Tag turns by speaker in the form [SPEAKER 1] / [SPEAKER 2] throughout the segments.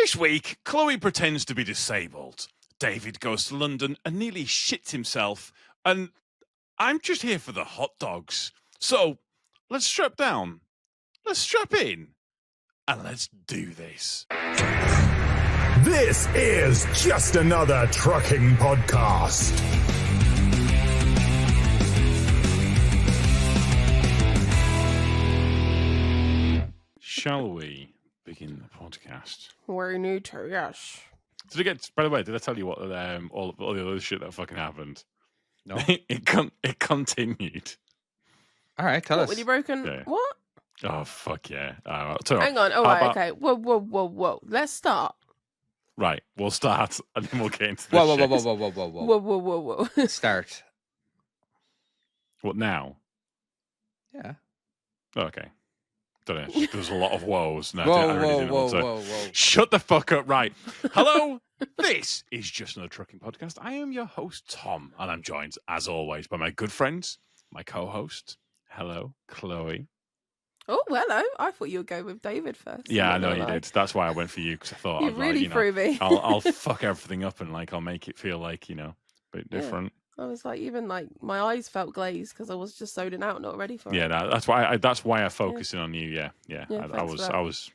[SPEAKER 1] This week, Chloe pretends to be disabled. David goes to London and nearly shits himself. And I'm just here for the hot dogs. So let's strap down. Let's strap in. And let's do this.
[SPEAKER 2] This is just another trucking podcast.
[SPEAKER 1] Shall we begin the podcast?
[SPEAKER 3] We need to, yes.
[SPEAKER 1] Did I get? By the way, did I tell you what all the other shit that fucking happened?
[SPEAKER 4] No.
[SPEAKER 1] it continued.
[SPEAKER 4] All right, tell
[SPEAKER 3] What,
[SPEAKER 4] us.
[SPEAKER 3] with you broken?
[SPEAKER 1] Yeah.
[SPEAKER 3] What?
[SPEAKER 1] Oh fuck yeah! Hang
[SPEAKER 3] Hang on. Oh, right, okay. Whoa. Let's start.
[SPEAKER 1] Right, we'll start and then we'll get into the
[SPEAKER 4] Whoa.
[SPEAKER 3] Whoa.
[SPEAKER 4] Start.
[SPEAKER 1] What now?
[SPEAKER 4] Yeah.
[SPEAKER 1] Oh, okay. Don't know. There's a lot of woes. No, I
[SPEAKER 4] Whoa.
[SPEAKER 1] really didn't want to. Shut the fuck up. Right. Hello. This is Just Another Trucking Podcast. I am your host, Tom, and I'm joined, as always, by my good friends, my co-host. Hello, Chloe.
[SPEAKER 3] Oh, hello. I thought you would go with David first.
[SPEAKER 1] Yeah, I
[SPEAKER 3] I'm
[SPEAKER 1] know
[SPEAKER 3] not
[SPEAKER 1] you
[SPEAKER 3] gonna
[SPEAKER 1] did. That's why I went for you, because I thought
[SPEAKER 3] lie.
[SPEAKER 1] I'd
[SPEAKER 3] You really threw me.
[SPEAKER 1] I'll fuck everything up and I'll make it feel like, a bit
[SPEAKER 3] Yeah.
[SPEAKER 1] different.
[SPEAKER 3] I was even my eyes felt glazed because I was just zoning out, not ready for
[SPEAKER 1] Yeah,
[SPEAKER 3] it.
[SPEAKER 1] no, that's why I focus in on you. Yeah.
[SPEAKER 3] Yeah,
[SPEAKER 1] I
[SPEAKER 3] thanks for that.
[SPEAKER 1] was.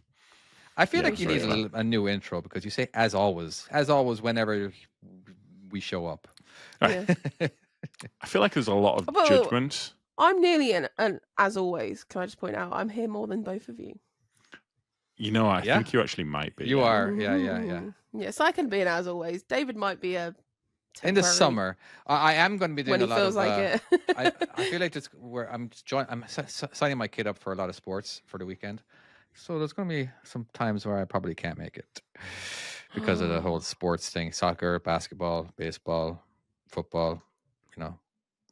[SPEAKER 4] I feel
[SPEAKER 1] Yeah,
[SPEAKER 4] like you
[SPEAKER 1] sorry.
[SPEAKER 4] need a new intro because you say as always whenever we show up.
[SPEAKER 3] Yeah.
[SPEAKER 1] I feel like there's a lot of
[SPEAKER 3] Well,
[SPEAKER 1] judgment.
[SPEAKER 3] I'm nearly an as always. Can I just point out, I'm here more than both of you.
[SPEAKER 1] I
[SPEAKER 4] Yeah.
[SPEAKER 1] think you actually might be.
[SPEAKER 4] You
[SPEAKER 1] yeah.
[SPEAKER 4] are, yeah.
[SPEAKER 3] Ooh. Yes, I can be an as always. David might be a
[SPEAKER 4] In the
[SPEAKER 3] temporary
[SPEAKER 4] summer, I am going to be doing
[SPEAKER 3] when
[SPEAKER 4] a
[SPEAKER 3] he
[SPEAKER 4] lot
[SPEAKER 3] feels
[SPEAKER 4] of.
[SPEAKER 3] like
[SPEAKER 4] I
[SPEAKER 3] it.
[SPEAKER 4] feel like it's where I'm signing my kid up for a lot of sports for the weekend. So there's going to be some times where I probably can't make it because of the whole sports thing: soccer, basketball, baseball, football.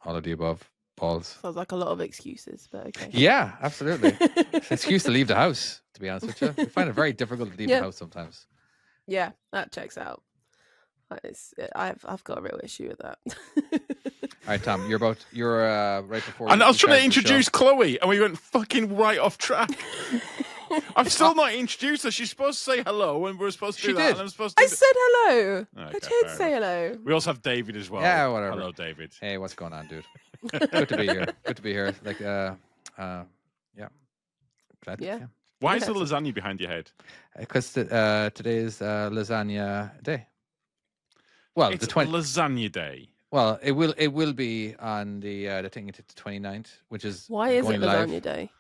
[SPEAKER 4] All of the above. Balls.
[SPEAKER 3] Sounds like a lot of excuses, but okay.
[SPEAKER 4] Yeah, absolutely. It's an excuse to leave the house, to be honest with you. I find it very difficult to leave
[SPEAKER 3] Yeah.
[SPEAKER 4] the house sometimes.
[SPEAKER 3] Yeah, that checks out. I've got a real issue with that.
[SPEAKER 4] All right, Tom, you're right before.
[SPEAKER 1] And I was
[SPEAKER 4] we
[SPEAKER 1] trying to
[SPEAKER 4] started the show.
[SPEAKER 1] introduce Chloe, and we went fucking right off track. I've still not introduced her. She's supposed to say hello, and we're supposed to
[SPEAKER 4] She
[SPEAKER 1] do that.
[SPEAKER 4] did.
[SPEAKER 1] And I'm supposed to.
[SPEAKER 3] I said hello.
[SPEAKER 1] Okay,
[SPEAKER 3] I did
[SPEAKER 1] fair
[SPEAKER 3] say hello.
[SPEAKER 1] We also have David as well.
[SPEAKER 4] Yeah, whatever.
[SPEAKER 1] Hello, David.
[SPEAKER 4] Hey, what's going on, dude? Good to be here. Good to be here. Yeah. Glad.
[SPEAKER 3] Yeah.
[SPEAKER 1] Why is the
[SPEAKER 3] Okay.
[SPEAKER 1] lasagna behind your head?
[SPEAKER 4] Because today is lasagna day. Well,
[SPEAKER 1] It's
[SPEAKER 4] the 20.
[SPEAKER 1] lasagna day.
[SPEAKER 4] Well, it will be on the thing it's the 29th, which is
[SPEAKER 3] Why is it
[SPEAKER 4] going live.
[SPEAKER 3] laysagne day?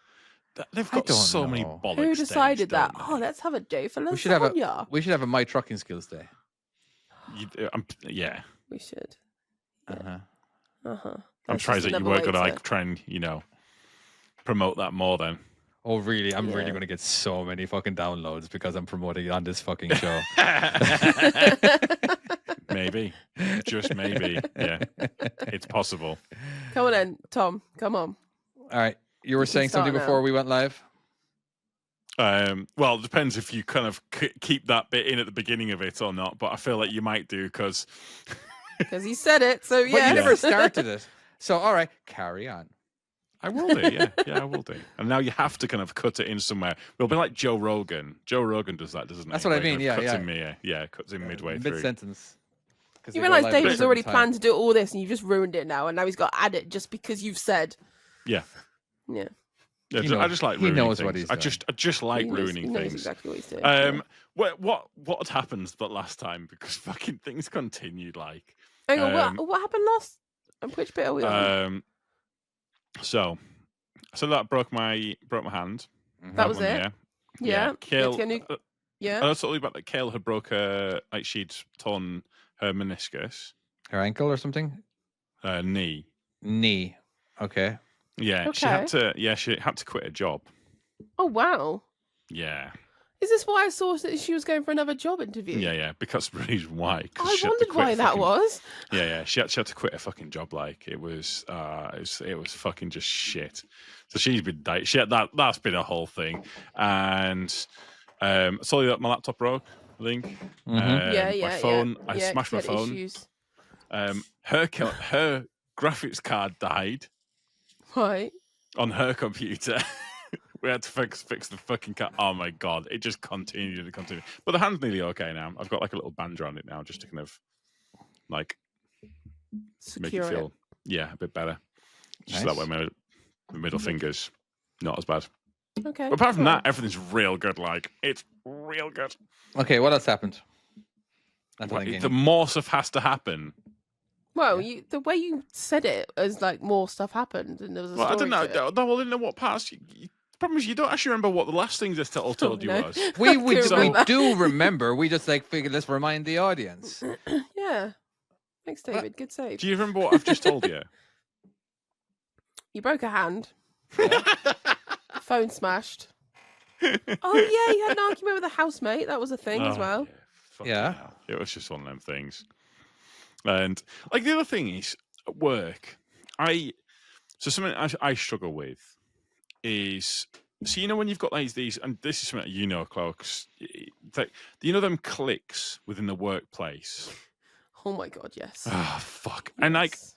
[SPEAKER 1] They've
[SPEAKER 4] I
[SPEAKER 1] got
[SPEAKER 4] don't
[SPEAKER 1] so many
[SPEAKER 4] know.
[SPEAKER 1] bollocks.
[SPEAKER 3] Who
[SPEAKER 1] days,
[SPEAKER 3] decided that?
[SPEAKER 1] don't
[SPEAKER 3] Oh,
[SPEAKER 1] they?
[SPEAKER 3] let's have a day for lasagna.
[SPEAKER 4] We should have a My Trucking Skills Day.
[SPEAKER 1] Yeah.
[SPEAKER 3] We should.
[SPEAKER 4] Uh-huh.
[SPEAKER 3] Uh-huh.
[SPEAKER 1] I'm trying that you weren't going to try and promote that more then.
[SPEAKER 4] Oh, really? I'm really
[SPEAKER 3] Yeah.
[SPEAKER 4] going to get so many fucking downloads because I'm promoting it on this fucking show.
[SPEAKER 1] Maybe. Just maybe. Yeah. It's possible.
[SPEAKER 3] Come on then, Tom. Come on.
[SPEAKER 4] All right. You were
[SPEAKER 3] You can
[SPEAKER 4] saying something
[SPEAKER 3] start now.
[SPEAKER 4] before we went live?
[SPEAKER 1] Well, it depends if you kind of keep that bit in at the beginning of it or not, but I feel like you might do because
[SPEAKER 3] Because he said it, so
[SPEAKER 4] But
[SPEAKER 3] yeah.
[SPEAKER 4] you never started it. So, all right, carry on.
[SPEAKER 1] I will do. Yeah, I will do. And now you have to kind of cut it in somewhere. We'll be like Joe Rogan. Joe Rogan does that, doesn't he?
[SPEAKER 4] That's what I
[SPEAKER 1] Where he
[SPEAKER 4] mean,
[SPEAKER 1] kind of
[SPEAKER 4] yeah,
[SPEAKER 1] cuts in midway through.
[SPEAKER 4] Mid-sentence. 'Cause
[SPEAKER 3] You
[SPEAKER 4] they go
[SPEAKER 3] realise
[SPEAKER 4] live at a
[SPEAKER 3] David's
[SPEAKER 4] certain
[SPEAKER 3] already
[SPEAKER 4] time.
[SPEAKER 3] planned to do all this and you've just ruined it now, and now he's got to add it just because you've said.
[SPEAKER 1] Yeah.
[SPEAKER 3] Yeah.
[SPEAKER 1] Yeah,
[SPEAKER 4] He
[SPEAKER 1] I
[SPEAKER 4] knows-
[SPEAKER 1] just like
[SPEAKER 4] he
[SPEAKER 1] ruining
[SPEAKER 4] knows
[SPEAKER 1] things.
[SPEAKER 4] what he's
[SPEAKER 1] I
[SPEAKER 4] doing.
[SPEAKER 1] just like
[SPEAKER 3] He knows-
[SPEAKER 1] ruining
[SPEAKER 3] he knows
[SPEAKER 1] things.
[SPEAKER 3] exactly what he's doing.
[SPEAKER 1] What had happened the last time? Because fucking things continued. Like,
[SPEAKER 3] Hang on,
[SPEAKER 1] um,
[SPEAKER 3] what happened last? And which bit are we on?
[SPEAKER 1] so that I broke my hand.
[SPEAKER 4] Mhm.
[SPEAKER 3] That was
[SPEAKER 1] one,
[SPEAKER 3] it?
[SPEAKER 1] Yeah.
[SPEAKER 3] Yeah.
[SPEAKER 1] Kale.
[SPEAKER 3] Yeah.
[SPEAKER 1] I also told you about that. Kale had broke her, like she'd torn her meniscus,
[SPEAKER 4] Her ankle or something?
[SPEAKER 1] her knee.
[SPEAKER 4] Knee. Okay.
[SPEAKER 1] Yeah, she had to quit her job.
[SPEAKER 3] Oh wow.
[SPEAKER 1] Yeah,
[SPEAKER 3] Is this why I saw that she was going for another job interview?
[SPEAKER 1] yeah, because the reason why. 'Cause
[SPEAKER 3] I
[SPEAKER 1] she had to
[SPEAKER 3] wondered
[SPEAKER 1] quit
[SPEAKER 3] why that
[SPEAKER 1] fucking-
[SPEAKER 3] was.
[SPEAKER 1] Yeah, she had to quit her fucking job. Like it was fucking just shit. So she's been that's been a whole thing. And sorry that my laptop broke. Link.
[SPEAKER 4] Mhm.
[SPEAKER 1] My phone. I
[SPEAKER 3] yeah,
[SPEAKER 1] smashed my
[SPEAKER 3] she had
[SPEAKER 1] phone.
[SPEAKER 3] issues.
[SPEAKER 1] Her graphics card died
[SPEAKER 3] Right.
[SPEAKER 1] on her computer. We had to fix the fucking cat. Oh my god, it just continued and continued. But the hand's nearly okay now. I've got like a little band around it now, just to kind of like make it
[SPEAKER 3] Secure
[SPEAKER 1] feel a bit better. Just
[SPEAKER 4] Nice.
[SPEAKER 1] that way my middle fingers not as bad.
[SPEAKER 3] Okay.
[SPEAKER 1] But apart from
[SPEAKER 3] cool.
[SPEAKER 1] that, everything's real good. Like it's real good.
[SPEAKER 4] Okay, what else happened? Nothing
[SPEAKER 1] Right,
[SPEAKER 4] again.
[SPEAKER 1] the more stuff has to happen.
[SPEAKER 3] Well,
[SPEAKER 4] Yeah.
[SPEAKER 3] the way you said it is like more stuff happened, and there was a
[SPEAKER 1] Well, I don't
[SPEAKER 3] story
[SPEAKER 1] know.
[SPEAKER 3] to it.
[SPEAKER 1] No, I didn't know what parts. The problem is you don't actually remember what the last things I told you
[SPEAKER 3] No.
[SPEAKER 1] was.
[SPEAKER 4] We
[SPEAKER 3] I can remember.
[SPEAKER 4] do remember. We just figured let's remind the audience.
[SPEAKER 3] Yeah. Thanks, David. Good save.
[SPEAKER 1] Do you remember what I've just told you?
[SPEAKER 3] You broke a hand. Phone smashed. Oh yeah, you had an argument with a housemate. That was a thing as
[SPEAKER 1] Oh,
[SPEAKER 3] well.
[SPEAKER 1] fucking
[SPEAKER 4] Yeah.
[SPEAKER 1] hell. It was just one of them things. And like the other thing is at work, something I struggle with is when you've got like these, and this is something Clarks, that them cliques within the workplace.
[SPEAKER 3] Oh my god, yes.
[SPEAKER 1] Oh fuck! And like
[SPEAKER 3] Yes.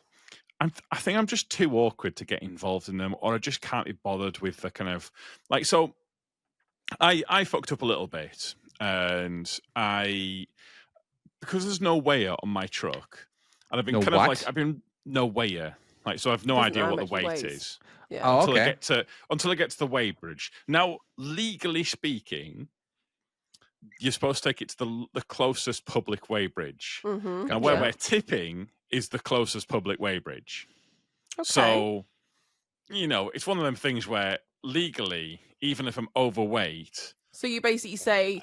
[SPEAKER 1] I think I'm just too awkward to get involved in them, or I just can't be bothered with the kind of like. So I fucked up a little bit, and because there's no weigher on my truck, and I've been
[SPEAKER 4] No
[SPEAKER 1] kind of
[SPEAKER 4] what?
[SPEAKER 1] like I've been no weigher, like so I've no
[SPEAKER 3] Doesn't
[SPEAKER 1] idea
[SPEAKER 3] know how
[SPEAKER 1] what the
[SPEAKER 3] much he
[SPEAKER 1] weight
[SPEAKER 3] weighs.
[SPEAKER 1] is
[SPEAKER 3] Yeah.
[SPEAKER 4] Oh,
[SPEAKER 1] until
[SPEAKER 4] okay.
[SPEAKER 1] I get to the weigh bridge. Now, legally speaking, you're supposed to take it to the closest public weigh bridge.
[SPEAKER 3] Mm-hmm.
[SPEAKER 1] Now, where
[SPEAKER 4] Yeah.
[SPEAKER 1] we're tipping is the closest public weigh bridge.
[SPEAKER 3] Okay.
[SPEAKER 1] So, it's one of them things where legally, even if I'm overweight,
[SPEAKER 3] So you basically say,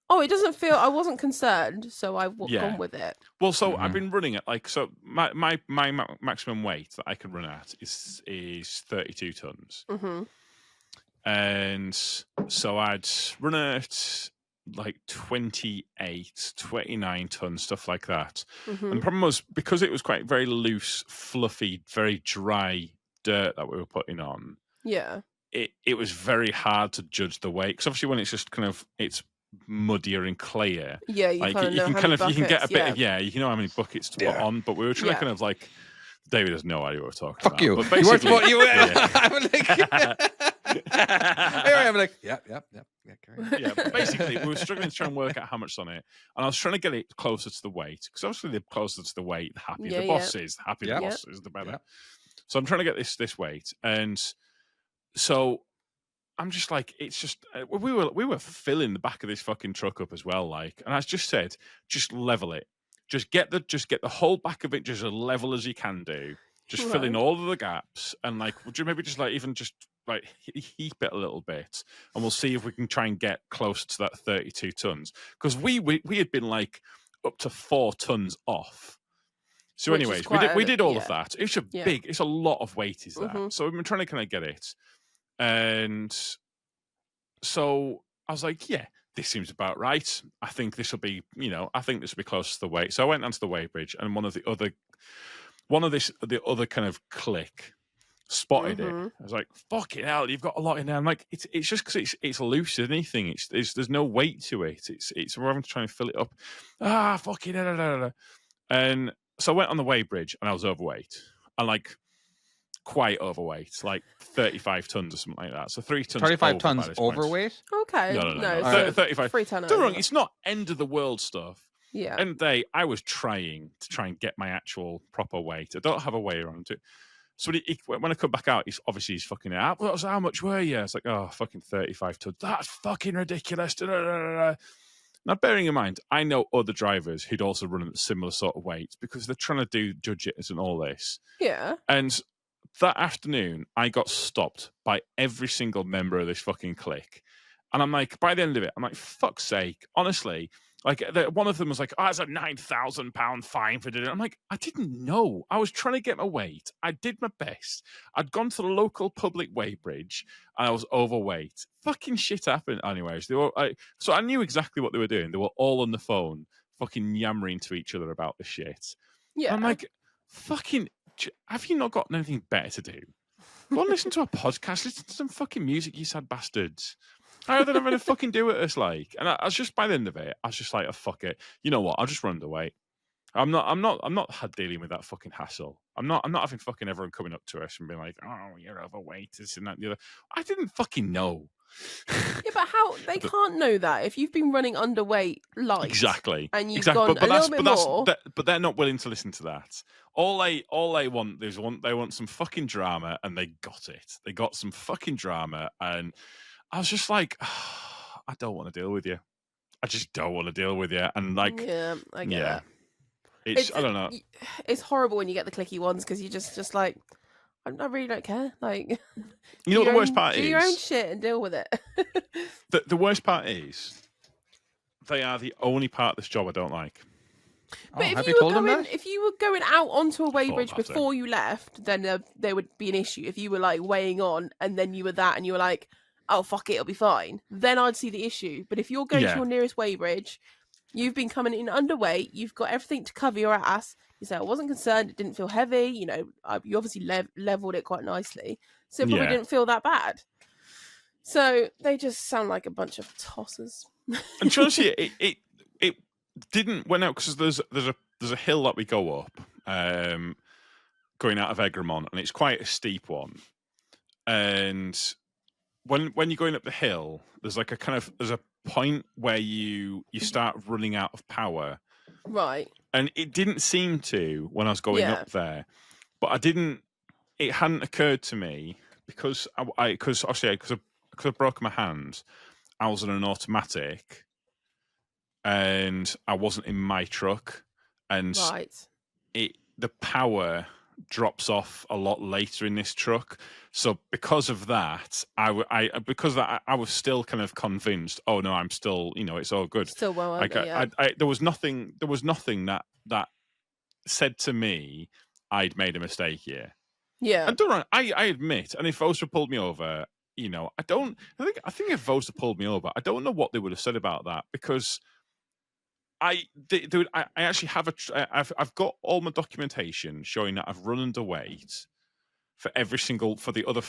[SPEAKER 3] "Oh, it doesn't feel. I wasn't concerned, so I've
[SPEAKER 1] Yeah.
[SPEAKER 3] gone with it."
[SPEAKER 1] well, so I've
[SPEAKER 4] Mhm.
[SPEAKER 1] been running at my maximum weight that I can run at is 32 tons,
[SPEAKER 3] Mm-hmm.
[SPEAKER 1] and so I'd run at like 28, 29 tons, stuff like that.
[SPEAKER 3] Mm-hmm.
[SPEAKER 1] And the problem was because it was quite very loose, fluffy, very dry dirt that we were putting on.
[SPEAKER 3] Yeah.
[SPEAKER 1] It was very hard to judge the weight because obviously when it's just kind of it's muddier and clayer,
[SPEAKER 3] Yeah. You
[SPEAKER 1] like
[SPEAKER 3] kind of know
[SPEAKER 1] you can
[SPEAKER 3] how
[SPEAKER 1] kind
[SPEAKER 3] many
[SPEAKER 1] of you can get a
[SPEAKER 3] buckets,
[SPEAKER 1] bit of you can know how many buckets to put
[SPEAKER 4] Yeah.
[SPEAKER 1] on, but we were trying
[SPEAKER 3] Yeah.
[SPEAKER 1] to kind of like David has no idea what we're talking
[SPEAKER 4] Fuck
[SPEAKER 1] about.
[SPEAKER 4] you.
[SPEAKER 1] But
[SPEAKER 4] You weren't
[SPEAKER 1] basically,
[SPEAKER 4] supposed. You were.
[SPEAKER 1] yeah.
[SPEAKER 4] I'm like. Here I am. Like. Yep. Carry on.
[SPEAKER 1] Yeah, but basically, we were struggling to try and work out how much on it, and I was trying to get it closer to the weight because obviously, the closer to the weight, the happier
[SPEAKER 3] Yeah,
[SPEAKER 1] the
[SPEAKER 3] yeah.
[SPEAKER 1] boss is. The happier
[SPEAKER 4] Yeah.
[SPEAKER 1] the boss is, the better.
[SPEAKER 4] Yeah.
[SPEAKER 1] So I'm trying to get this weight, and so I'm just like, it's just we were filling the back of this fucking truck up as well, like, and I just said, just level it, just get the whole back of it just as level as you can do. Just fill in
[SPEAKER 3] Right.
[SPEAKER 1] all of the gaps, and like, would you maybe just like even just like heap it a little bit, and we'll see if we can try and get close to that 32 tons because we had been like up to 4 tons off. So,
[SPEAKER 3] Which is
[SPEAKER 1] anyways,
[SPEAKER 3] quite
[SPEAKER 1] we
[SPEAKER 3] a-
[SPEAKER 1] did all
[SPEAKER 3] yeah.
[SPEAKER 1] of that. It's a
[SPEAKER 3] Yeah.
[SPEAKER 1] it's a lot of weight, is that?
[SPEAKER 3] Mhm.
[SPEAKER 1] So we've been trying to kind of get it, and so I was like, yeah, this seems about right. I think this will be, I think this will be close to the weight. So I went onto the weigh bridge, and the other kind of clique spotted
[SPEAKER 3] Mhm.
[SPEAKER 1] it. I was like, fucking hell, you've got a lot in there. I'm like, it's just because it's loose as anything. There's no weight to it. We're having to try and fill it up. Fucking da, da, da, da. And so I went on the weigh bridge, and I was overweight. And like quite overweight, like 35 tons or something like that. So 3 tons.
[SPEAKER 4] 35
[SPEAKER 1] over
[SPEAKER 4] tons
[SPEAKER 1] by this point.
[SPEAKER 4] overweight.
[SPEAKER 3] Okay.
[SPEAKER 1] No.
[SPEAKER 3] So
[SPEAKER 1] 35.
[SPEAKER 3] 3 ton
[SPEAKER 1] Don't get me wrong,
[SPEAKER 3] over.
[SPEAKER 1] it's not end of the world stuff.
[SPEAKER 3] Yeah.
[SPEAKER 1] End of the day, I was trying to get my actual proper weight. I don't have a weigher on it. So when I come back out, he's fucking out. Well, how much were you? It's like, oh, fucking 35 tons. That's fucking ridiculous. Da, da, da, da. Now, bearing in mind, I know other drivers who'd also run at similar sort of weights because they're trying to judge it and all this.
[SPEAKER 3] Yeah.
[SPEAKER 1] And that afternoon, I got stopped by every single member of this fucking clique. And I'm like, by the end of it, I'm like, fuck's sake, honestly. Like, one of them was like, oh, it's a £9,000 fine for doing it. I'm like, I didn't know. I was trying to get my weight. I did my best. I'd gone to the local public weigh bridge, and I was overweight. Fucking shit happened. Anyways, so I knew exactly what they were doing. They were all on the phone, fucking yammering to each other about the shit.
[SPEAKER 3] Yeah.
[SPEAKER 1] I'm like, fucking, have you not got anything better to do? Go and listen to a podcast. Listen to some fucking music, you sad bastards. How are they not going to fucking do it? It's like, and I was just by the end of it, I was just like, oh, fuck it. You know what? I'll just run away. I'm not dealing with that fucking hassle. I'm not having fucking everyone coming up to us and being like, "Oh, you're overweight, this and that and the other." I didn't fucking know.
[SPEAKER 3] Yeah, but how they can't know that if you've been running underweight light
[SPEAKER 1] Exactly.
[SPEAKER 3] and you've
[SPEAKER 1] Exactly.
[SPEAKER 3] gone a little bit more.
[SPEAKER 1] But they're not willing to listen to that. All they want is they want some fucking drama, and they got it. They got some fucking drama, and I was just like, I don't want to deal with you. I just don't want to deal with you. And like,
[SPEAKER 3] Yeah, I get that.
[SPEAKER 1] it's I don't know.
[SPEAKER 3] It's horrible when you get the clicky ones because you just like, I really don't care. Like,
[SPEAKER 1] You know what the worst part
[SPEAKER 3] do
[SPEAKER 1] is?
[SPEAKER 3] your own shit and deal with it.
[SPEAKER 1] The worst part is they are the only part of this job I don't like.
[SPEAKER 3] But
[SPEAKER 4] have
[SPEAKER 3] if
[SPEAKER 4] you
[SPEAKER 3] you
[SPEAKER 4] told
[SPEAKER 3] were
[SPEAKER 4] them
[SPEAKER 3] going,
[SPEAKER 4] that?
[SPEAKER 3] if you were going out onto a weigh
[SPEAKER 1] thought
[SPEAKER 3] bridge
[SPEAKER 1] about it.
[SPEAKER 3] before you left, then there would be an issue. If you were like weighing on and then you were that and you were like, oh fuck it, it'll be fine. Then I'd see the issue. But if you're going to
[SPEAKER 1] Yeah.
[SPEAKER 3] your nearest weigh bridge, you've been coming in underweight, you've got everything to cover your ass. You say I wasn't concerned, it didn't feel heavy. You know, you obviously leveled it quite nicely, so it probably
[SPEAKER 1] Yeah.
[SPEAKER 3] didn't feel that bad. So they just sound like a bunch of tossers.
[SPEAKER 1] And to be honest with you, it didn't went out because there's a hill that we go up, going out of Egremont, and it's quite a steep one. And when you're going up the hill, there's like there's a point where you start running out of power,
[SPEAKER 3] Right.
[SPEAKER 1] and it didn't seem to when I was going
[SPEAKER 3] Yeah.
[SPEAKER 1] up there, but I didn't. It hadn't occurred to me because because I broke my hand. I was on an automatic, and I wasn't in my truck, and
[SPEAKER 3] Right.
[SPEAKER 1] the power drops off a lot later in this truck. So because of that, I was still kind of convinced. Oh no, I'm still, it's all good.
[SPEAKER 3] Still well
[SPEAKER 1] Like
[SPEAKER 3] under, yeah.
[SPEAKER 1] there was nothing that said to me I'd made a mistake here.
[SPEAKER 3] Yeah.
[SPEAKER 1] And don't worry, I admit, and if Vosa pulled me over, I think if Vosa pulled me over, I don't know what they would have said about that, because I actually have I've got all my documentation showing that I've run underweight for the other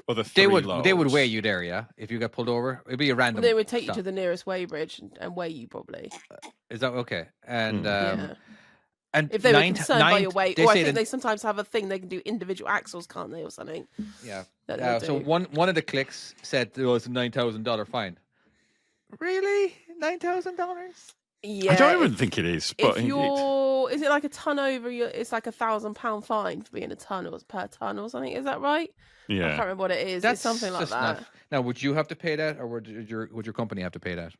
[SPEAKER 1] other three
[SPEAKER 4] They would weigh
[SPEAKER 1] loads.
[SPEAKER 4] you there, yeah. If you got pulled over, it'd be a random.
[SPEAKER 3] They would take you
[SPEAKER 4] stop.
[SPEAKER 3] to the nearest weigh bridge and weigh you probably.
[SPEAKER 4] Is that okay? And
[SPEAKER 3] Yeah.
[SPEAKER 4] and
[SPEAKER 3] If they were
[SPEAKER 4] nine-
[SPEAKER 3] concerned by
[SPEAKER 4] nine-
[SPEAKER 3] your weight,
[SPEAKER 4] they
[SPEAKER 3] or I
[SPEAKER 4] say
[SPEAKER 3] think
[SPEAKER 4] that-
[SPEAKER 3] they sometimes have a thing they can do individual axles, can't they, or something?
[SPEAKER 4] yeah.
[SPEAKER 3] That they'll
[SPEAKER 4] So
[SPEAKER 3] do.
[SPEAKER 4] one of the clicks said there was a $9,000 fine. Really, $9,000?
[SPEAKER 3] Yeah.
[SPEAKER 1] I don't even think it is, but
[SPEAKER 3] If you're, is it like a ton over? It's like £1,000 fine for being a ton or per ton or something. Is that right? I can't remember what it is. It's something like
[SPEAKER 4] just
[SPEAKER 3] that.
[SPEAKER 4] not- Now, would you have to pay that, or would your company have to pay that?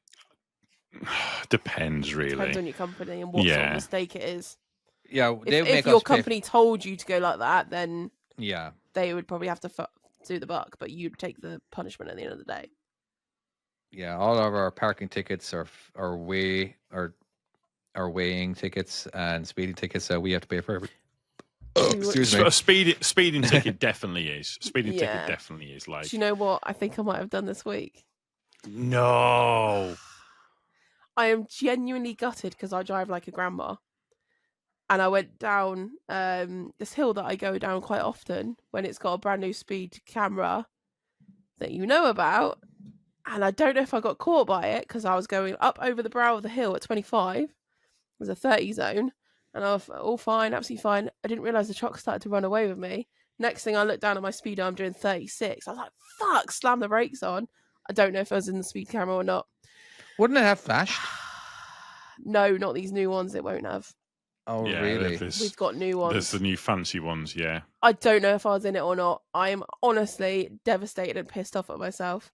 [SPEAKER 1] depends really.
[SPEAKER 3] Depends on your company and what sort of
[SPEAKER 1] Yeah.
[SPEAKER 3] mistake it is.
[SPEAKER 4] Yeah, they
[SPEAKER 3] If,
[SPEAKER 4] make
[SPEAKER 3] if your
[SPEAKER 4] us pay-
[SPEAKER 3] company told you to go like that, then
[SPEAKER 4] Yeah,
[SPEAKER 3] they would probably have to do the buck, but you'd take the punishment at the end of the day.
[SPEAKER 4] yeah. All of our parking tickets are weighing tickets and speeding tickets, so we have to pay for every. Excuse me.
[SPEAKER 1] A speeding ticket definitely is. Speeding
[SPEAKER 3] Yeah.
[SPEAKER 1] ticket definitely is. Like,
[SPEAKER 3] Do you know what I think I might have done this week?
[SPEAKER 1] no.
[SPEAKER 3] I am genuinely gutted because I drive like a grandma. And I went down this hill that I go down quite often when it's got a brand new speed camera that you know about. And I don't know if I got caught by it because I was going up over the brow of the hill at 25. It was a 30 zone. And I was all fine, absolutely fine. I didn't realise the truck started to run away with me. Next thing I looked down at my speedo, I'm doing 36. I was like, fuck, slam the brakes on. I don't know if I was in the speed camera or not.
[SPEAKER 4] Wouldn't it have flashed?
[SPEAKER 3] No, not these new ones. It won't have.
[SPEAKER 4] Oh,
[SPEAKER 1] Yeah,
[SPEAKER 4] really?
[SPEAKER 3] We've got new ones.
[SPEAKER 1] There's the new fancy ones, yeah.
[SPEAKER 3] I don't know if I was in it or not. I am honestly devastated and pissed off at myself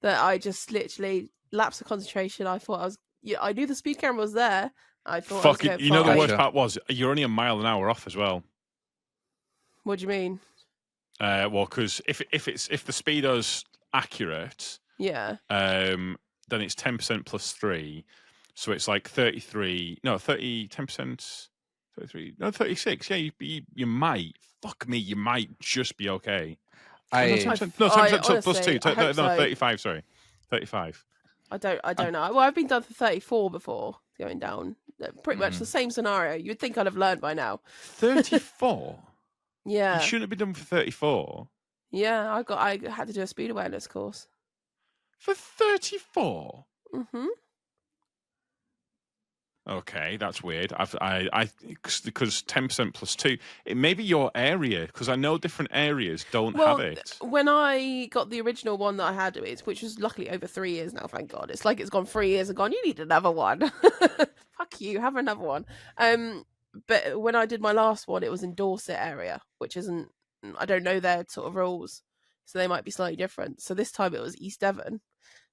[SPEAKER 3] that I just literally lapsed of concentration. I thought I was. Yeah, I knew the speed camera was there. I thought. I was
[SPEAKER 1] Fucking,
[SPEAKER 3] going
[SPEAKER 1] you know the
[SPEAKER 3] fine.
[SPEAKER 1] worst
[SPEAKER 4] Gotcha.
[SPEAKER 1] part was you're only a mile an hour off as well.
[SPEAKER 3] What do you mean?
[SPEAKER 1] Well, because if the speedo's accurate,
[SPEAKER 3] Yeah.
[SPEAKER 1] then it's 10% plus 3, so it's like 33. No, 10%. 33. No, 36. Yeah, you might. Fuck me, you might just be okay. No,
[SPEAKER 4] I
[SPEAKER 1] 10%, no,
[SPEAKER 3] I
[SPEAKER 1] 10% plus
[SPEAKER 3] honestly,
[SPEAKER 1] 2.
[SPEAKER 3] I hope so.
[SPEAKER 1] 35. Sorry, 35.
[SPEAKER 3] I don't know. Well, I've been done for 34 before going down. Pretty much the same scenario. You'd think I'd have learned by now.
[SPEAKER 1] 34.
[SPEAKER 3] Yeah.
[SPEAKER 1] You shouldn't have been done for 34.
[SPEAKER 3] Yeah. I had to do a speed awareness course.
[SPEAKER 1] For 34.
[SPEAKER 3] Mhm.
[SPEAKER 1] Okay, that's weird. Because 10% plus 2, it may be your area, because I know different areas don't have it.
[SPEAKER 3] When I got the original one that I had, which was luckily over 3 years now, thank God. It's like it's gone 3 years and gone, you need another one. Fuck you, have another one. But when I did my last one, it was in Dorset area, which isn't, I don't know their sort of rules, so they might be slightly different. So this time it was East Devon,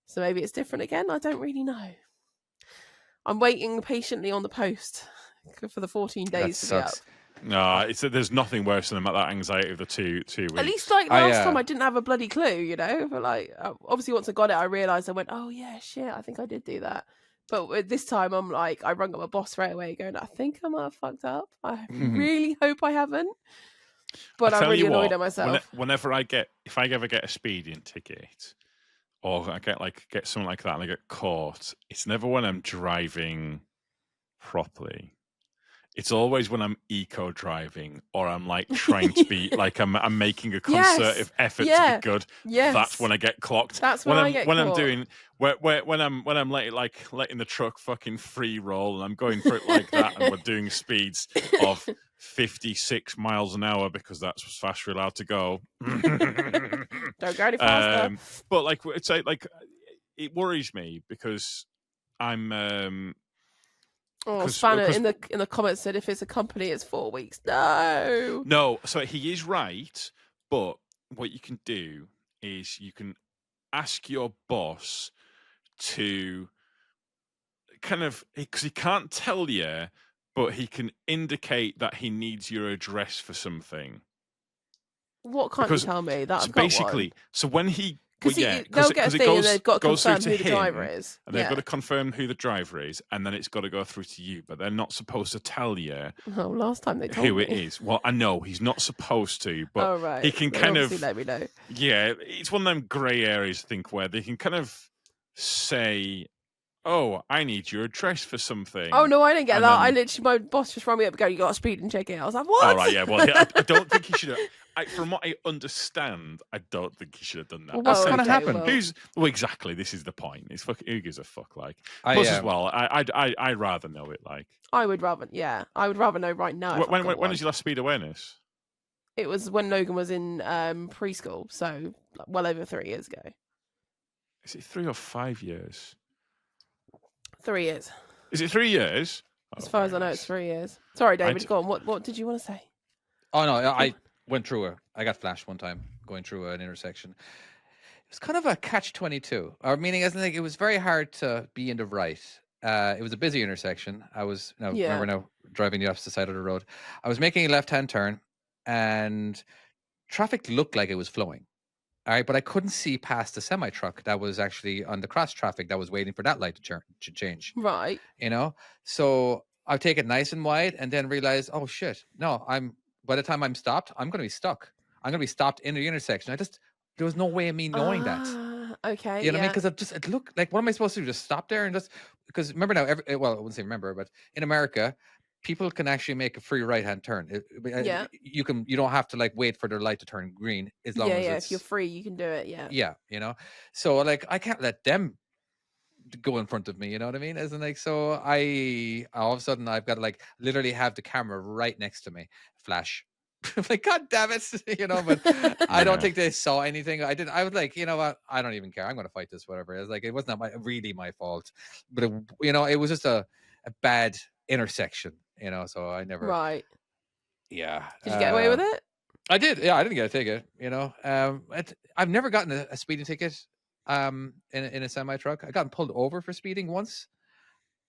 [SPEAKER 3] so maybe it's different again. I don't really know. I'm waiting patiently on the post for the 14 days to be up.
[SPEAKER 1] No, there's nothing worse than that anxiety of the two weeks.
[SPEAKER 3] At least like last time I didn't have a bloody clue, you know. But like obviously once I got it, I realised I went, oh yeah, shit, I think I did do that. But this time I'm like, I rung up my boss straight away, going, I think I might have fucked up. I really hope I haven't. But I'm really annoyed at myself.
[SPEAKER 1] If I ever get a speeding ticket, or I get something like that and I get caught, it's never when I'm driving properly. It's always when I'm eco driving, or I'm like trying to be like I'm making a concerted effort to be good.
[SPEAKER 3] Yes.
[SPEAKER 1] That's when I get clocked.
[SPEAKER 3] That's when I get caught.
[SPEAKER 1] I'm doing when I'm letting the truck fucking free roll and I'm going for it like that, and we're doing speeds of 56 miles an hour because that's as fast as we're allowed to go.
[SPEAKER 3] Don't go any faster.
[SPEAKER 1] But like it's like it worries me because I'm.
[SPEAKER 3] Spanner in the comments said if it's a company, it's 4 weeks. No.
[SPEAKER 1] So he is right, but what you can do is you can ask your boss to kind of, because he can't tell you, but he can indicate that he needs your address for something.
[SPEAKER 3] What can't you tell me? That
[SPEAKER 1] so basically, so when he.
[SPEAKER 3] Because they'll get a thing and they've got to confirm who the driver is.
[SPEAKER 1] And they've got to confirm who the driver is, and then it's got to go through to you. But they're not supposed to tell you
[SPEAKER 3] last time they told
[SPEAKER 1] who
[SPEAKER 3] me.
[SPEAKER 1] it is. Well, I know he's not supposed to, but he can
[SPEAKER 3] They'll
[SPEAKER 1] kind of
[SPEAKER 3] let me know.
[SPEAKER 1] Yeah, it's one of them grey areas, I think, where they can kind of say, "Oh, I need your address for something."
[SPEAKER 3] Oh no, I didn't get that. I literally, my boss just rang me up and go, "You got a speeding ticket." I was like, "What?"
[SPEAKER 1] All right, yeah. Well, I don't think he should have. From what I understand, I don't think he should have done that.
[SPEAKER 4] Well, what's going to happen?
[SPEAKER 1] Well, exactly. This is the point. It's who gives a fuck? Like, plus as well, I'd rather know it. Like,
[SPEAKER 3] I would rather know right now.
[SPEAKER 1] When was your last speed awareness?
[SPEAKER 3] It was when Logan was in preschool, so well over 3 years ago.
[SPEAKER 1] Is it 3 or 5 years?
[SPEAKER 3] 3 years.
[SPEAKER 1] Is it 3 years?
[SPEAKER 3] As far as I know, it's 3 years. Sorry, David. Go on. What did you want to say?
[SPEAKER 4] Oh no, I went through I got flashed one time going through an intersection. It was kind of a catch-22. Or meaning, as in, like, it was very hard to be in the right. It was a busy intersection. I was remember now driving the opposite side of the road. I was making a left-hand turn, and traffic looked like it was flowing. All right, but I couldn't see past the semi truck that was actually on the cross traffic that was waiting for that light to change.
[SPEAKER 3] Right.
[SPEAKER 4] You know, so I take it nice and wide, and then realize, oh shit, no, by the time I'm stopped, I'm going to be stuck. I'm going to be stopped in the intersection. There was no way of me knowing that.
[SPEAKER 3] Okay.
[SPEAKER 4] You know what I mean? Because it looked like, what am I supposed to do? Just stop there and because remember now, I wouldn't say remember, but in America, people can actually make a free right-hand turn. You don't have to like wait for their light to turn green as long as
[SPEAKER 3] if you're free, you can do it.
[SPEAKER 4] Yeah, you know. So like, I can't let them go in front of me, you know what I mean? Isn't like, so I all of a sudden I've got to like literally have the camera right next to me, flash. I'm like, God damn it, you know. But I don't think they saw anything. I was like, you know what? I don't even care. I'm going to fight this, whatever. It was like, it wasn't really my fault, but it was just a bad intersection, you know. So I never.
[SPEAKER 3] Right.
[SPEAKER 4] Yeah.
[SPEAKER 3] Did you get away with it?
[SPEAKER 4] I did. Yeah, I didn't get a ticket. You know, I've never gotten a speeding ticket. In a semi truck, I got pulled over for speeding once,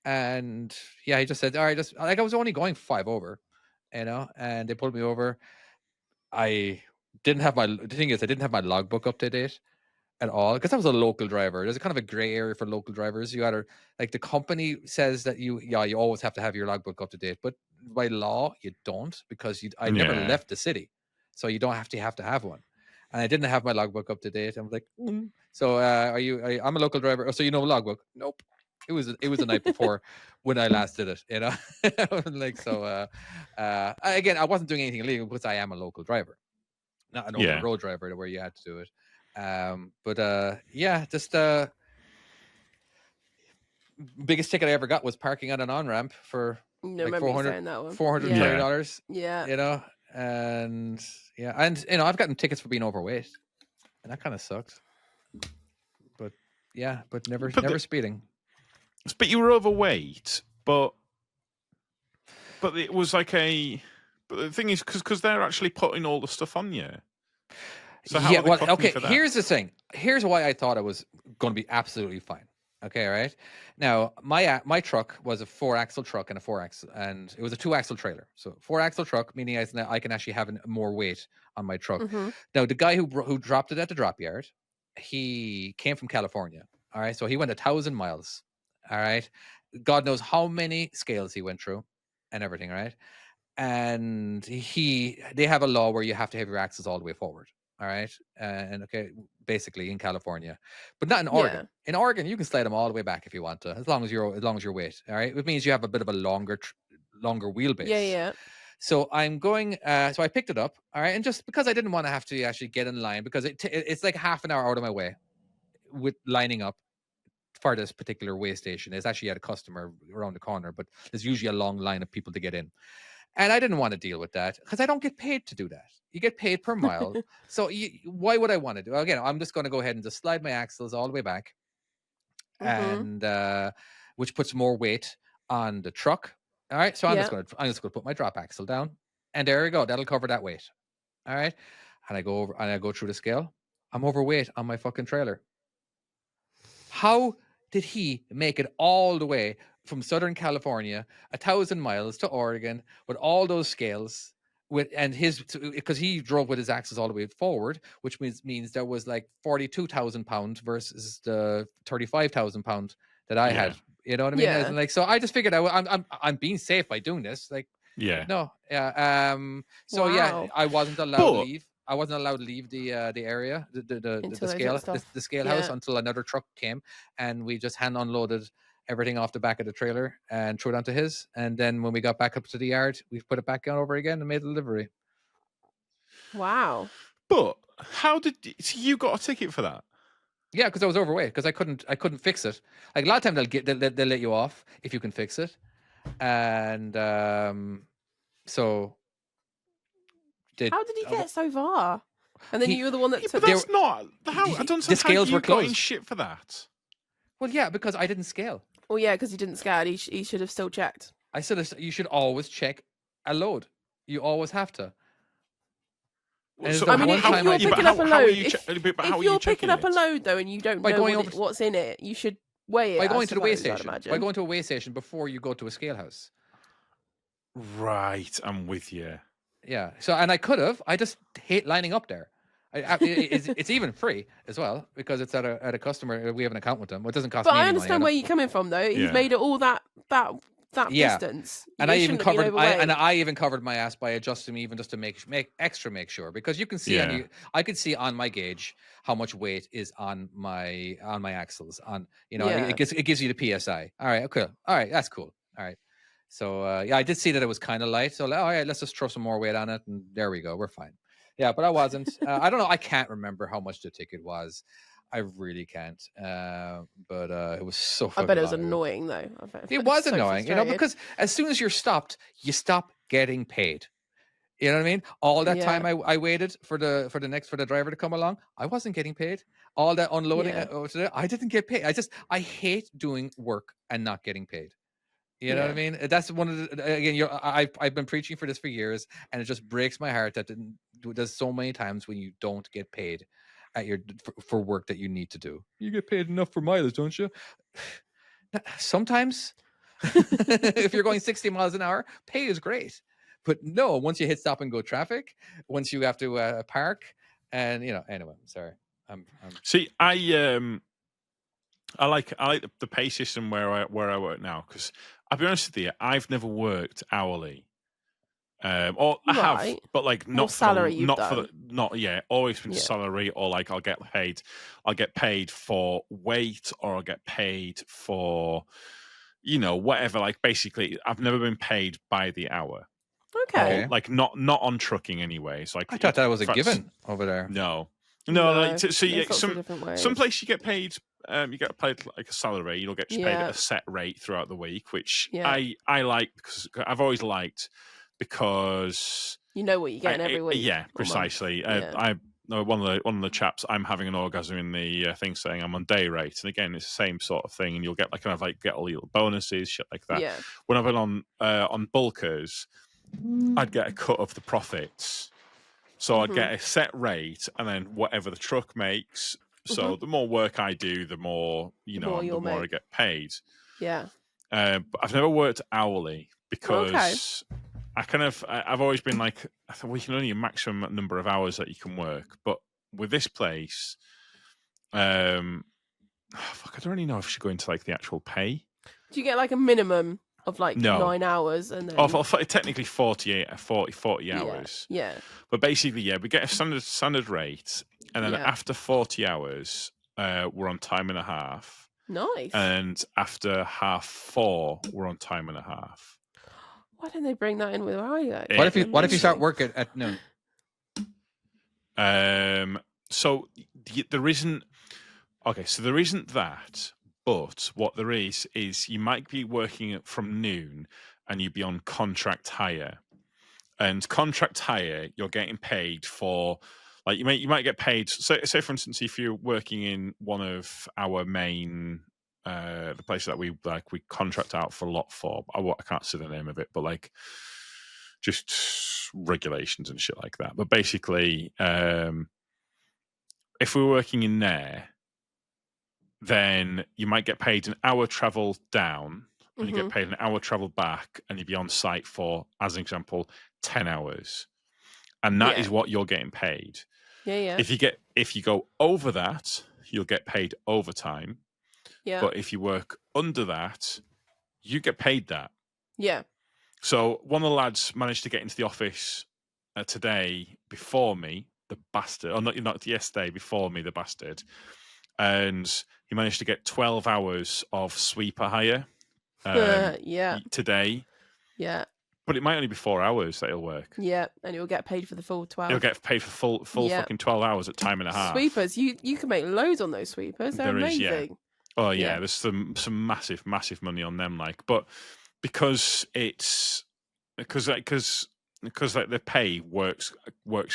[SPEAKER 4] and yeah, he just said, "All right, just like I was only going 5 over." You know, and they pulled me over. The thing is, I didn't have my logbook up to date at all because I was a local driver. There's a kind of a gray area for local drivers. You gotta, like, the company says that you always have to have your logbook up to date, but by law you don't, because I never left the city, so you don't have to have one. And I didn't have my logbook up to date. I was like, So I'm a local driver. Oh, so you know logbook? Nope. It was the night before when I last did it, you know. Like, so again, I wasn't doing anything illegal because I am a local driver, not an open road driver where you had to do it. But just biggest ticket I ever got was parking on an on ramp for
[SPEAKER 3] No,
[SPEAKER 4] like
[SPEAKER 3] remember you saying that one.
[SPEAKER 4] $420.
[SPEAKER 3] Yeah.
[SPEAKER 4] You know, and I've gotten tickets for being overweight, and that kind of sucked. But never speeding.
[SPEAKER 1] But you were overweight, but it was like a. But the thing is, because they're actually putting all the stuff on you. So how are they clocking you for that?
[SPEAKER 4] Here's the thing. Here's why I thought it was going to be absolutely fine. Okay, all right. Now my truck was a 4-axle truck and and it was a 2-axle trailer. So 4-axle truck, meaning I can actually have more weight on my truck.
[SPEAKER 3] Mhm.
[SPEAKER 4] Now the guy who dropped it at the drop yard, he came from California. All right, so he went 1,000 miles. All right, God knows how many scales he went through, and everything. Right, and they have a law where you have to have your axles all the way forward. All right, and okay, basically in California, but not in Oregon.
[SPEAKER 3] Yeah.
[SPEAKER 4] In Oregon, you can slide them all the way back if you want to, as long as your weight. All right, it means you have a bit of a longer wheelbase.
[SPEAKER 3] Yeah.
[SPEAKER 4] So I'm going. So I picked it up. All right, and just because I didn't want to have to actually get in line, because it's like half an hour out of my way with lining up for this particular weigh station. It's actually at a customer around the corner, but there's usually a long line of people to get in. And I didn't want to deal with that because I don't get paid to do that. You get paid per mile. So why would I want to do it? Again, I'm just going to go ahead and just slide my axles all the way back, and which puts more weight on the truck. All right. So I'm just going to put my drop axle down, and there we go. That'll cover that weight. All right. And I go over and I go through the scale. I'm overweight on my fucking trailer. How did he make it all the way from Southern California, 1,000 miles to Oregon with all those scales because he drove with his axles all the way forward, which means there was like 42,000 pounds versus the 35,000 pounds that I had. You know what I mean?
[SPEAKER 3] Yeah.
[SPEAKER 4] Like, so I just figured I'm being safe by doing this. Like, no, yeah. So yeah, I wasn't allowed to leave. I wasn't allowed to leave the area, the scale house until another truck came, and we just hand unloaded everything off the back of the trailer and threw it onto his. And then when we got back up to the yard, we put it back on over again and made the delivery.
[SPEAKER 3] Wow.
[SPEAKER 1] But how so you got a ticket for that?
[SPEAKER 4] Yeah, because I was overweight, because I couldn't fix it. Like a lot of times they'll let you off if you can fix it, and so.
[SPEAKER 3] How did he get so far? And then you were the one that took.
[SPEAKER 1] But that's not how. I don't understand
[SPEAKER 4] the scales
[SPEAKER 1] how you
[SPEAKER 4] were closed.
[SPEAKER 1] got in shit for that.
[SPEAKER 4] Well, yeah, because I didn't scale.
[SPEAKER 3] Well, yeah, because he didn't scale. He should have still checked.
[SPEAKER 4] I said you should always check a load. You always have to.
[SPEAKER 1] So,
[SPEAKER 3] I mean, if you're picking up a load, if you're picking up a load though, and you don't know what's in it, you should weigh it
[SPEAKER 4] by going to the weigh station. By going to a weigh station before you go to a scale house.
[SPEAKER 1] Right, I'm with you.
[SPEAKER 4] Yeah. So, and I could have. I just hate lining up there. It's even free as well because it's at a customer. We have an account with them. It doesn't cost me any money.
[SPEAKER 3] But I understand where you're coming from, though. He's made it all that distance.
[SPEAKER 4] And I even covered. I even covered my ass by adjusting even just to make sure, because you can see. I could see on my gauge how much weight is on my axles. It gives you the PSI. All right. Okay. All right. That's cool. All right. So I did see that it was kind of light. So all right, let's just throw some more weight on it, and there we go. We're fine. Yeah, but I wasn't. I don't know. I can't remember how much the ticket was. I really can't. But it was so.
[SPEAKER 3] I bet it was annoying though.
[SPEAKER 4] It was annoying, because as soon as you're stopped, you stop getting paid. You know what I mean? All that time I waited for the driver to come along, I wasn't getting paid. All that unloading, I didn't get paid. I hate doing work and not getting paid. You know what I mean? That's one of the, again, I've been preaching for this for years, and it just breaks my heart that there's so many times when you don't get paid at for work that you need to do. You get paid enough for mileage, don't you? Sometimes, if you're going 60 miles an hour, pay is great. But no, once you hit stop and go traffic, once you have to park, and anyway, sorry.
[SPEAKER 1] See, I like the pay system where I work now, because I'll be honest with you, I've never worked hourly, or I have, but like not
[SPEAKER 3] salary.
[SPEAKER 1] Always been salary, or like I'll get paid for weight, or I'll get paid for whatever. Like basically, I've never been paid by the hour.
[SPEAKER 3] Okay,
[SPEAKER 1] like not on trucking anyway. So
[SPEAKER 4] I thought that was a given over there.
[SPEAKER 1] No. Like, some place you get paid paid like a salary. You'll get paid at
[SPEAKER 3] Yeah.
[SPEAKER 1] a set rate throughout the week, which
[SPEAKER 3] Yeah.
[SPEAKER 1] I like because I've always liked because
[SPEAKER 3] You know what you're getting every week.
[SPEAKER 1] yeah,
[SPEAKER 3] or month.
[SPEAKER 1] precisely.
[SPEAKER 3] Yeah.
[SPEAKER 1] I know one of the chaps. I'm having an orgasm in the thing saying I'm on day rate, and again, it's the same sort of thing. And you'll get get all your bonuses, shit like that.
[SPEAKER 3] Yeah.
[SPEAKER 1] When I've been on bulkers, I'd get a cut of the profits. So I'd get a set rate, and then whatever the truck makes. So the more work I do, the more the more I get paid.
[SPEAKER 3] Yeah.
[SPEAKER 1] But I've never worked hourly because I've always been like, we can only a maximum number of hours that you can work. But with this place, I don't really know if I should go into like the actual pay.
[SPEAKER 3] Do you get like a minimum of like
[SPEAKER 1] No.
[SPEAKER 3] 9 hours and then
[SPEAKER 1] Technically 40 hours.
[SPEAKER 3] Yeah.
[SPEAKER 1] But basically, we get a standard rate, and then after 40 hours, we're on time and a half.
[SPEAKER 3] Nice.
[SPEAKER 1] And after 4:30, we're on time and a half.
[SPEAKER 3] Why don't they bring that in with where I go?
[SPEAKER 4] What if you start work at noon?
[SPEAKER 1] So there isn't. Okay, so there isn't that. But what there is you might be working from noon, and you'd be on contract hire. And contract hire, you're getting paid for, like you might get paid. Say for instance, if you're working in one of our main the places that we contract out for a lot for. I can't say the name of it, but like just regulations and shit like that. But basically, if we're working in there, then you might get paid an hour travel down, and you get paid an hour travel back, and you'd be on site for, as an example, 10 hours. And that is what you're getting paid.
[SPEAKER 3] Yeah.
[SPEAKER 1] If you go over that, you'll get paid overtime.
[SPEAKER 3] Yeah.
[SPEAKER 1] But if you work under that, you get paid that.
[SPEAKER 3] Yeah.
[SPEAKER 1] So one of the lads managed to get into the office today before me, the bastard. Or not yesterday, before me, the bastard. And he managed to get 12 hours of sweeper hire today.
[SPEAKER 3] Yeah.
[SPEAKER 1] But it might only be 4 hours that he'll work.
[SPEAKER 3] Yeah, and he'll get paid for the full 12.
[SPEAKER 1] He'll get paid for full fucking 12 hours at time and a half.
[SPEAKER 3] Sweepers, you can make loads on those sweepers. They're amazing.
[SPEAKER 1] Is, yeah. Oh yeah, there's some massive money on them. Like, but because like the pay works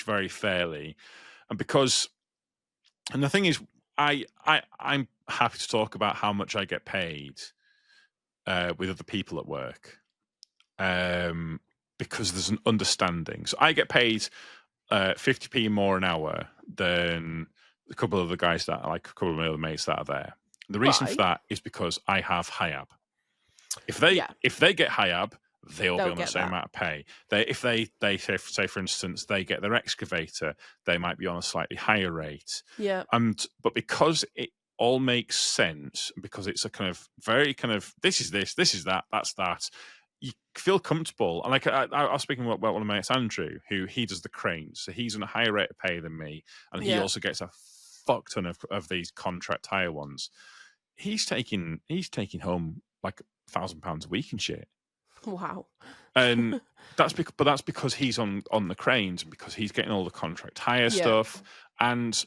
[SPEAKER 1] very fairly, and the thing is, I'm happy to talk about how much I get paid with other people at work, because there's an understanding. So I get paid 50p more an hour than a couple of the guys that a couple of my other mates that are there. The reason for that is because I have HIAB. If they get HIAB, they'll be on the same amount of pay. If they say for instance they get their excavator, they might be on a slightly higher rate.
[SPEAKER 3] Yeah.
[SPEAKER 1] But because it all makes sense, because it's a kind of very kind of this is that, that's that, you feel comfortable. And like I was speaking about one of my mates, Andrew, who he does the cranes, so he's on a higher rate of pay than me, and he also gets a fuck ton of these contract hire ones. He's taking home like £1,000 a week and shit.
[SPEAKER 3] Wow.
[SPEAKER 1] And that's because he's on the cranes, and because he's getting all the contract hire stuff. And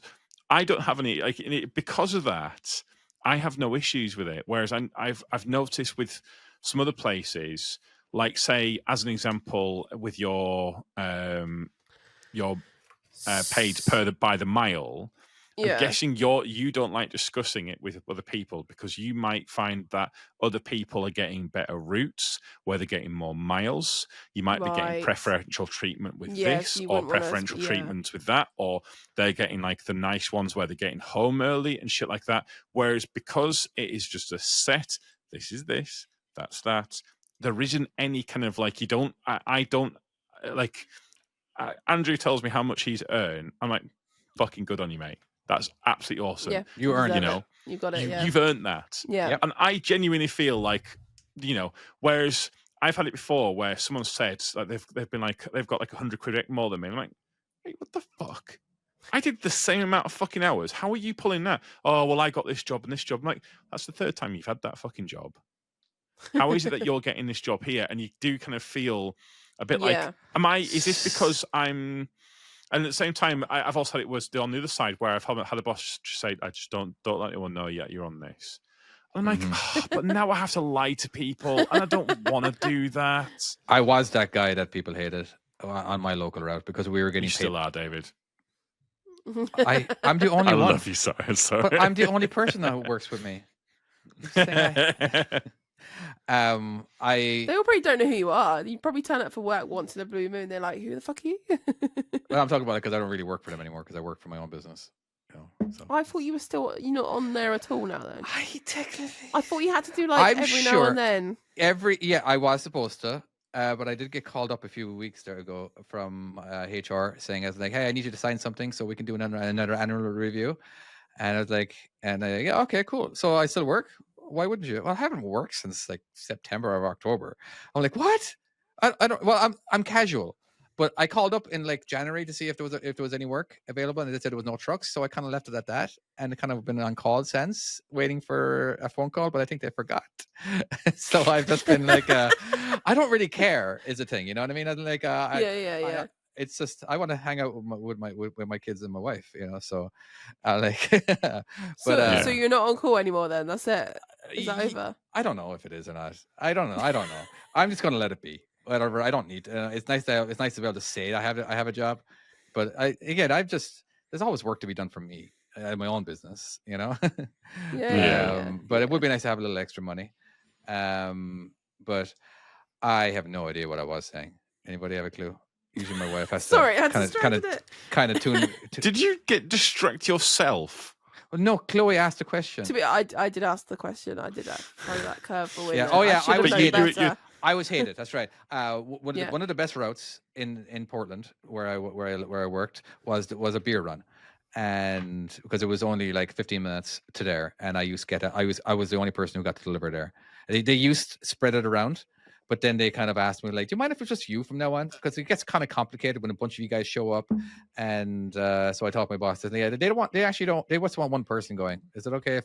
[SPEAKER 1] I don't have any because of that. I have no issues with it. Whereas I've noticed with some other places, like say as an example, with your paid by the mile. I'm guessing you don't like discussing it with other people because you might find that other people are getting better routes where they're getting more miles. You might be getting preferential treatment with this, or preferential treatment with that, or they're getting like the nice ones where they're getting home early and shit like that. Whereas because it is just a set, this is this, that's that, there isn't any kind of like, I don't like, Andrew tells me how much he's earned. I'm like, fucking good on you, mate. That's absolutely awesome.
[SPEAKER 3] Yeah,
[SPEAKER 4] you earned it.
[SPEAKER 3] You got it.
[SPEAKER 1] You've earned that.
[SPEAKER 3] Yeah.
[SPEAKER 4] Yep.
[SPEAKER 1] And I genuinely feel like, whereas I've had it before where someone said like they've been like they've got like 100 quid more than me. I'm like, hey, what the fuck? I did the same amount of fucking hours. How are you pulling that? Oh, well, I got this job and this job. I'm like, that's the third time you've had that fucking job. How is it that you're getting this job here? And you do kind of feel a bit like, is this because I'm And at the same time, I've also had it was on the other side where I've had a boss just say, "I just don't let anyone know yet you're on this." I'm like, but now I have to lie to people, and I don't want to do that.
[SPEAKER 4] I was that guy that people hated on my local route because we were getting
[SPEAKER 1] You
[SPEAKER 4] paid.
[SPEAKER 1] still are, David.
[SPEAKER 4] I'm the only
[SPEAKER 1] I
[SPEAKER 4] one.
[SPEAKER 1] love you, sorry.
[SPEAKER 4] But I'm the only person that works with me.
[SPEAKER 3] They all probably don't know who you are. You probably turn up for work once in a blue moon. They're like, "Who the fuck are you?"
[SPEAKER 4] Well, I'm talking about it because I don't really work for them anymore because I work for my own business. So.
[SPEAKER 3] I thought you were still, you're not on there at all now. Then
[SPEAKER 4] technically,
[SPEAKER 3] I thought you had to do like every now and then.
[SPEAKER 4] I was supposed to, but I did get called up a few weeks ago from HR saying, "I was like, hey, I need you to sign something so we can do another annual review." And I was like, yeah, okay, cool. So I still work. Why wouldn't you? Well, I haven't worked since like September or October. I'm like, what? I don't. Well, I'm casual. But I called up in like January to see if there was any work available, and they said there was no trucks. So I kind of left it at that, and kind of been on call since, waiting for a phone call. But I think they forgot. So I've just been like, I don't really care, is the thing. You know what I mean? I'm like,
[SPEAKER 3] Yeah.
[SPEAKER 4] It's just I want to hang out with my kids and my wife. You know, so like.
[SPEAKER 3] So you're not on call anymore then? That's it. Is that over?
[SPEAKER 4] I don't know if it is or not. I don't know. I'm just gonna let it be. Whatever. I don't need. It's nice to be able to say I have a job, but there's always work to be done for me in my own business, you know. But it would be nice to have a little extra money. But I have no idea what I was saying. Anybody have a clue? Usually my wife has
[SPEAKER 3] Sorry, I distracted it.
[SPEAKER 4] Kind of tune.
[SPEAKER 1] Did you distract yourself?
[SPEAKER 4] Well, no, Chloe asked the question.
[SPEAKER 3] I did ask the question. I did throw that curveball in.
[SPEAKER 4] Yeah.
[SPEAKER 3] There.
[SPEAKER 4] Oh yeah.
[SPEAKER 3] I
[SPEAKER 4] was hated. That's right. One of the best routes in Portland where I worked was a beer run, and because it was only like 15 minutes to there, and I was the only person who got to deliver there. They used to spread it around, but then they kind of asked me like, "Do you mind if it's just you from now on?" Because it gets kind of complicated when a bunch of you guys show up, and so I talked to my boss. And they actually don't. They just want one person going. Is it okay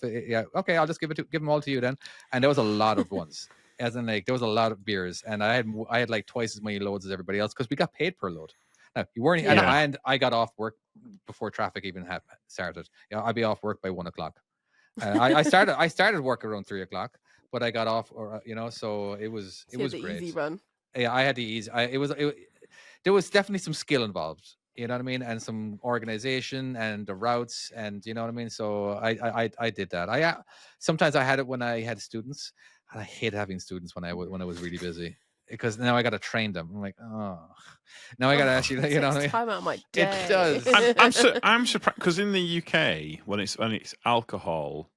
[SPEAKER 4] okay, I'll just give them all to you then. And there was a lot of ones. As in, like, there was a lot of beers, and I had like twice as many loads as everybody else because we got paid per load. Now you weren't, and I got off work before traffic even started. I'd be off work by 1:00. I started work around 3:00, but I got off, so it was great.
[SPEAKER 3] Easy run.
[SPEAKER 4] Yeah, I had the easy. There was definitely some skill involved. You know what I mean, and some organization and the routes, and you know what I mean. So I did that. Sometimes I had it when I had students. And I hate having students when I was really busy because now I got to train them. I'm like, oh, now I got to actually, you know what I mean?
[SPEAKER 3] Time out of my day.
[SPEAKER 4] It does.
[SPEAKER 1] I'm surprised because in the UK when it's alcohol,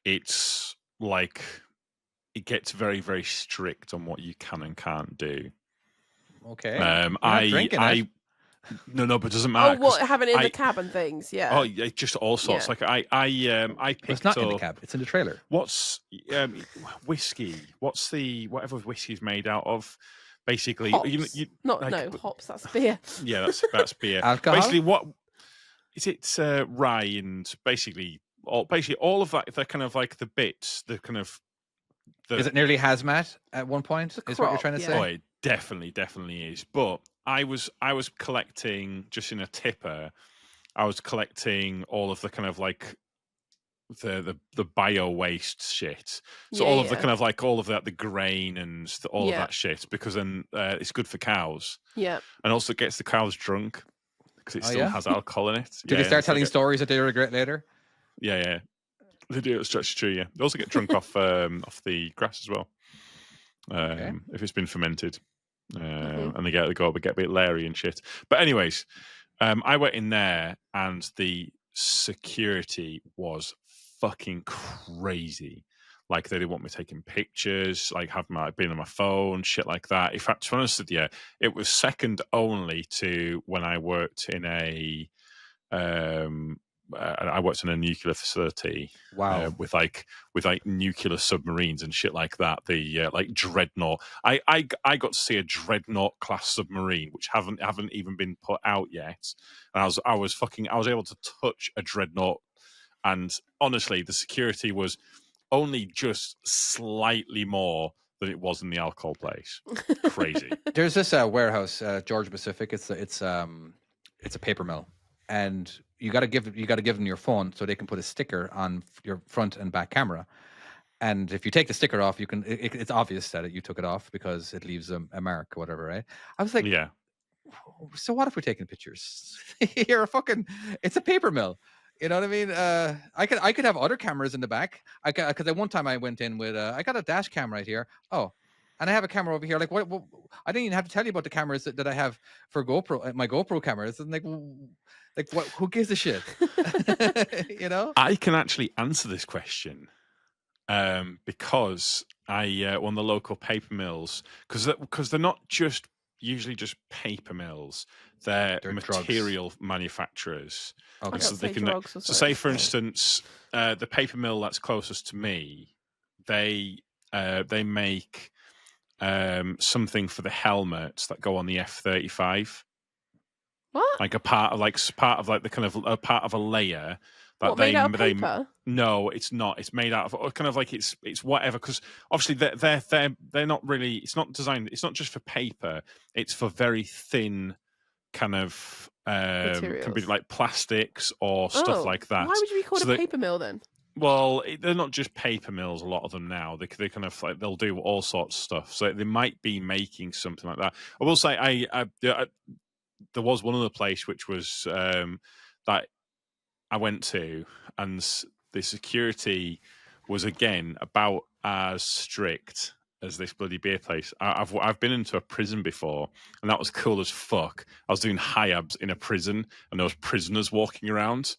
[SPEAKER 1] it's like it gets very, very strict on what you can and can't do.
[SPEAKER 4] Okay.
[SPEAKER 1] No, but it doesn't matter.
[SPEAKER 3] Oh, what, having it in the cab and things, yeah.
[SPEAKER 1] Oh, yeah, just all sorts.
[SPEAKER 3] Yeah.
[SPEAKER 1] Like I picked
[SPEAKER 4] it's not
[SPEAKER 1] up,
[SPEAKER 4] in the cab; it's in the trailer.
[SPEAKER 1] What's whiskey? What's whatever whiskey's made out of? Basically,
[SPEAKER 3] hops. Hops. That's beer.
[SPEAKER 1] Yeah, that's beer.
[SPEAKER 4] Alcohol.
[SPEAKER 1] Basically, what is it? Rye and basically all of that. They're kind of like the bits. The kind of.
[SPEAKER 4] Is it nearly hazmat at one point? Is what you're trying to say?
[SPEAKER 1] Oh, it definitely is. But I was collecting just in a tipper. I was collecting all of the kind of like the bio waste shit. So all of the kind of like all of that, the grain and all of that shit, because then it's good for cows.
[SPEAKER 3] Yeah.
[SPEAKER 1] And also gets the cows drunk because it still has alcohol in it.
[SPEAKER 4] Do they start telling stories that they regret later?
[SPEAKER 1] Yeah. They do at Stretch Tree, yeah. They also get drunk off the grass as well. If it's been fermented. And they get a bit leery and shit. But anyways, I went in there and the security was fucking crazy. Like they didn't want me taking pictures, like being on my phone, shit like that. In fact, to be honest with you, it was second only to when I worked in a nuclear facility.
[SPEAKER 4] Wow.
[SPEAKER 1] With nuclear submarines and shit like that. The like Dreadnought. I got to see a Dreadnought class submarine, which haven't even been put out yet. And I was able to touch a Dreadnought, and honestly, the security was only just slightly more than it was in the alcohol place. Crazy.
[SPEAKER 4] There's this warehouse, Georgia Pacific. It's it's a paper mill, and you got to give them your phone so they can put a sticker on your front and back camera. And if you take the sticker off, you can. It's obvious that you took it off because it leaves a mark or whatever, right? I was like,
[SPEAKER 1] Yeah.
[SPEAKER 4] so what if we're taking pictures? You're a fucking. It's a paper mill. You know what I mean? I could have other cameras in the back. Because at one time I went in with I got a dash cam right here. Oh, and I have a camera over here. Like what I didn't even have to tell you about the cameras that I have for GoPro, my GoPro cameras. And like what? Who gives a shit? You know?
[SPEAKER 1] I can actually answer this question because one of the local paper mills, because they're not usually just paper mills, they're
[SPEAKER 4] They're
[SPEAKER 1] material manufacturers.
[SPEAKER 4] Okay.
[SPEAKER 1] And so
[SPEAKER 3] I'd
[SPEAKER 1] they
[SPEAKER 3] say
[SPEAKER 1] can.
[SPEAKER 3] drugs or
[SPEAKER 1] So say, for
[SPEAKER 3] something.
[SPEAKER 1] instance, the paper mill that's closest to me, they make something for the helmets that go on the F-35,
[SPEAKER 3] What?
[SPEAKER 1] like part of the kind of a part of a layer that
[SPEAKER 3] What, made out of paper?
[SPEAKER 1] No, it's not. It's made out of kind of like it's whatever. Because obviously they're not really. It's not designed. It's not just for paper. It's for very thin kind of can be
[SPEAKER 3] Materials.
[SPEAKER 1] like plastics or stuff like that.
[SPEAKER 3] Why would you be called
[SPEAKER 1] So
[SPEAKER 3] a paper mill then?
[SPEAKER 1] Well, they're not just paper mills. A lot of them now, they kind of like they'll do all sorts of stuff. So they might be making something like that. I will say, I there was one other place which was that I went to, and the security was again about as strict as this bloody beer place. I've been into a prison before, and that was cool as fuck. I was doing high abs in a prison, and there was prisoners walking around.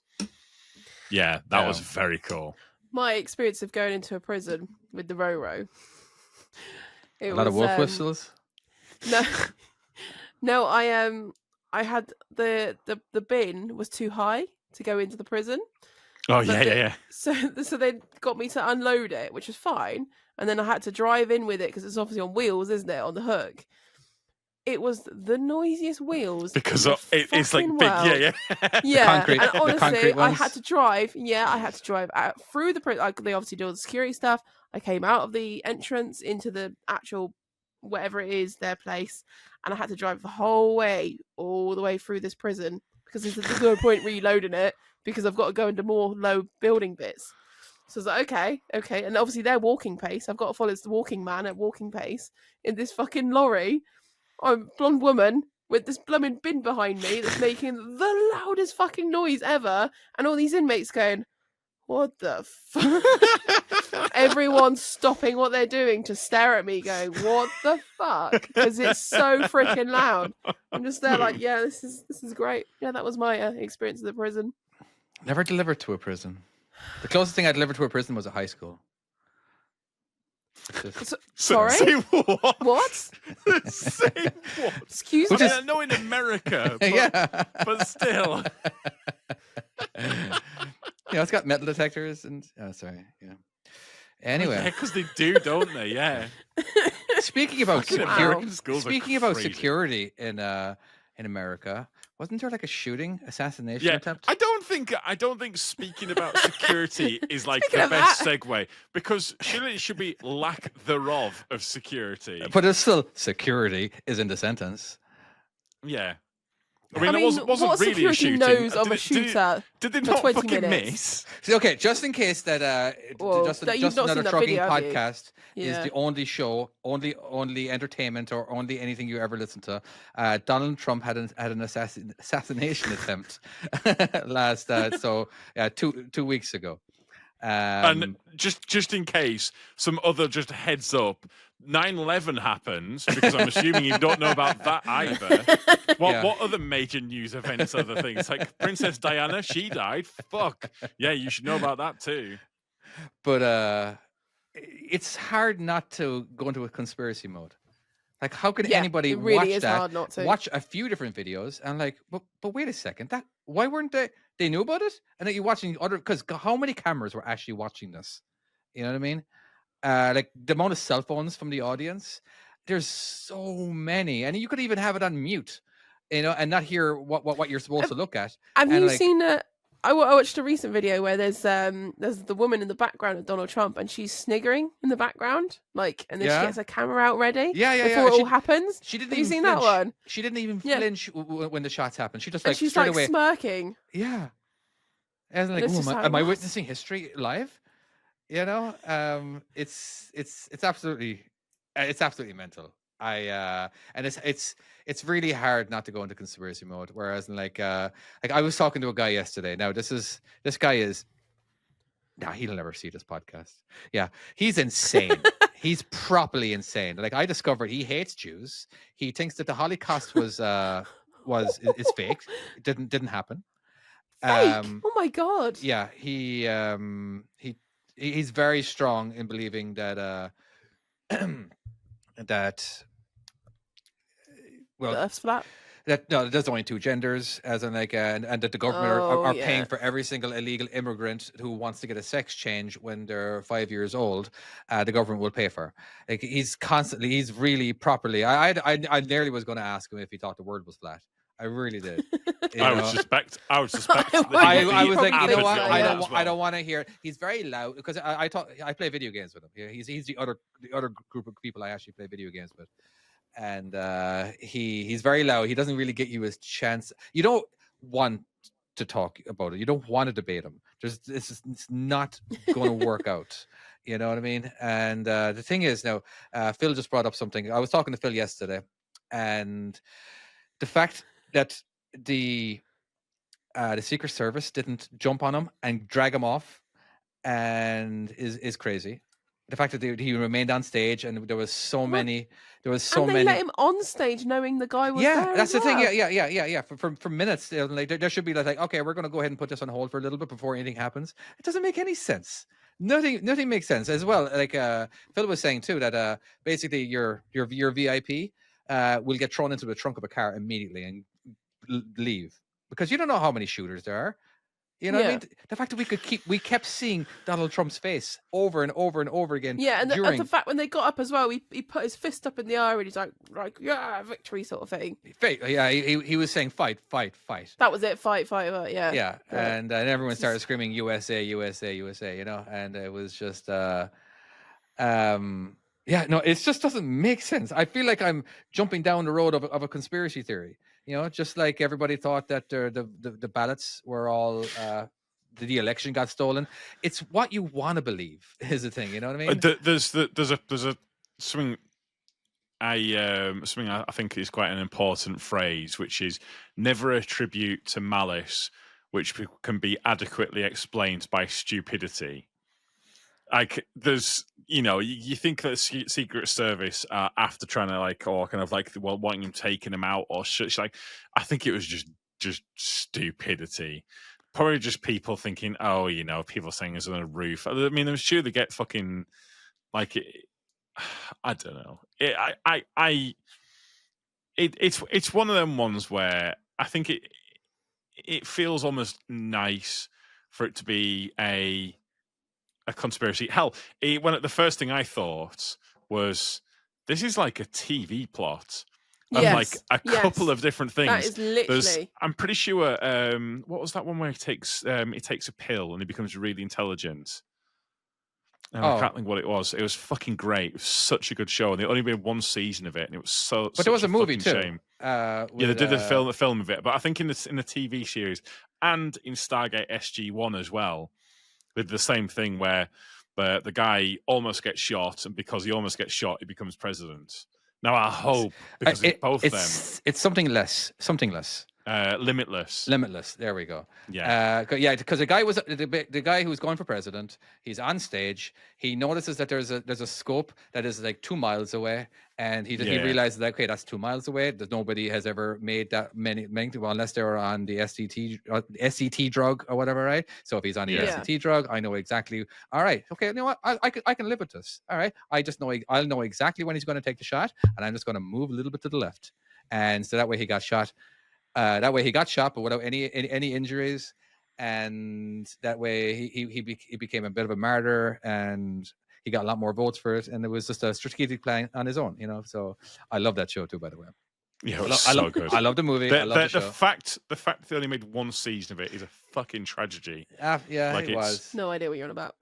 [SPEAKER 1] Yeah, that was very cool.
[SPEAKER 3] My experience of going into a prison with the Roro.
[SPEAKER 4] A lot of wolf whistles.
[SPEAKER 3] No, no. I had the bin was too high to go into the prison.
[SPEAKER 1] Oh yeah.
[SPEAKER 3] So they got me to unload it, which was fine, and then I had to drive in with it because it's obviously on wheels, isn't it, on the hook? It was the noisiest wheels
[SPEAKER 1] because
[SPEAKER 3] it's
[SPEAKER 1] like big, yeah.
[SPEAKER 3] Yeah,
[SPEAKER 4] concrete-
[SPEAKER 3] and
[SPEAKER 4] the
[SPEAKER 3] honestly,
[SPEAKER 4] concrete
[SPEAKER 3] I
[SPEAKER 4] ones?
[SPEAKER 3] had to drive. Yeah, I had to drive out through the prison. They obviously do all the security stuff. I came out of the entrance into the actual whatever it is, their place, and I had to drive the whole way, all the way through this prison because there's no point reloading it because I've got to go into more low building bits. So I was like, okay, and obviously they're walking pace. I've got to follow the walking man at walking pace in this fucking lorry. I'm a blonde woman with this blooming bin behind me that's making the loudest fucking noise ever, and all these inmates going, "What the fuck?" Everyone's stopping what they're doing to stare at me, going, "What the fuck?" Because it's so freaking loud. I'm just there, like, yeah, this is great. Yeah, that was my experience of the prison.
[SPEAKER 4] Never delivered to a prison. The closest thing I delivered to a prison was a high school.
[SPEAKER 3] Sorry?
[SPEAKER 1] Say what?
[SPEAKER 3] What?
[SPEAKER 1] Say what?
[SPEAKER 3] Excuse
[SPEAKER 1] I
[SPEAKER 3] me.
[SPEAKER 1] mean, I know in America, but,
[SPEAKER 4] Yeah.
[SPEAKER 1] but still.
[SPEAKER 4] It's got metal detectors and sorry, yeah. Anyway,
[SPEAKER 1] because they do, don't they? Yeah.
[SPEAKER 4] speaking about
[SPEAKER 1] Fucking
[SPEAKER 4] security,
[SPEAKER 1] American schools are crazy.
[SPEAKER 4] security in America, wasn't there like a assassination attempt?
[SPEAKER 1] I don't think speaking about security is like
[SPEAKER 3] Speaking
[SPEAKER 1] the
[SPEAKER 3] of
[SPEAKER 1] best
[SPEAKER 3] that.
[SPEAKER 1] segue, because surely it should be lack thereof of security.
[SPEAKER 4] But it's still security is in the sentence.
[SPEAKER 1] Yeah.
[SPEAKER 3] I mean,
[SPEAKER 1] it wasn't
[SPEAKER 3] what
[SPEAKER 1] really a
[SPEAKER 3] security
[SPEAKER 1] shooting.
[SPEAKER 3] knows of
[SPEAKER 1] Did
[SPEAKER 3] a
[SPEAKER 1] it-
[SPEAKER 3] shooter?
[SPEAKER 1] Did they
[SPEAKER 3] for
[SPEAKER 1] not
[SPEAKER 3] 20
[SPEAKER 1] fucking
[SPEAKER 3] minutes?
[SPEAKER 1] miss?
[SPEAKER 4] So, okay, just in case that
[SPEAKER 3] Well,
[SPEAKER 4] just
[SPEAKER 3] that you've not
[SPEAKER 4] another
[SPEAKER 3] seen that
[SPEAKER 4] trucking
[SPEAKER 3] video, have you?
[SPEAKER 4] podcast is
[SPEAKER 3] Yeah.
[SPEAKER 4] the only show, only entertainment or only anything you ever listen to. Donald Trump had an assassination attempt last 2 weeks ago.
[SPEAKER 1] And just in case, some other just heads up, 9/11 happens, because I'm assuming you don't know about that either. What other major news events, other things? Like Princess Diana, she died. Fuck. Yeah, you should know about that too.
[SPEAKER 4] But it's hard not to go into a conspiracy mode. Like, how could
[SPEAKER 3] Yeah,
[SPEAKER 4] anybody
[SPEAKER 3] it really
[SPEAKER 4] watch
[SPEAKER 3] is
[SPEAKER 4] that?
[SPEAKER 3] hard not to.
[SPEAKER 4] Watch a few different videos and like, but wait a second, why weren't they knew about it? And then you're watching other, because how many cameras were actually watching this? You know what I mean? Like the amount of cell phones from the audience, there's so many, and you could even have it on mute, and not hear what you're supposed to look at.
[SPEAKER 3] Have
[SPEAKER 4] And,
[SPEAKER 3] you
[SPEAKER 4] like-
[SPEAKER 3] seen I watched a recent video where there's the woman in the background of Donald Trump, and she's sniggering in the background, like, and then
[SPEAKER 4] Yeah.
[SPEAKER 3] she gets her camera out ready
[SPEAKER 4] Yeah.
[SPEAKER 3] before it all happens.
[SPEAKER 4] She didn't
[SPEAKER 3] Have you
[SPEAKER 4] even
[SPEAKER 3] seen
[SPEAKER 4] flinch.
[SPEAKER 3] that one?
[SPEAKER 4] She didn't even
[SPEAKER 3] Yeah.
[SPEAKER 4] flinch when the shots happened. She just
[SPEAKER 3] And
[SPEAKER 4] like
[SPEAKER 3] she's
[SPEAKER 4] straight
[SPEAKER 3] like
[SPEAKER 4] away.
[SPEAKER 3] smirking.
[SPEAKER 4] Yeah. And like,
[SPEAKER 3] it's
[SPEAKER 4] "Ooh,
[SPEAKER 3] just like,
[SPEAKER 4] am I
[SPEAKER 3] what?
[SPEAKER 4] witnessing history live? You know, it's absolutely mental. And it's really hard not to go into conspiracy mode. Whereas like I was talking to a guy yesterday. Now this guy is. Nah, he'll never see this podcast. Yeah, he's insane. He's properly insane. Like I discovered, he hates Jews. He thinks that the Holocaust is fake. It didn't happen.
[SPEAKER 3] Fake. Oh my god.
[SPEAKER 4] Yeah, he's very strong in believing that that well
[SPEAKER 3] Earth's flat.
[SPEAKER 4] that no, there's only two genders, as in like and that the government are
[SPEAKER 3] yeah.
[SPEAKER 4] paying for every single illegal immigrant who wants to get a sex change when they're 5 years old. The government will pay for. Like he's really properly. I nearly was going to ask him if he thought the world was flat. I really did.
[SPEAKER 1] I would suspect. I was like,
[SPEAKER 4] you know what?
[SPEAKER 1] I
[SPEAKER 4] I don't want to hear. He's very loud because I play video games with him. Yeah, he's the other group of people I actually play video games with, and he's very loud. He doesn't really get you his chance. You don't want to talk about it. You don't want to debate him. It's not going to work out. You know what I mean? And the thing is now, Phil just brought up something. I was talking to Phil yesterday, and the fact that the Secret Service didn't jump on him and drag him off, and is crazy. The fact that he remained on stage, and there was so many.
[SPEAKER 3] And they let him on stage knowing the guy was there.
[SPEAKER 4] Yeah, that's the thing.
[SPEAKER 3] well.
[SPEAKER 4] Yeah. For minutes, like there should be like, okay, we're going to go ahead and put this on hold for a little bit before anything happens. It doesn't make any sense. Nothing makes sense as well. Like Phil was saying too, that basically your VIP will get thrown into the trunk of a car immediately and leave, because you don't know how many shooters there are. You know what I mean? The fact that we kept seeing Donald Trump's face over and over and over again.
[SPEAKER 3] Yeah, and the fact when they got up as well, he put his fist up in the air and he's like yeah, victory sort of thing.
[SPEAKER 4] Yeah, he was saying fight.
[SPEAKER 3] That was it, fight, yeah.
[SPEAKER 4] Yeah, and everyone started screaming USA, USA, USA. You know, and it was just yeah, no, it just doesn't make sense. I feel like I'm jumping down the road of a conspiracy theory. You know, just like everybody thought that the ballots were all the election got stolen. It's what you want to believe is the thing. You know what I mean?
[SPEAKER 1] There's a something I think is quite an important phrase, which is never attribute to malice which can be adequately explained by stupidity. Like there's, you know, you think that Secret Service after trying to like, or kind of like, well, wanting him taking him out or shit. Like, I think it was just stupidity. Probably just people thinking, oh, you know, people saying it's on a roof. I mean, I'm sure they get fucking like, I don't know. It's one of them ones where I think it feels almost nice for it to be a conspiracy. Hell, when the first thing I thought was, this is like a TV plot of like a couple of different things.
[SPEAKER 3] That is literally.
[SPEAKER 1] I'm pretty sure. What was that one where he takes a pill and he becomes really intelligent? I can't think what it was. It was fucking great. It was such a good show, and there only been one season of it, and it was so.
[SPEAKER 4] But there was a movie too.
[SPEAKER 1] Shame. Yeah, they did the film of it, but I think in the TV series and in Stargate SG-1 as well, they did the same thing where the guy almost gets shot, and because he almost gets shot, he becomes president. Now I hope because
[SPEAKER 4] it's something less. Limitless. There we go.
[SPEAKER 1] Yeah.
[SPEAKER 4] Because the guy was the guy who was going for president. He's on stage. He notices that there's a scope that is like 2 miles away, and he realizes that, okay, that's 2 miles away. There's nobody has ever made that many well, unless they were on the SCT drug or whatever, right? So if he's on the SCT drug, I know exactly. All right, okay, you know what? I can live with this. All right, I'll know exactly when he's going to take the shot, and I'm just going to move a little bit to the left, and so that way he got shot. But without any injuries, and that way he became a bit of a martyr, and he got a lot more votes for it, and it was just a strategic plan on his own, you know. So I love that show too, by the way.
[SPEAKER 1] Yeah, it
[SPEAKER 4] I,
[SPEAKER 1] was
[SPEAKER 4] lo- I,
[SPEAKER 1] so
[SPEAKER 4] lo-
[SPEAKER 1] good.
[SPEAKER 4] I love the movie. I love the show.
[SPEAKER 1] The fact they only made one season of it is a fucking tragedy.
[SPEAKER 4] Yeah,
[SPEAKER 1] like
[SPEAKER 4] it
[SPEAKER 1] it's-
[SPEAKER 4] was.
[SPEAKER 3] No idea what you're on about.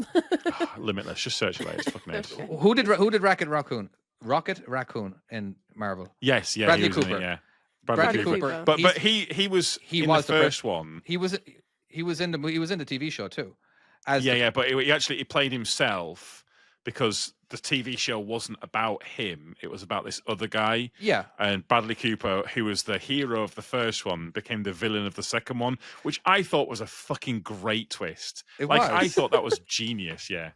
[SPEAKER 1] Limitless. Just search it later. It's fucking ace.
[SPEAKER 3] Okay.
[SPEAKER 4] Who did Rocket Raccoon? Rocket Raccoon in Marvel.
[SPEAKER 1] Yes, yeah,
[SPEAKER 4] Bradley
[SPEAKER 1] he was in
[SPEAKER 4] Cooper.
[SPEAKER 1] it, yeah.
[SPEAKER 3] Bradley
[SPEAKER 1] Cooper.
[SPEAKER 3] Cooper.
[SPEAKER 1] But
[SPEAKER 4] He's-
[SPEAKER 1] he was
[SPEAKER 4] he
[SPEAKER 1] in
[SPEAKER 4] was
[SPEAKER 1] the
[SPEAKER 4] the
[SPEAKER 1] first one.
[SPEAKER 4] He was in the TV show too. As
[SPEAKER 1] Yeah,
[SPEAKER 4] the-
[SPEAKER 1] yeah, but he played himself because the TV show wasn't about him. It was about this other guy.
[SPEAKER 4] yeah.
[SPEAKER 1] And Bradley Cooper, who was the hero of the first one, became the villain of the second one, which I thought was a fucking great twist.
[SPEAKER 4] It
[SPEAKER 1] I
[SPEAKER 4] was.
[SPEAKER 1] thought that was genius. Yeah,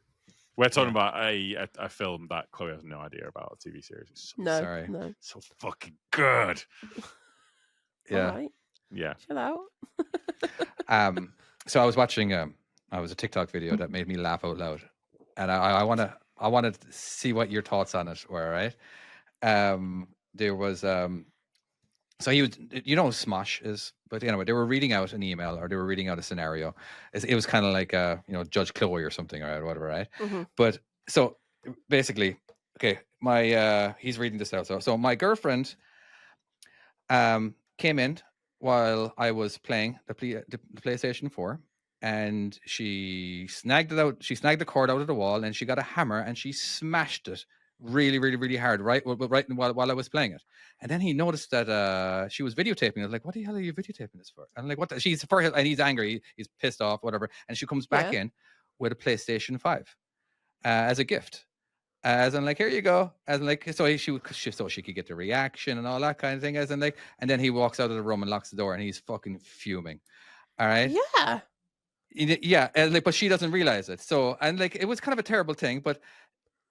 [SPEAKER 1] we're talking about a film that Chloe has no idea about, a TV series. It's
[SPEAKER 3] No,
[SPEAKER 4] Sorry.
[SPEAKER 3] no.
[SPEAKER 1] so fucking good.
[SPEAKER 4] Yeah.
[SPEAKER 3] All right,
[SPEAKER 1] Yeah.
[SPEAKER 3] chill out.
[SPEAKER 4] So I was watching I was a TikTok video that made me laugh out loud, and I want to see what your thoughts on it were. Right? There was so he was, you know, who Smosh is, but anyway, they were reading out an email or they were reading out a scenario. It was kind of like you know, Judge Chloe or something, or whatever, right?
[SPEAKER 3] Mhm.
[SPEAKER 4] But so basically, okay, my he's reading this out. So my girlfriend came in while I was playing the PlayStation 4, and she snagged it out. She snagged the cord out of the wall, and she got a hammer and she smashed it really, really, really hard, right while I was playing it. And then he noticed that she was videotaping. I was like, "What the hell are you videotaping this for?" And I'm like, "What?" She's first, and he's angry. He's pissed off, whatever. And she comes back in with a PlayStation 5 as a gift. As in, like, here you go. As in, like, so so she could get the reaction and all that kind of thing. As in, like, and then he walks out of the room and locks the door, and he's fucking fuming. All right.
[SPEAKER 3] Yeah.
[SPEAKER 4] Yeah, and like, but she doesn't realize it. So, and like, it was kind of a terrible thing. But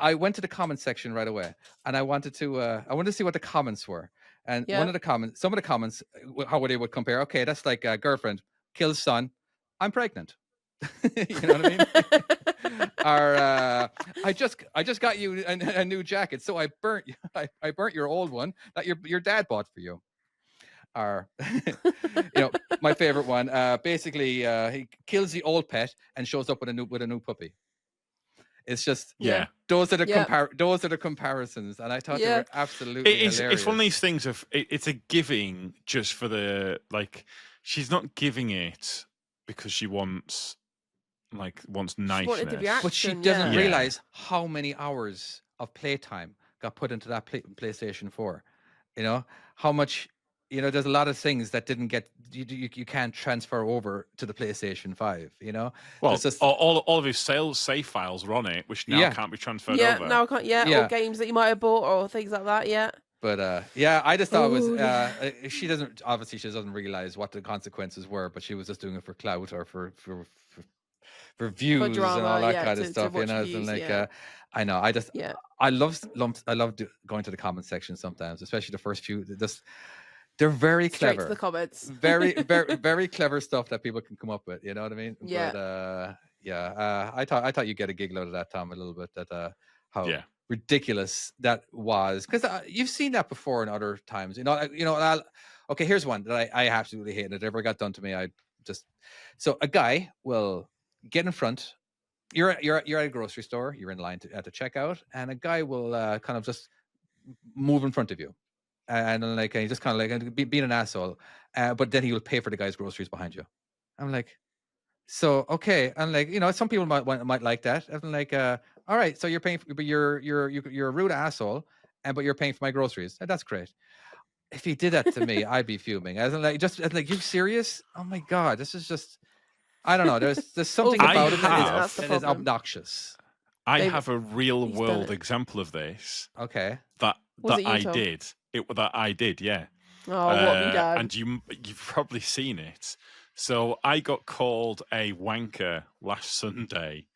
[SPEAKER 4] I went to the comment section right away, and I wanted to see what the comments were. And
[SPEAKER 3] Yeah.
[SPEAKER 4] some of the comments, how they would compare. Okay, that's like girlfriend kills son. I'm pregnant. You know what I mean? Or I just got you a new jacket, so I burnt your old one that your dad bought for you. Or you know, my favorite one. Basically, he kills the old pet and shows up with a new puppy. It's just
[SPEAKER 1] Yeah.
[SPEAKER 4] those are the
[SPEAKER 3] Yeah.
[SPEAKER 4] those are the comparisons, and I thought they
[SPEAKER 3] Yeah.
[SPEAKER 4] were absolutely
[SPEAKER 1] It's
[SPEAKER 4] hilarious.
[SPEAKER 1] one of these things of it's a giving just for the, like, she's not giving it because she wants
[SPEAKER 3] wanted the
[SPEAKER 1] niceness.
[SPEAKER 4] But she
[SPEAKER 3] action,
[SPEAKER 4] doesn't
[SPEAKER 1] yeah.
[SPEAKER 4] realize how many hours of playtime got put into that PlayStation 4. You know how much. You know, there's a lot of things that didn't get you can't transfer over to the PlayStation 5. You know,
[SPEAKER 1] Well,
[SPEAKER 4] it's just-
[SPEAKER 1] all of his save files were on it, which now
[SPEAKER 4] Yeah.
[SPEAKER 1] can't be transferred
[SPEAKER 3] Yeah,
[SPEAKER 1] over.
[SPEAKER 3] now I can't. Yeah,
[SPEAKER 4] Yeah.
[SPEAKER 3] or games that you might have bought or things like that. Yeah.
[SPEAKER 4] But yeah, I just thought it was
[SPEAKER 3] Ooh, yeah.
[SPEAKER 4] she doesn't realize what the consequences were, but she was just doing it for clout or for views and
[SPEAKER 3] drama,
[SPEAKER 4] all that
[SPEAKER 3] yeah,
[SPEAKER 4] kind of
[SPEAKER 3] to
[SPEAKER 4] stuff. You
[SPEAKER 3] watch
[SPEAKER 4] know,
[SPEAKER 3] views,
[SPEAKER 4] and like
[SPEAKER 3] yeah.
[SPEAKER 4] I know, I just
[SPEAKER 3] Yeah.
[SPEAKER 4] I love going to the comment section sometimes, especially the first few. They're very
[SPEAKER 3] Straight
[SPEAKER 4] clever.
[SPEAKER 3] to the comments.
[SPEAKER 4] very very clever stuff that people can come up with, you know what I mean?
[SPEAKER 3] Yeah.
[SPEAKER 4] But I thought you'd get a giggle out of that, Tom, a little bit, that how
[SPEAKER 1] Yeah.
[SPEAKER 4] ridiculous that was, because you've seen that before in other times, okay, here's one that I absolutely hate, and it ever got done to me, so a guy will get in front. You're at a grocery store, you're in line at the checkout, and a guy will kind of just move in front of you. And then, like, he's just kind of like being an asshole, but then he will pay for the guy's groceries behind you. I'm like, so okay, and like, you know, some people might like that. I'm like, all right, so you're paying, but you're a rude asshole, but you're paying for my groceries. That's great. If he did that to me, I'd be fuming. As in, like, you serious? Oh my god, this is just, I don't know. There's something
[SPEAKER 1] I
[SPEAKER 4] about it
[SPEAKER 1] have-
[SPEAKER 4] that is obnoxious.
[SPEAKER 1] I
[SPEAKER 3] They've-
[SPEAKER 1] have a real
[SPEAKER 3] he's done
[SPEAKER 1] world
[SPEAKER 3] it.
[SPEAKER 1] example of this
[SPEAKER 4] Okay,
[SPEAKER 3] Was
[SPEAKER 1] that
[SPEAKER 3] it you,
[SPEAKER 1] I
[SPEAKER 3] Tom?
[SPEAKER 1] did. That I did, yeah.
[SPEAKER 3] Oh, what have you done?
[SPEAKER 1] And you've probably seen it. So I got called a wanker last Sunday.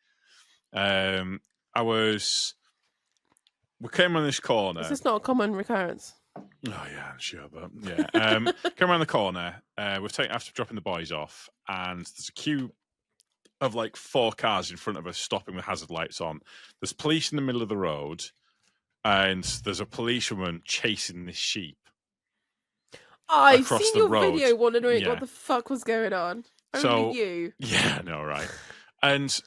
[SPEAKER 1] We came around this corner.
[SPEAKER 3] Is this not a common recurrence?
[SPEAKER 1] Oh yeah, I'm sure, but yeah. Came around the corner. After dropping the boys off, and there's a queue of like 4 cars in front of us, stopping with hazard lights on. There's police in the middle of the road, and there's a policewoman chasing this sheep.
[SPEAKER 3] I've
[SPEAKER 1] Across
[SPEAKER 3] seen
[SPEAKER 1] the
[SPEAKER 3] your
[SPEAKER 1] road.
[SPEAKER 3] video wondering
[SPEAKER 1] Yeah.
[SPEAKER 3] what the fuck was going on.
[SPEAKER 1] So-
[SPEAKER 3] Only you.
[SPEAKER 1] Yeah, I know, right? And so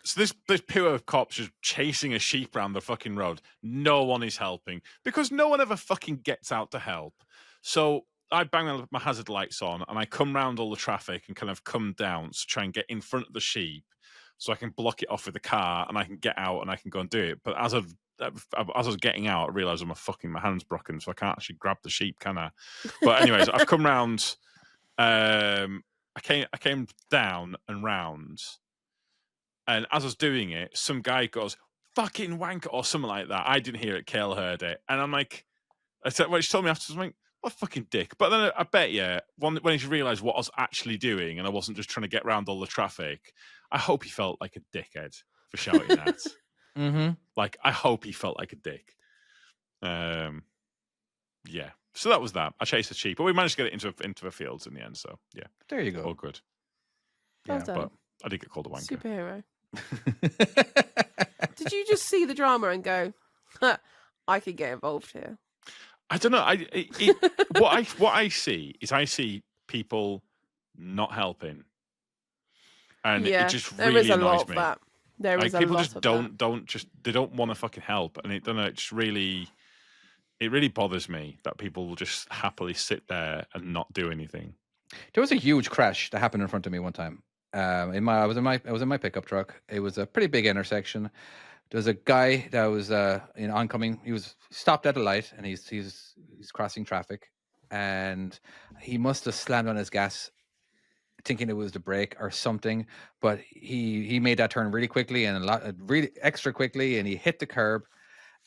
[SPEAKER 1] this pew of cops just chasing a sheep around the fucking road. No one is helping because no one ever fucking gets out to help. So I bang my hazard lights on, and I come round all the traffic and kind of come down to try and get in front of the sheep, so I can block it off with the car, and I can get out and I can go and do it. But as I was getting out, I realised my hand's broken, so I can't actually grab the sheep, can I? But anyways, I've come round. I came down and round, and as I was doing it, some guy goes, "Fucking wanker," or something like that. I didn't hear it. Kale heard it, and I'm like, I said, well, she told me afterwards, I'm like, what a fucking dick. But then I bet you, when he realised what I was actually doing, and I wasn't just trying to get around all the traffic, I hope he felt like a dickhead for shouting that.
[SPEAKER 4] Mm-hmm.
[SPEAKER 1] Like, I hope he felt like a dick. Yeah. So that was that. I chased the sheep, but we managed to get it into the fields in the end. So yeah,
[SPEAKER 4] There you go.
[SPEAKER 1] all good.
[SPEAKER 3] Well
[SPEAKER 4] Yeah,
[SPEAKER 3] done.
[SPEAKER 1] But I did get called a wanker.
[SPEAKER 3] Superhero. Did you just see the drama and go, I could get involved here?
[SPEAKER 1] I don't know. What I see is I see people not helping, and
[SPEAKER 3] yeah,
[SPEAKER 1] it just
[SPEAKER 3] there
[SPEAKER 1] really
[SPEAKER 3] is a
[SPEAKER 1] annoys
[SPEAKER 3] lot of
[SPEAKER 1] me.
[SPEAKER 3] that. There
[SPEAKER 1] Like,
[SPEAKER 3] is a
[SPEAKER 1] people
[SPEAKER 3] lot
[SPEAKER 1] just
[SPEAKER 3] of
[SPEAKER 1] they don't want to fucking help, and it really bothers me that people will just happily sit there and not do anything.
[SPEAKER 4] There was a huge crash that happened in front of me one time. I was in my pickup truck. It was a pretty big intersection. There was a guy that was oncoming. He was stopped at a light, and he's crossing traffic, and he must have slammed on his gas, thinking it was the brake or something. But he made that turn really quickly and really extra quickly, and he hit the curb,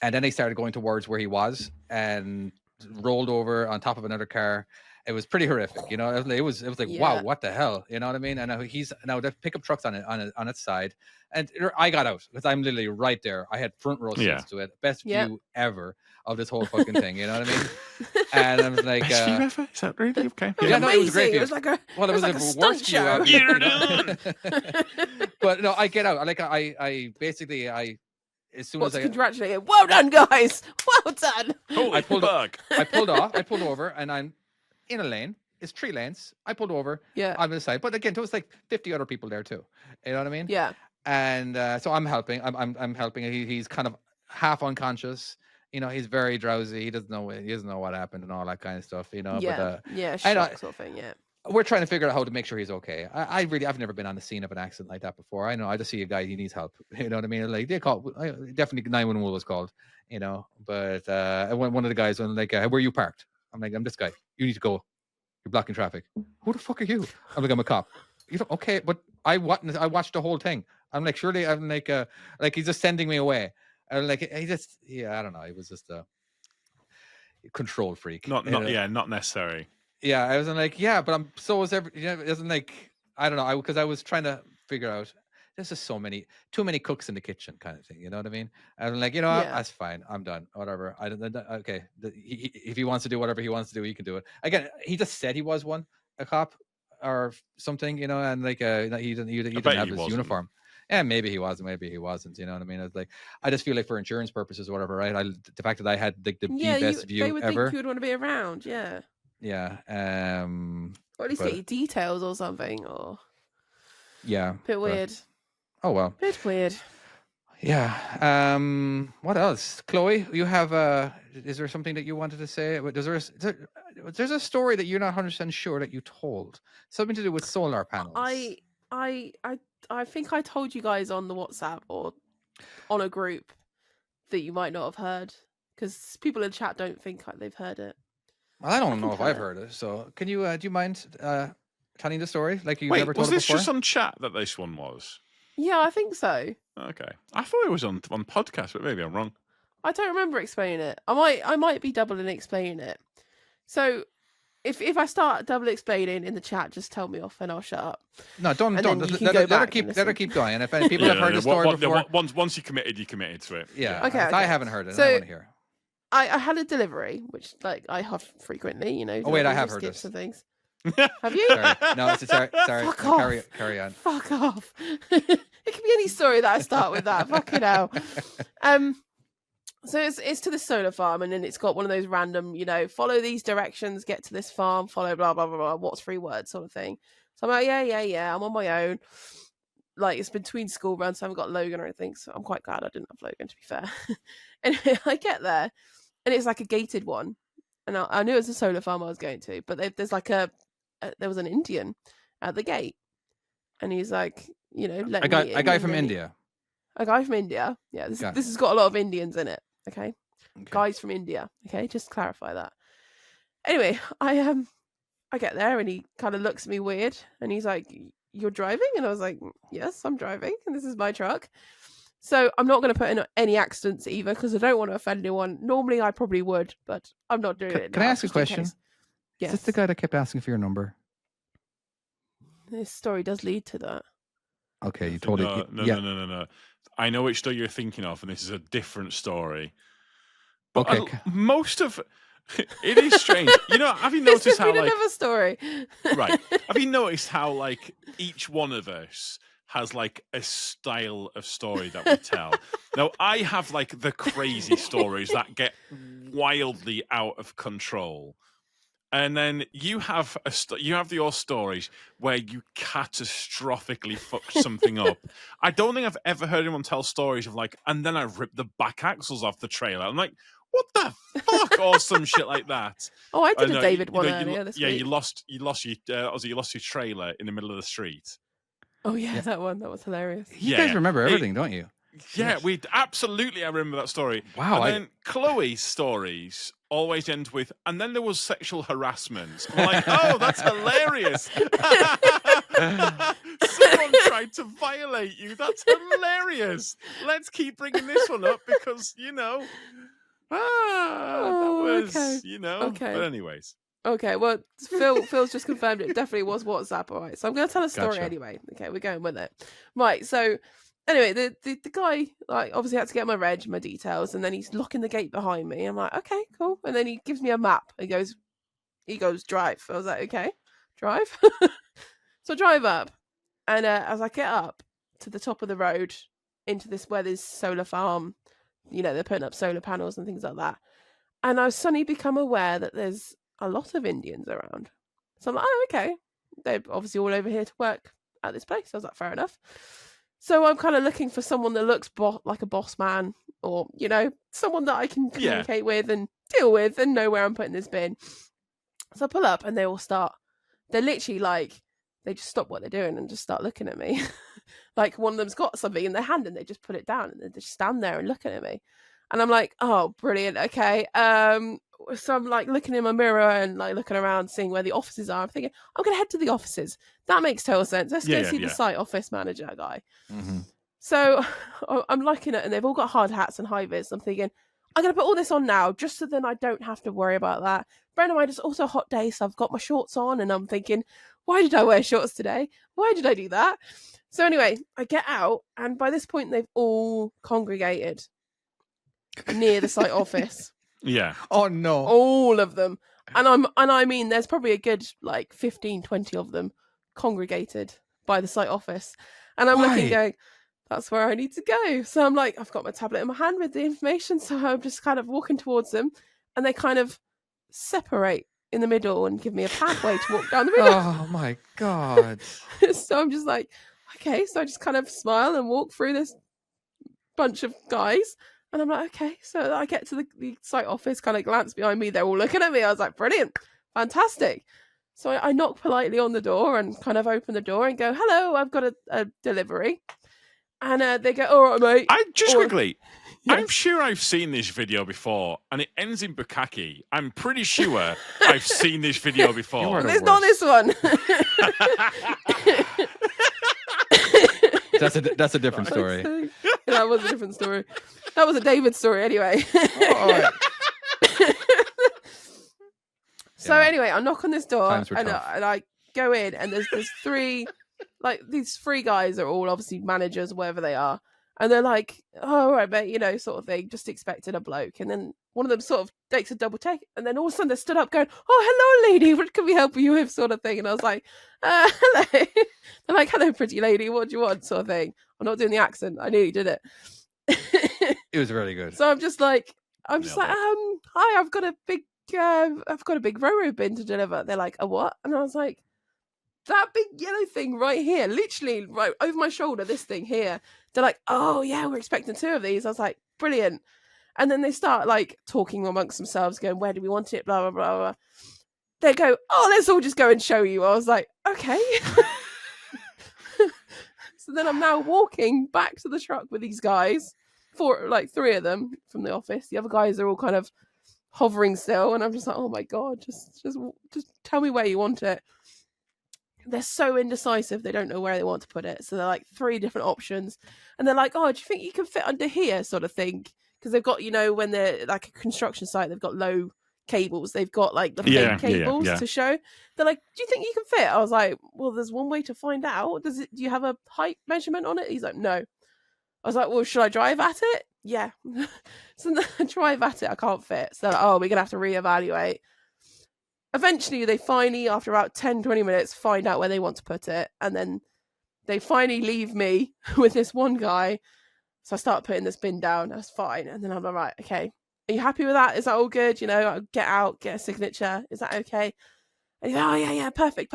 [SPEAKER 4] and then he started going towards where he was and rolled over on top of another car. It was pretty horrific, you know. It was like, wow,
[SPEAKER 3] Yeah.
[SPEAKER 4] what the hell, you know what I mean? And now the pickup truck's on its side, and I got out because I'm literally right there. I had front row seats
[SPEAKER 1] Yeah.
[SPEAKER 4] to it, best
[SPEAKER 3] Yep.
[SPEAKER 4] view ever of this whole fucking thing, you know what I mean? And I was like,
[SPEAKER 1] Best view ever? Is that really okay?
[SPEAKER 3] It was
[SPEAKER 4] Yeah, no, it was a great
[SPEAKER 3] amazing.
[SPEAKER 4] view.
[SPEAKER 3] It was like a
[SPEAKER 4] well, it was
[SPEAKER 3] like a
[SPEAKER 4] the
[SPEAKER 3] stunt
[SPEAKER 4] worst view
[SPEAKER 3] show.
[SPEAKER 4] ever.
[SPEAKER 1] You're done.
[SPEAKER 4] But no, I get out. Like I basically as soon
[SPEAKER 3] What's
[SPEAKER 4] as I
[SPEAKER 3] congratulating? Well done, guys. Well done.
[SPEAKER 1] Holy
[SPEAKER 4] I pulled
[SPEAKER 1] fuck.
[SPEAKER 4] I pulled off, I pulled over, and I'm in a lane. It's 3 lanes. I pulled over.
[SPEAKER 3] Yeah.
[SPEAKER 4] I'm on the side, but again, there was like 50 other people there too. You know what I mean?
[SPEAKER 3] Yeah.
[SPEAKER 4] And so I'm helping. I'm helping. He's kind of half unconscious. You know, he's very drowsy. He doesn't know what happened and all that kind of stuff. You know,
[SPEAKER 3] Yeah. Yeah.
[SPEAKER 4] I know-
[SPEAKER 3] Shock sort of thing. Yeah.
[SPEAKER 4] we're trying to figure out how to make sure he's okay. I've never been on the scene of an accident like that before. I know, I just see a guy, he needs help. You know what I mean? Like they definitely 911 was called, you know, but one of the guys was like, where are you parked? I'm like, I'm this guy. You need to go. You're blocking traffic. Who the fuck are you? I'm like, I'm a cop. You know, okay, but I watched the whole thing. I'm like, surely I'm like he's just sending me away. And like he just, I don't know. He was just a control freak.
[SPEAKER 1] Not necessary.
[SPEAKER 4] Yeah, I was like, but I'm so is every. It isn't like, I don't know. Because I was trying to figure out. There's just too many cooks in the kitchen, kind of thing. You know what I mean? I'm like, that's fine. I'm done. Whatever. I don't. Okay. If he wants to do whatever he wants to do, he can do it. Again, he just said he was a cop or something, you know, and like he didn't have his uniform. Yeah, maybe he was, maybe he wasn't. You know what I mean? It's like, I just feel like for insurance purposes or whatever, right? The fact that I had the best view
[SPEAKER 3] they would
[SPEAKER 4] ever.
[SPEAKER 3] think you would want to be around. Yeah.
[SPEAKER 4] Yeah.
[SPEAKER 3] Or at least get your details or something. Or
[SPEAKER 4] yeah.
[SPEAKER 3] Bit weird.
[SPEAKER 4] Oh well.
[SPEAKER 3] Bit weird.
[SPEAKER 4] Yeah. What else, Chloe? You have is there something that you wanted to say? There's a story that you're not 100% sure that you told. Something to do with solar panels.
[SPEAKER 3] I think I told you guys on the WhatsApp or on a group that you might not have heard, because people in chat don't think they've heard it.
[SPEAKER 4] Well, I don't know if I've heard it. So can you do you mind telling the story like you never told
[SPEAKER 1] was
[SPEAKER 4] it
[SPEAKER 1] this
[SPEAKER 4] before?
[SPEAKER 1] just on chat that this one was?
[SPEAKER 3] Yeah, I think so.
[SPEAKER 1] Okay, I thought it was on podcast, but maybe I'm wrong.
[SPEAKER 3] I don't remember explaining it. I might be doubling explaining it. So if I start double explaining in the chat, just tell me off and I'll shut up.
[SPEAKER 4] No, don't.
[SPEAKER 3] And then you can go
[SPEAKER 4] Let her
[SPEAKER 3] back
[SPEAKER 4] keep
[SPEAKER 3] and
[SPEAKER 4] let her
[SPEAKER 3] listen.
[SPEAKER 4] keep going. And if any people have heard the story before,
[SPEAKER 1] Once you committed to it.
[SPEAKER 4] yeah.
[SPEAKER 3] Okay,
[SPEAKER 4] if I
[SPEAKER 3] okay.
[SPEAKER 4] haven't heard it.
[SPEAKER 3] So-
[SPEAKER 4] I want to hear.
[SPEAKER 3] I had a delivery, which like I have frequently, you know.
[SPEAKER 4] Oh wait, I
[SPEAKER 3] deliveries
[SPEAKER 4] have
[SPEAKER 3] of
[SPEAKER 4] heard
[SPEAKER 3] skips
[SPEAKER 4] this.
[SPEAKER 3] and things. Have you?
[SPEAKER 4] Sorry. No, sorry.
[SPEAKER 3] Fuck
[SPEAKER 4] No,
[SPEAKER 3] off.
[SPEAKER 4] carry on.
[SPEAKER 3] Fuck off. It could be any story that I start with that. Fucking hell. So it's to the solar farm, and then it's got one of those random, you know, follow these directions, get to this farm, follow blah blah blah blah. What's 3 words sort of thing. So I'm like, yeah. I'm on my own. Like, it's between school runs, so I haven't got Logan or anything. So I'm quite glad I didn't have Logan, to be fair. Anyway, I get there, and it's like a gated one. and I knew it was a solar farm I was going to, but there's like there was an Indian at the gate, and he's like, you know,
[SPEAKER 4] A guy from India.
[SPEAKER 3] A guy from India. Yeah, this has got a lot of Indians in it. Okay, guys from India. Okay, just clarify that. Anyway, I get there and he kind of looks at me weird, and he's like, "You're driving?" And I was like, "Yes, I'm driving, and this is my truck." So I'm not going to put in any accidents either because I don't want to offend anyone. Normally I probably would, but I'm not doing it.
[SPEAKER 4] Can I ask a question?
[SPEAKER 3] Yes.
[SPEAKER 4] Is this the guy that kept asking for your number?
[SPEAKER 3] This story does lead to that.
[SPEAKER 4] Okay, you told it.
[SPEAKER 1] No. I know which story you're thinking of, and this is a different story. But
[SPEAKER 4] Okay.
[SPEAKER 1] most of it is strange. You know, have you noticed how like
[SPEAKER 3] another story?
[SPEAKER 1] Right? Have you noticed how like each one of us has like a style of story that we tell? Now, I have like the crazy stories that get wildly out of control. And then you have your stories where you catastrophically fucked something up. I don't think I've ever heard anyone tell stories of like, and then I ripped the back axles off the trailer. I'm like, what the fuck, or some shit like that.
[SPEAKER 3] Oh, I did a David one earlier this week.
[SPEAKER 1] You lost your trailer in the middle of the street.
[SPEAKER 3] Oh yeah, that one. That was hilarious.
[SPEAKER 4] You guys remember everything, don't you?
[SPEAKER 1] Yeah, we absolutely. I remember that story.
[SPEAKER 4] Wow.
[SPEAKER 1] And then Chloe's stories always end with, and then there was sexual harassment. I'm like, oh, that's hilarious. Someone tried to violate you. That's hilarious. Let's keep bringing this one up because, you know, that was,
[SPEAKER 3] okay.
[SPEAKER 1] you know.
[SPEAKER 3] Okay.
[SPEAKER 1] But anyways.
[SPEAKER 3] Okay, well, Phil's just confirmed it definitely was WhatsApp. All right, so I'm going to tell a story anyway. Okay, we're going with it. Right, so anyway, the guy like obviously had to get my reg, my details, and then he's locking the gate behind me. I'm like, okay, cool. And then he gives me a map. He goes, drive. I was like, okay, drive. So I drive up, and as I get up to the top of the road into this where there's solar farm, you know, they're putting up solar panels and things like that, and I suddenly become aware that there's a lot of Indians around. So I'm like, oh, okay. They're obviously all over here to work at this place. I was like, fair enough. So I'm kind of looking for someone that looks like a boss man, or, you know, someone that I can communicate with and deal with and know where I'm putting this bin. So I pull up and they all start, they're literally like, they just stop what they're doing and just start looking at me. Like one of them's got something in their hand and they just put it down and they just stand there and looking at me. And I'm like, oh, brilliant. Okay. So I'm like looking in my mirror and like looking around, seeing where the offices are. I'm thinking, I'm going to head to the offices. That makes total sense. Let's go see the site office manager guy.
[SPEAKER 4] Mm-hmm.
[SPEAKER 3] So I'm liking it, and they've all got hard hats and high vis. I'm thinking, I'm going to put all this on now, just so then I don't have to worry about that. Bear in mind, it's also a hot day, so I've got my shorts on, and I'm thinking, why did I wear shorts today? Why did I do that? So anyway, I get out, and by this point, they've all congregated near the site office.
[SPEAKER 1] Yeah.
[SPEAKER 4] Oh no.
[SPEAKER 3] All of them. And I mean there's probably a good like 15, 20 of them congregated by the site office. And I'm looking going, that's where I need to go. So I'm like, I've got my tablet in my hand with the information, so I'm just kind of walking towards them, and they kind of separate in the middle and give me a pathway to walk down the middle.
[SPEAKER 4] Oh my god.
[SPEAKER 3] So I'm just like, okay, so I just kind of smile and walk through this bunch of guys. And I'm like, okay. So I get to the site office, kind of glance behind me. They're all looking at me. I was like, brilliant, fantastic. So I knock politely on the door and kind of open the door and go, hello, I've got a delivery. And they go, all right, mate.
[SPEAKER 1] Quickly,
[SPEAKER 3] Yes.
[SPEAKER 1] I'm sure I've seen this video before, and it ends in bukkake. I'm pretty sure I've seen this video before.
[SPEAKER 4] You are the
[SPEAKER 3] It's not this one.
[SPEAKER 4] That's a different story.
[SPEAKER 3] That was a different story. That was a David story anyway.
[SPEAKER 4] Oh,
[SPEAKER 3] So anyway, I knock on this door
[SPEAKER 4] Times were
[SPEAKER 3] and
[SPEAKER 4] tough.
[SPEAKER 3] I go in, and there's three, like these three guys are all obviously managers, wherever they are. And they're like, oh, all right, mate, you know, sort of thing, just expecting a bloke. And then one of them sort of takes a double take. And then all of a sudden they stood up going, oh, hello, lady. What can we help you with, sort of thing? And I was like, hello. They're like, hello, pretty lady. What do you want, sort of thing? I'm not doing the accent. I nearly did it.
[SPEAKER 4] It was really good.
[SPEAKER 3] So I'm just like, hi, I've got a big Roro bin to deliver. They're like, a what? And I was like, that big yellow thing right here, literally right over my shoulder, this thing here. They're like, oh yeah, we're expecting two of these. I was like, brilliant. And then they start like talking amongst themselves, going, "Where do we want it?" Blah blah blah blah. They go, "Oh, let's all just go and show you." I was like, "Okay." So then I'm now walking back to the truck with these guys, three of them from the office. The other guys are all kind of hovering still, and I'm just like, "Oh my god, just tell me where you want it." They're so indecisive; they don't know where they want to put it. So they're like 3 different options, and they're like, "Oh, do you think you can fit under here?" Sort of thing, because they've got, when they're like a construction site, they've got low cables. They've got like the fake cables to show. They're like, "Do you think you can fit?" I was like, "Well, there's one way to find out. Do you have a height measurement on it?" He's like, "No." I was like, "Well, should I drive at it?" Yeah. So then I drive at it. I can't fit. So we're gonna have to reevaluate. Eventually, they finally, after about 10-20 minutes, find out where they want to put it, and then they finally leave me with this one guy. So I start putting this bin down. That's fine. And then I'm like, "Right, okay. Are you happy with that? Is that all good? I'll get out, get a signature. Is that okay?" And he's like, "Oh, yeah, perfect.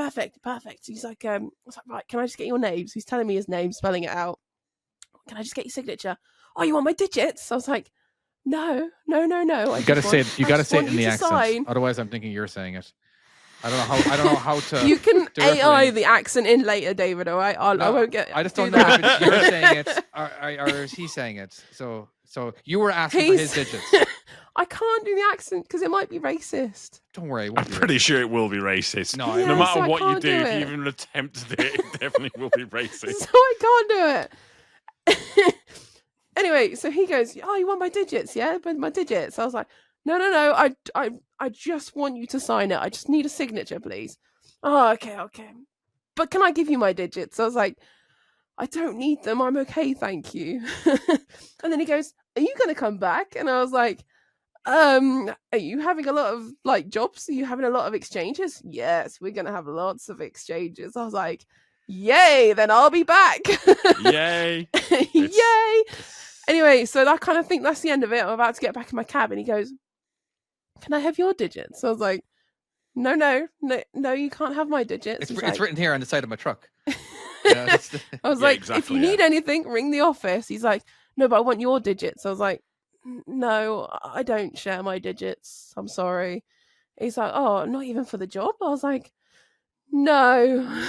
[SPEAKER 3] He's like, I was like, "Right, can I just get your name?" So he's telling me his name, spelling it out. "Can I just get your signature?" "Oh, you want my digits?" I was like, No.
[SPEAKER 4] You gotta say it. You gotta say it in the accent. Otherwise, I'm thinking you're saying it. I don't know how to.
[SPEAKER 3] You can AI the accent in later, David. All right, I won't get.
[SPEAKER 4] I just don't know if it's you're saying it or is he saying it. So you were asking for his digits.
[SPEAKER 3] I can't do the accent because it might be racist.
[SPEAKER 4] Don't worry.
[SPEAKER 1] I'm pretty sure it will be racist.
[SPEAKER 4] No,
[SPEAKER 1] no matter what you do, if you even attempt it, it definitely will be racist.
[SPEAKER 3] So I can't do it. Anyway, so he goes, "Oh, you want my digits? Yeah, but my digits." I was like, No. I just want you to sign it. I just need a signature, please." "Oh, okay. But can I give you my digits?" I was like, "I don't need them. I'm okay, thank you." And then he goes, "Are you going to come back?" And I was like, "Are you having a lot of like jobs? Are you having a lot of exchanges?" "Yes, we're going to have lots of exchanges." I was like, "Yay, then I'll be back."
[SPEAKER 1] Yay.
[SPEAKER 3] Yay. Anyway, so I kind of think that's the end of it. I'm about to get back in my cab, and he goes, "Can I have your digits?" So I was like, No, you can't have my digits.
[SPEAKER 4] It's written here on the side of my truck.
[SPEAKER 3] I was like,
[SPEAKER 1] exactly,
[SPEAKER 3] "If you need anything, ring the office." He's like, "No, but I want your digits." I was like, "No, I don't share my digits. I'm sorry." He's like, "Oh, not even for the job?" I was like, "No,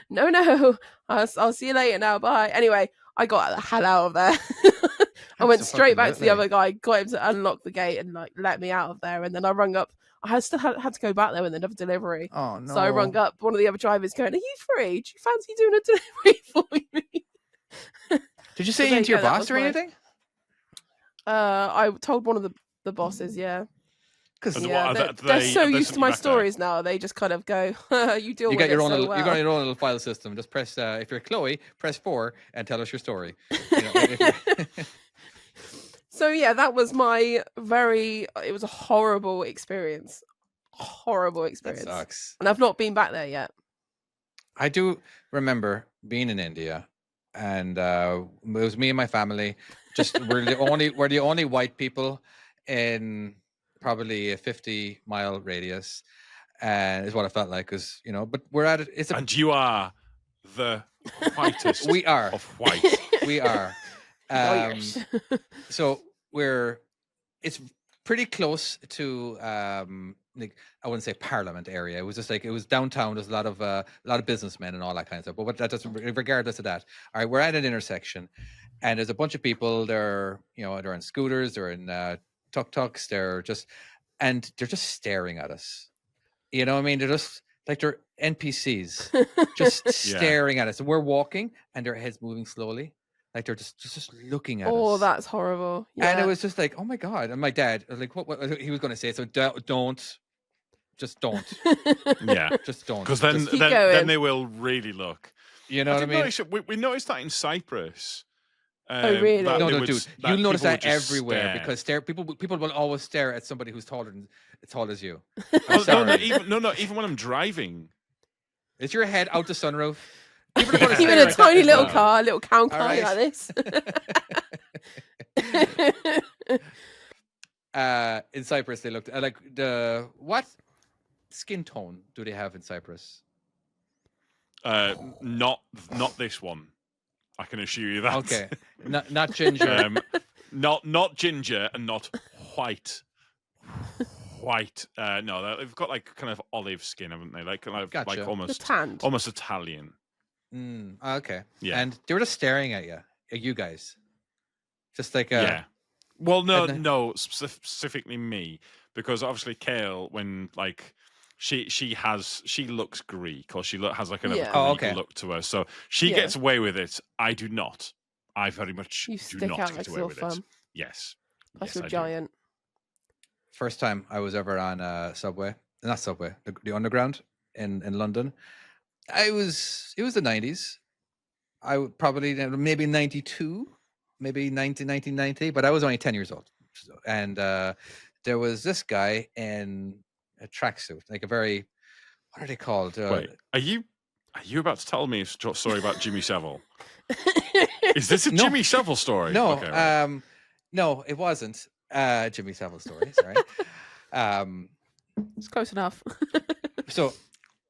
[SPEAKER 3] no. I'll see you later now. Bye." Anyway, I got the hell out of there. I went straight back to the other guy, got him to unlock the gate and like let me out of there. And then I rung up. I still had to go back there with another delivery.
[SPEAKER 4] Oh no!
[SPEAKER 3] So I rung up one of the other drivers, going, "Are you free? Do you fancy doing a delivery for me?"
[SPEAKER 4] Did you say into your boss or anything?
[SPEAKER 3] I told one of the bosses, yeah.
[SPEAKER 4] Because
[SPEAKER 3] they're so used to my stories now. They just kind of go, "You deal with it so well."
[SPEAKER 4] You got your own little file system. Just press if you're Chloe, press 4 and tell us your story.
[SPEAKER 3] So yeah, that was it was a horrible experience.
[SPEAKER 4] That sucks.
[SPEAKER 3] And I've not been back there yet.
[SPEAKER 4] I do remember being in India, and it was me and my family. We're the only white people in probably a 50-mile radius, and is what it felt like. Because but we're at it.
[SPEAKER 1] And you are the whitest.
[SPEAKER 4] We are
[SPEAKER 1] of white.
[SPEAKER 4] We are.
[SPEAKER 3] Yes.
[SPEAKER 4] So it's pretty close to like, I wouldn't say Parliament area. It was just like, it was downtown. There's a lot of businessmen and all that kind of stuff. But that doesn't, regardless of that. All right, we're at an intersection, and there's a bunch of people. They're in scooters, they're in tuk-tuks, they're just staring at us. You know what I mean? They're just like, they're NPCs, just staring at us. And we're walking, and their heads moving slowly. Like they're just looking at us.
[SPEAKER 3] Oh, that's horrible. Yeah.
[SPEAKER 4] And it was just like, oh my God. And my dad was like, what he was going to say. So don't. Just don't.
[SPEAKER 1] Yeah.
[SPEAKER 4] Just don't.
[SPEAKER 1] Because then they will really look.
[SPEAKER 4] You know what I mean?
[SPEAKER 1] We noticed that in Cyprus.
[SPEAKER 3] Oh, really?
[SPEAKER 4] No, dude. You'll notice that everywhere
[SPEAKER 1] stare.
[SPEAKER 4] because people will always stare at somebody who's tall as you.
[SPEAKER 1] Even when I'm driving.
[SPEAKER 4] Is your head out the sunroof?
[SPEAKER 3] Even a tiny little car, a little car like this.
[SPEAKER 4] In Cyprus, they looked like what skin tone do they have in Cyprus?
[SPEAKER 1] Not this one. I can assure you that.
[SPEAKER 4] Okay, not ginger.
[SPEAKER 1] not ginger and not white. White. No, they've got like kind of olive skin, haven't they? Like kind of like
[SPEAKER 4] Gotcha.
[SPEAKER 3] The
[SPEAKER 1] almost
[SPEAKER 3] tanned.
[SPEAKER 1] Italian.
[SPEAKER 4] Okay.
[SPEAKER 1] Yeah.
[SPEAKER 4] And they were just staring at you guys. Just like
[SPEAKER 1] Yeah. Well, no,
[SPEAKER 4] and
[SPEAKER 1] no, specifically me, because obviously Kale, when like she looks Greek, or has like kind of a
[SPEAKER 3] Yeah.
[SPEAKER 1] Greek
[SPEAKER 4] Oh, okay.
[SPEAKER 1] look to her, so she
[SPEAKER 3] Yeah.
[SPEAKER 1] gets away with it. I do not. I very much
[SPEAKER 3] You
[SPEAKER 1] do
[SPEAKER 3] stick
[SPEAKER 1] not
[SPEAKER 3] out
[SPEAKER 1] get
[SPEAKER 3] like
[SPEAKER 1] away
[SPEAKER 3] sore
[SPEAKER 1] with
[SPEAKER 3] thumb.
[SPEAKER 1] it. Yes.
[SPEAKER 3] That's
[SPEAKER 1] Yes,
[SPEAKER 3] your
[SPEAKER 1] I do.
[SPEAKER 3] giant.
[SPEAKER 4] first time I was ever on not subway, the underground in London. It was the 90s. I would probably maybe 92, maybe 1990, but I was only 10 years old. And there was this guy in a tracksuit, like a very, what are they called?
[SPEAKER 1] Wait, are you about to tell me a story about Jimmy Savile? Is this a
[SPEAKER 4] No.
[SPEAKER 1] Jimmy Savile story?
[SPEAKER 4] No,
[SPEAKER 1] Okay, right.
[SPEAKER 4] no, it wasn't Jimmy Savile story. Sorry.
[SPEAKER 3] It's close enough.
[SPEAKER 4] So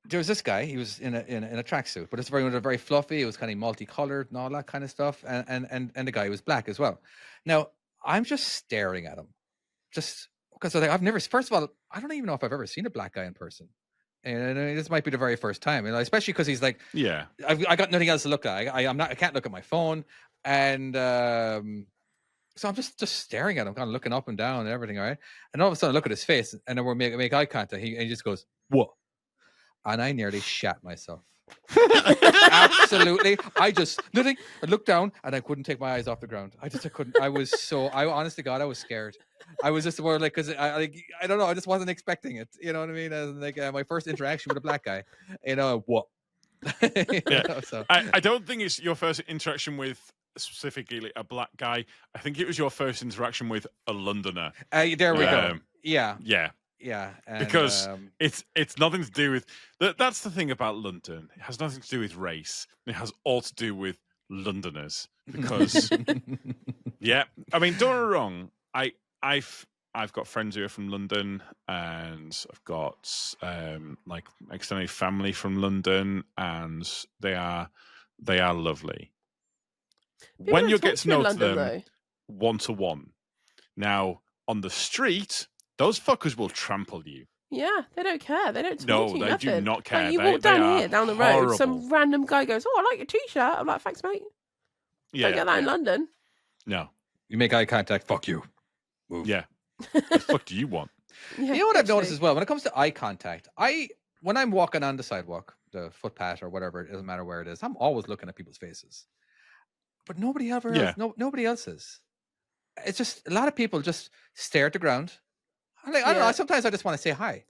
[SPEAKER 4] there was this guy. He was in a tracksuit, but it's very fluffy. It was kind of multicolored and all that kind of stuff. And the guy was black as well. Now I'm just staring at him, just because I've never. First of all, I don't even know if I've ever seen a black guy in person, and this might be the very first time. And especially because he's like,
[SPEAKER 1] Yeah.
[SPEAKER 4] I got nothing else to look at. I can't look at my phone, and so I'm just staring at him, kind of looking up and down and everything. All right, and all of a sudden I look at his face, and then we make eye contact. He just goes, "What?" And I nearly shat myself. Absolutely. I looked down and I couldn't take my eyes off the ground. I couldn't. I honest to God, I was scared. I was just more like, because I don't know, I just wasn't expecting it. You know what I mean? And like my first interaction with a black guy, what? So
[SPEAKER 1] I don't think it's your first interaction with specifically a black guy. I think it was your first interaction with a Londoner.
[SPEAKER 4] there we go. Yeah.
[SPEAKER 1] Yeah,
[SPEAKER 4] And,
[SPEAKER 1] because it's nothing to do with that's the thing about London. It has nothing to do with race. It has all to do with Londoners. Because yeah, I mean, don't get me wrong. I've got friends who are from London, and I've got like extended family from London, and they are lovely.
[SPEAKER 3] People
[SPEAKER 1] When
[SPEAKER 3] don't
[SPEAKER 1] you
[SPEAKER 3] talk
[SPEAKER 1] get to
[SPEAKER 3] you in
[SPEAKER 1] know
[SPEAKER 3] London,
[SPEAKER 1] them
[SPEAKER 3] though.
[SPEAKER 1] one to one, now on the street, those fuckers will trample you.
[SPEAKER 3] Yeah, they don't care. They don't talk
[SPEAKER 1] No,
[SPEAKER 3] to you.
[SPEAKER 1] they do
[SPEAKER 3] nothing.
[SPEAKER 1] not care.
[SPEAKER 3] Like, you
[SPEAKER 1] They-
[SPEAKER 3] walk
[SPEAKER 1] they
[SPEAKER 3] down
[SPEAKER 1] are
[SPEAKER 3] here, down the road, some
[SPEAKER 1] horrible.
[SPEAKER 3] random guy goes, "Oh, I like your t-shirt." I'm like, "Thanks, mate."
[SPEAKER 1] Yeah,
[SPEAKER 3] Don't get that in
[SPEAKER 1] yeah.
[SPEAKER 3] London.
[SPEAKER 1] No,
[SPEAKER 4] you make eye contact, fuck you. Move.
[SPEAKER 1] yeah. What the fuck do you want?
[SPEAKER 3] Yeah,
[SPEAKER 4] You know what I've noticed
[SPEAKER 3] literally.
[SPEAKER 4] as well? When it comes to eye contact, when I'm walking on the sidewalk, the footpath or whatever, it doesn't matter where it is, I'm always looking at people's faces. But nobody ever
[SPEAKER 1] Yeah.
[SPEAKER 4] else, nobody else is. It's just a lot of people just stare at the ground. I don't know.
[SPEAKER 3] Yeah.
[SPEAKER 4] Sometimes I just want to say hi.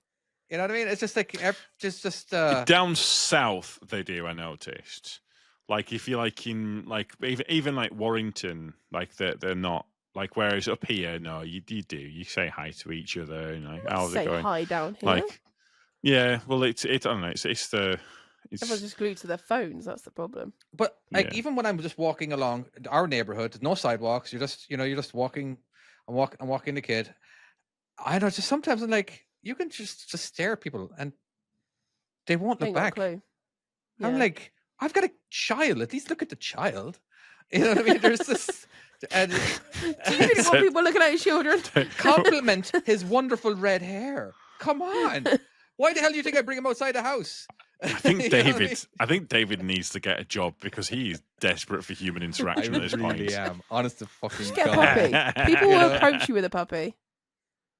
[SPEAKER 4] You know what I mean? It's just like
[SPEAKER 1] Down south, they do. I noticed. Like if you like in like even like Warrington, like they're not like. Whereas up here, no, you do. You say hi to each other. You know, how's
[SPEAKER 3] Say
[SPEAKER 1] it going?
[SPEAKER 3] hi down here.
[SPEAKER 1] Like, yeah. Well, it's I don't know. It's
[SPEAKER 3] Everyone's just glued to their phones. That's the problem.
[SPEAKER 4] But like
[SPEAKER 1] Yeah.
[SPEAKER 4] even when I'm just walking along our neighborhood, no sidewalks. You're just walking. I'm walking the kid. I know. Just sometimes I'm like, you can just stare at people and they won't
[SPEAKER 3] They
[SPEAKER 4] look
[SPEAKER 3] ain't got a
[SPEAKER 4] back.
[SPEAKER 3] clue.
[SPEAKER 4] I'm
[SPEAKER 3] Yeah.
[SPEAKER 4] like, I've got a child. At least look at the child. You know what I mean? There's this. And
[SPEAKER 3] Do you really want people looking at your children?
[SPEAKER 4] compliment his wonderful red hair. Come on. Why the hell do you think I bring him outside the house?
[SPEAKER 1] I think
[SPEAKER 4] You know what I
[SPEAKER 1] David.
[SPEAKER 4] mean?
[SPEAKER 1] I think David needs to get a job because he is desperate for human
[SPEAKER 4] I
[SPEAKER 1] interaction at this
[SPEAKER 4] really
[SPEAKER 1] point.
[SPEAKER 4] am. Honest to fucking
[SPEAKER 3] Just get a
[SPEAKER 4] God.
[SPEAKER 3] puppy. People
[SPEAKER 4] You
[SPEAKER 3] will
[SPEAKER 4] know?
[SPEAKER 3] approach you with a puppy.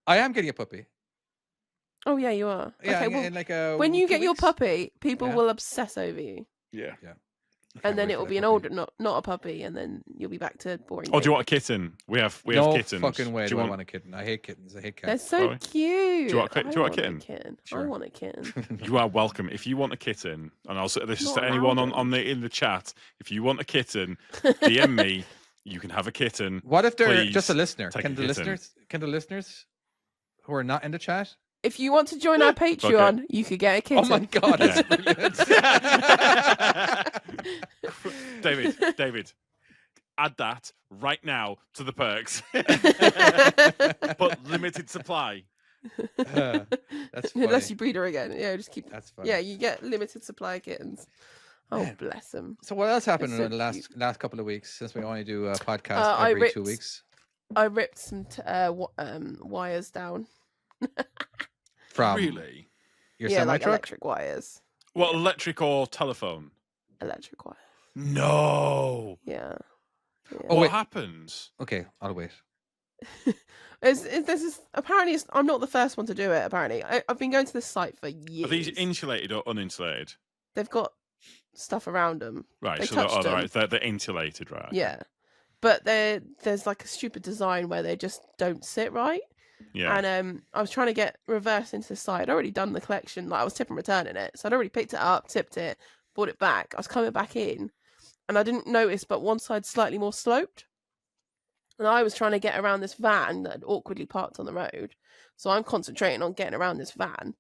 [SPEAKER 4] I am getting a puppy.
[SPEAKER 3] Oh yeah, you are.
[SPEAKER 4] Yeah,
[SPEAKER 3] okay,
[SPEAKER 4] in-
[SPEAKER 3] well,
[SPEAKER 4] in like
[SPEAKER 3] when you
[SPEAKER 4] 2
[SPEAKER 3] get your
[SPEAKER 4] weeks.
[SPEAKER 3] puppy, people
[SPEAKER 4] Yeah.
[SPEAKER 3] will obsess over you,
[SPEAKER 1] Yeah.
[SPEAKER 4] Can't
[SPEAKER 3] and then
[SPEAKER 4] wait
[SPEAKER 3] it
[SPEAKER 4] for
[SPEAKER 3] will
[SPEAKER 4] that
[SPEAKER 3] be an
[SPEAKER 4] puppy.
[SPEAKER 3] older, not a puppy, and then you'll be back to boring.
[SPEAKER 1] Oh, do you
[SPEAKER 3] David.
[SPEAKER 1] want a kitten? We have
[SPEAKER 4] No
[SPEAKER 1] kittens.
[SPEAKER 4] fucking way
[SPEAKER 1] Do
[SPEAKER 4] do
[SPEAKER 1] you
[SPEAKER 4] I want a kitten. I hate kittens. I hate
[SPEAKER 3] They're
[SPEAKER 4] cats.
[SPEAKER 3] so
[SPEAKER 1] Chloe?
[SPEAKER 3] cute.
[SPEAKER 1] Do you want a
[SPEAKER 3] I
[SPEAKER 1] kitten?
[SPEAKER 3] I
[SPEAKER 4] Sure.
[SPEAKER 3] want a kitten.
[SPEAKER 1] You are welcome. If you want a kitten, and I'll say this is
[SPEAKER 3] Not
[SPEAKER 1] to anyone
[SPEAKER 3] allowed
[SPEAKER 1] on in the chat. If you want a kitten, DM me. You can have a kitten.
[SPEAKER 4] What if they're just a
[SPEAKER 1] Please
[SPEAKER 4] listener?
[SPEAKER 1] take
[SPEAKER 4] Can
[SPEAKER 1] a
[SPEAKER 4] the
[SPEAKER 1] kitten.
[SPEAKER 4] listeners who are not in the chat?
[SPEAKER 3] If you want to join our Patreon, you could get a kitten.
[SPEAKER 4] Oh my God, that's brilliant.
[SPEAKER 1] David, add that right now to the perks, but limited supply.
[SPEAKER 4] That's funny.
[SPEAKER 3] Unless you breed her again. Yeah, just keep.
[SPEAKER 4] That's funny.
[SPEAKER 3] Yeah, you get limited supply of kittens. Oh,
[SPEAKER 4] Man.
[SPEAKER 3] bless them.
[SPEAKER 4] So what else happened
[SPEAKER 3] That's so
[SPEAKER 4] in the
[SPEAKER 3] cute.
[SPEAKER 4] last couple of weeks since we only do a podcast
[SPEAKER 3] I
[SPEAKER 4] every
[SPEAKER 3] ripped-
[SPEAKER 4] 2 weeks?
[SPEAKER 3] I ripped some wires down.
[SPEAKER 4] From
[SPEAKER 1] Really?
[SPEAKER 4] your
[SPEAKER 3] Yeah,
[SPEAKER 4] semi
[SPEAKER 3] like
[SPEAKER 4] truck.
[SPEAKER 3] electric wires.
[SPEAKER 1] What,
[SPEAKER 3] Yeah.
[SPEAKER 1] electric or telephone?
[SPEAKER 3] Electric wires.
[SPEAKER 1] No.
[SPEAKER 3] Yeah.
[SPEAKER 4] Oh,
[SPEAKER 1] What
[SPEAKER 4] wait.
[SPEAKER 1] happens?
[SPEAKER 4] Okay, I'll wait.
[SPEAKER 3] Apparently I'm not the first one to do it. Apparently, I've been going to this site for years.
[SPEAKER 1] Are these insulated or uninsulated?
[SPEAKER 3] They've got stuff around them.
[SPEAKER 1] Right,
[SPEAKER 3] They
[SPEAKER 1] so they're,
[SPEAKER 3] touched them.
[SPEAKER 1] right, they're insulated, right? Okay.
[SPEAKER 3] Yeah, but there's like a stupid design where they just don't sit right.
[SPEAKER 1] Yeah.
[SPEAKER 3] And I was trying to get reverse into the site. I'd already done the collection. Like I was tipping returning it, so I'd already picked it up, tipped it, brought it back. I was coming back in, and I didn't notice, but one side slightly more sloped. And I was trying to get around this van that had awkwardly parked on the road. So I'm concentrating on getting around this van,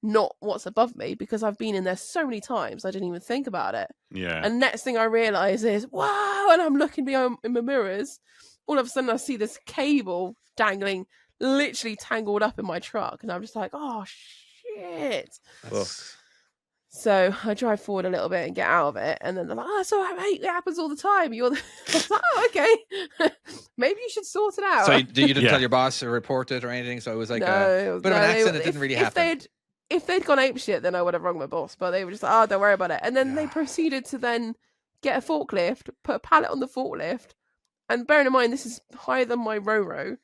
[SPEAKER 3] not what's above me, because I've been in there so many times I didn't even think about it.
[SPEAKER 1] Yeah.
[SPEAKER 3] And next thing I realise is, wow, and I'm looking behind in my mirrors. All of a sudden I see this cable dangling, literally tangled up in my truck. And I'm just like, oh, shit.
[SPEAKER 4] That's-
[SPEAKER 3] So I drive forward a little bit and get out of it, and then they're like, "Oh, so mate, it happens all the time." You're the... I was like, "Oh, okay, maybe you should sort it out."
[SPEAKER 4] So you didn't
[SPEAKER 1] Yeah.
[SPEAKER 4] tell your boss or report it or anything. So it was like a
[SPEAKER 3] no,
[SPEAKER 4] bit of an
[SPEAKER 3] no,
[SPEAKER 4] accident. It didn't really happen.
[SPEAKER 3] If they'd gone apeshit, then I would have rung my boss. But they were just like, "Oh, don't worry about it." And then they
[SPEAKER 4] Yeah.
[SPEAKER 3] proceeded to then get a forklift, put a pallet on the forklift, and bearing in mind this is higher than my Roro.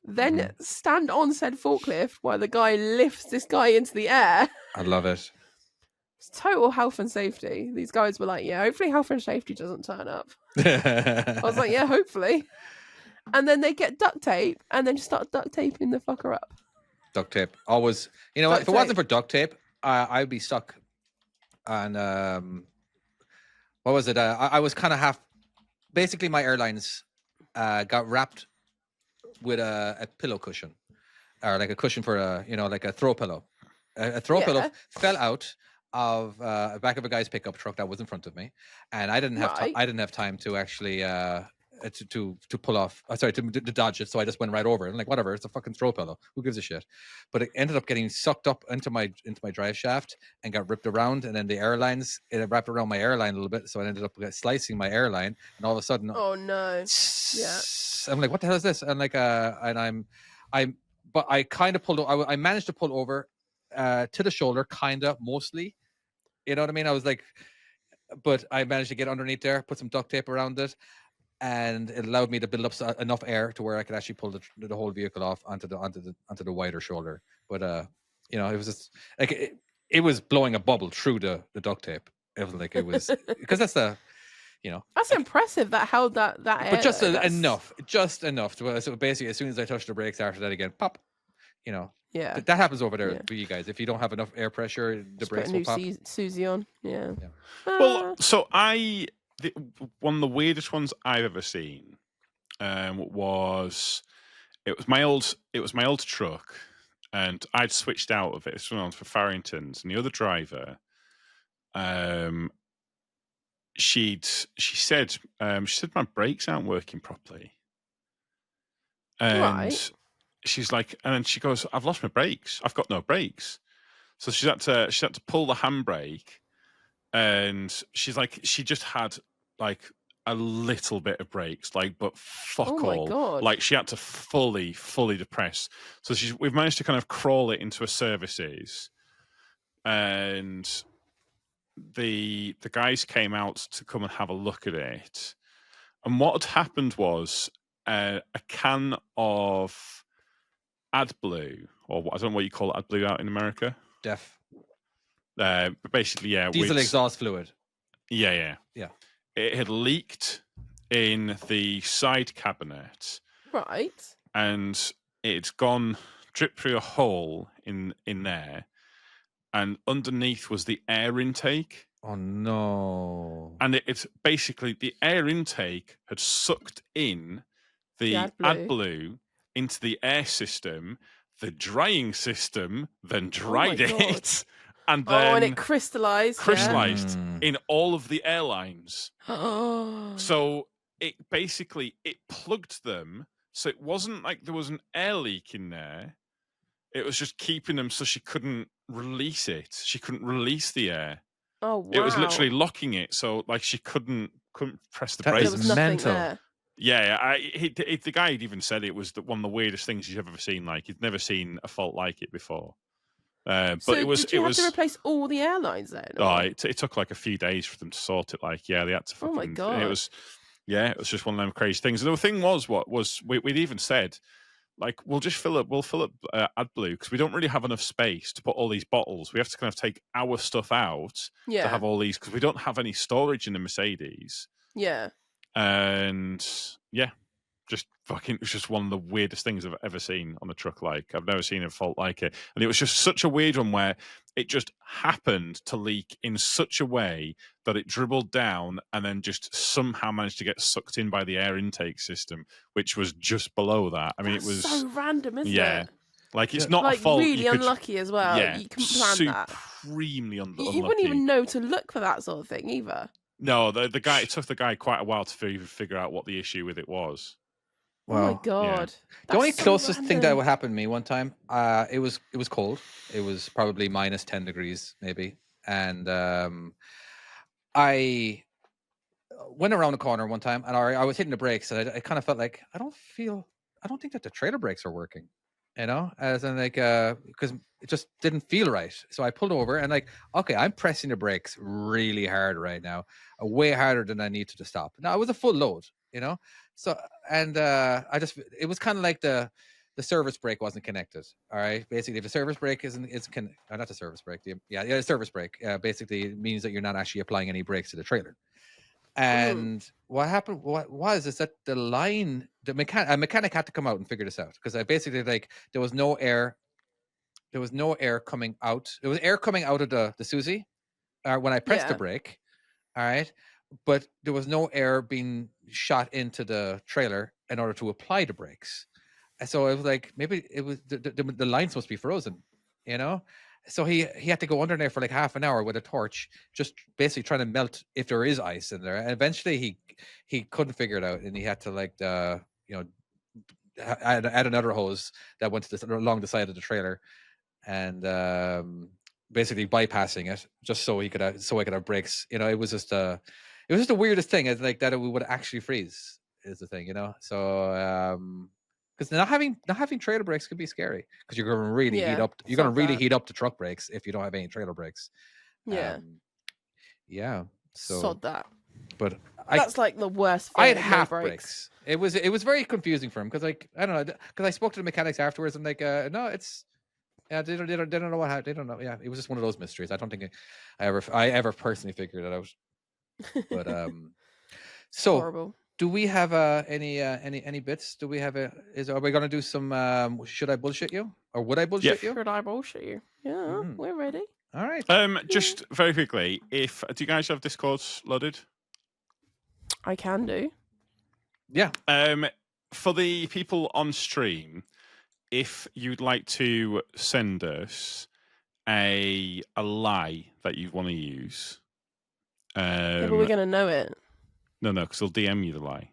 [SPEAKER 3] Then stand on said forklift while the guy lifts this guy into the air.
[SPEAKER 4] I love it.
[SPEAKER 3] It's total health and safety. These guys were like, yeah, hopefully health and safety doesn't turn up. I was like, yeah, hopefully. And then they get duct tape and then just start duct taping the fucker up.
[SPEAKER 4] Duct tape. Always. You know what?
[SPEAKER 3] Duct
[SPEAKER 4] If it wasn't
[SPEAKER 3] tape.
[SPEAKER 4] for duct tape, I'd be stuck. And what was it? I was kind of half. Basically, my airlines got wrapped with a pillow cushion, or like a cushion for like a throw pillow. A throw pillow
[SPEAKER 3] Yeah.
[SPEAKER 4] fell out of the back of a guy's pickup truck that was in front of me, and I didn't have
[SPEAKER 3] Right.
[SPEAKER 4] I didn't have time to actually to pull off. Sorry, to dodge it. So I just went right over it. I'm like, whatever, it's a fucking throw pillow. Who gives a shit? But it ended up getting sucked up into my drive shaft and got ripped around. And then the airlines, it wrapped around my airline a little bit, so I ended up slicing my airline. And all of a sudden,
[SPEAKER 3] Oh no. Yeah.
[SPEAKER 4] I'm like, what the hell is this? And like, but I kind of pulled. I managed to pull over to the shoulder, kind of, mostly. You know what I mean? I was like, but I managed to get underneath there, put some duct tape around it, and it allowed me to build up enough air to where I could actually pull the whole vehicle off onto the wider shoulder. But it was just like it was blowing a bubble through the duct tape. It was like it was because that's the.
[SPEAKER 3] That's impressive that held that air.
[SPEAKER 4] But just
[SPEAKER 3] though. That's-
[SPEAKER 4] enough to, so basically as soon as I touched the brakes after that again, pop,
[SPEAKER 3] Yeah.
[SPEAKER 4] that happens over there
[SPEAKER 3] Yeah.
[SPEAKER 4] for you guys. If you don't have enough air pressure, the
[SPEAKER 3] Just put
[SPEAKER 4] brakes
[SPEAKER 3] a
[SPEAKER 4] will
[SPEAKER 3] new
[SPEAKER 4] pop.
[SPEAKER 3] Susie on. Yeah.
[SPEAKER 4] Yeah.
[SPEAKER 1] Well, so one of the weirdest ones I've ever seen was my old truck, and I'd switched out of it. This one for Farrington's, and the other driver, she said my brakes aren't working properly, and
[SPEAKER 3] Right.
[SPEAKER 1] she's like, and then she goes, I've lost my brakes. I've got no brakes. So she had to pull the handbrake, and she's like, she just had like a little bit of brakes, like, but fuck
[SPEAKER 3] Oh my
[SPEAKER 1] all.
[SPEAKER 3] God.
[SPEAKER 1] Like she had to fully depress. So we've managed to kind of crawl it into a services, and the guys came out to come and have a look at it. And what had happened was a can of AdBlue, or I don't know what you call AdBlue out in America.
[SPEAKER 4] Def
[SPEAKER 1] But basically, yeah,
[SPEAKER 4] diesel
[SPEAKER 1] with-
[SPEAKER 4] exhaust fluid.
[SPEAKER 1] Yeah. It had leaked in the side cabinet,
[SPEAKER 3] Right.
[SPEAKER 1] and it's gone dripped through a hole in there, and underneath was the air intake.
[SPEAKER 4] Oh no!
[SPEAKER 1] And it's basically the air intake had sucked in the
[SPEAKER 3] AdBlue.
[SPEAKER 1] AdBlue into the air system, the drying system then
[SPEAKER 3] my
[SPEAKER 1] dried
[SPEAKER 3] God.
[SPEAKER 1] it, and
[SPEAKER 3] Oh, and
[SPEAKER 1] then
[SPEAKER 3] it crystallized.
[SPEAKER 1] crystallized
[SPEAKER 4] Mm.
[SPEAKER 1] in all of the airlines.
[SPEAKER 3] Yeah.
[SPEAKER 1] So it plugged them. So it wasn't like there was an air leak in there. It was just keeping them so she couldn't release it. She couldn't release the air.
[SPEAKER 3] Oh wow.
[SPEAKER 1] It was literally locking it, so like she couldn't press the
[SPEAKER 4] That
[SPEAKER 1] brakes.
[SPEAKER 3] There
[SPEAKER 4] is
[SPEAKER 3] was nothing
[SPEAKER 4] mental.
[SPEAKER 3] there.
[SPEAKER 1] Yeah, the guy had even said it was one of the weirdest things he's ever seen. Like he'd never seen a fault like it before. But
[SPEAKER 3] So
[SPEAKER 1] it was.
[SPEAKER 3] did you have to replace all the airlines then?
[SPEAKER 1] Oh,
[SPEAKER 3] or-
[SPEAKER 1] it took like a few days for them to sort it. Like, yeah, they had to
[SPEAKER 3] Oh
[SPEAKER 1] fucking.
[SPEAKER 3] my God.
[SPEAKER 1] It was just one of them crazy things. And the thing was, we'd even said, like, we'll fill up AdBlue because we don't really have enough space to put all these bottles. We have to kind of take our stuff out to
[SPEAKER 3] Yeah.
[SPEAKER 1] have all these because we don't have any storage in the Mercedes.
[SPEAKER 3] Yeah.
[SPEAKER 1] And yeah, just fucking, it was just one of the weirdest things I've ever seen on a truck. Like, I've never seen a fault like it. And it was just such a weird one where it just happened to leak in such a way that it dribbled down and then just somehow managed to get sucked in by the air intake system, which was just below that. I mean,
[SPEAKER 3] That's
[SPEAKER 1] it was
[SPEAKER 3] so random, isn't
[SPEAKER 1] yeah.
[SPEAKER 3] it?
[SPEAKER 1] Like, it's not
[SPEAKER 3] Like
[SPEAKER 1] a fault.
[SPEAKER 3] really
[SPEAKER 1] you could,
[SPEAKER 3] unlucky as well.
[SPEAKER 1] yeah,
[SPEAKER 3] You couldn't plan that.
[SPEAKER 1] supremely unlucky.
[SPEAKER 3] You wouldn't even know to look for that sort of thing either.
[SPEAKER 1] No, the guy. It took the guy quite a while to figure out what the issue with it was.
[SPEAKER 3] Oh my
[SPEAKER 4] Well,
[SPEAKER 3] God.
[SPEAKER 4] the only
[SPEAKER 3] That's so
[SPEAKER 4] closest thing that
[SPEAKER 3] random.
[SPEAKER 4] happened to me one time, it was cold. It was probably minus 10 degrees maybe, and I went around the corner one time, and I was hitting the brakes, and I kind of felt like I don't think that the trailer brakes are working, as in like because it just didn't feel right. So I pulled over and like, okay, I'm pressing the brakes really hard right now, way harder than I need to stop. Now it was a full load, So and it was kind of like the service brake wasn't connected. All right, basically, if the service brake not the service brake, the service brake basically means that you're not actually applying any brakes to the trailer. And what happened? What was is that a mechanic had to come out and figure this out because I basically like there was no air coming out. There was air coming out of the Susie when I pressed the
[SPEAKER 3] Yeah.
[SPEAKER 4] brake. All right, but there was no air being shot into the trailer in order to apply the brakes. And so it was like maybe it was the line's supposed to be frozen, So he had to go under there for like half an hour with a torch, just basically trying to melt if there is ice in there. And eventually he couldn't figure it out, and he had to like add another hose that went along the side of the trailer, and basically bypassing it just so I could have brakes. It was just the weirdest thing. It's like that it would actually freeze is the thing, So because not having trailer brakes could be scary because you're going to really heat up. You're going to really heat up the truck brakes if you don't have any trailer brakes.
[SPEAKER 3] Yeah.
[SPEAKER 4] Yeah. So
[SPEAKER 3] Sod that.
[SPEAKER 4] but
[SPEAKER 3] That's like the worst.
[SPEAKER 4] I had
[SPEAKER 3] feeling,
[SPEAKER 4] half
[SPEAKER 3] no
[SPEAKER 4] brakes. It was very confusing for him because like I don't know because I spoke to the mechanics afterwards and like no it's they don't know what happened. They don't know. Yeah, it was just one of those mysteries. I don't think I ever personally figured it out. But so
[SPEAKER 3] Horrible.
[SPEAKER 4] do we have any bits? Do we have are we gonna do some should I bullshit you or would I bullshit you?
[SPEAKER 3] Should I bullshit you? Yeah, we're ready.
[SPEAKER 4] All right.
[SPEAKER 1] Just very quickly, do you guys have Discord loaded?
[SPEAKER 3] I can do.
[SPEAKER 4] Yeah.
[SPEAKER 1] For the people on stream, if you'd like to send us a lie that you want to use,
[SPEAKER 3] Yeah, but we're gonna know it.
[SPEAKER 1] no, because they'll DM you the lie.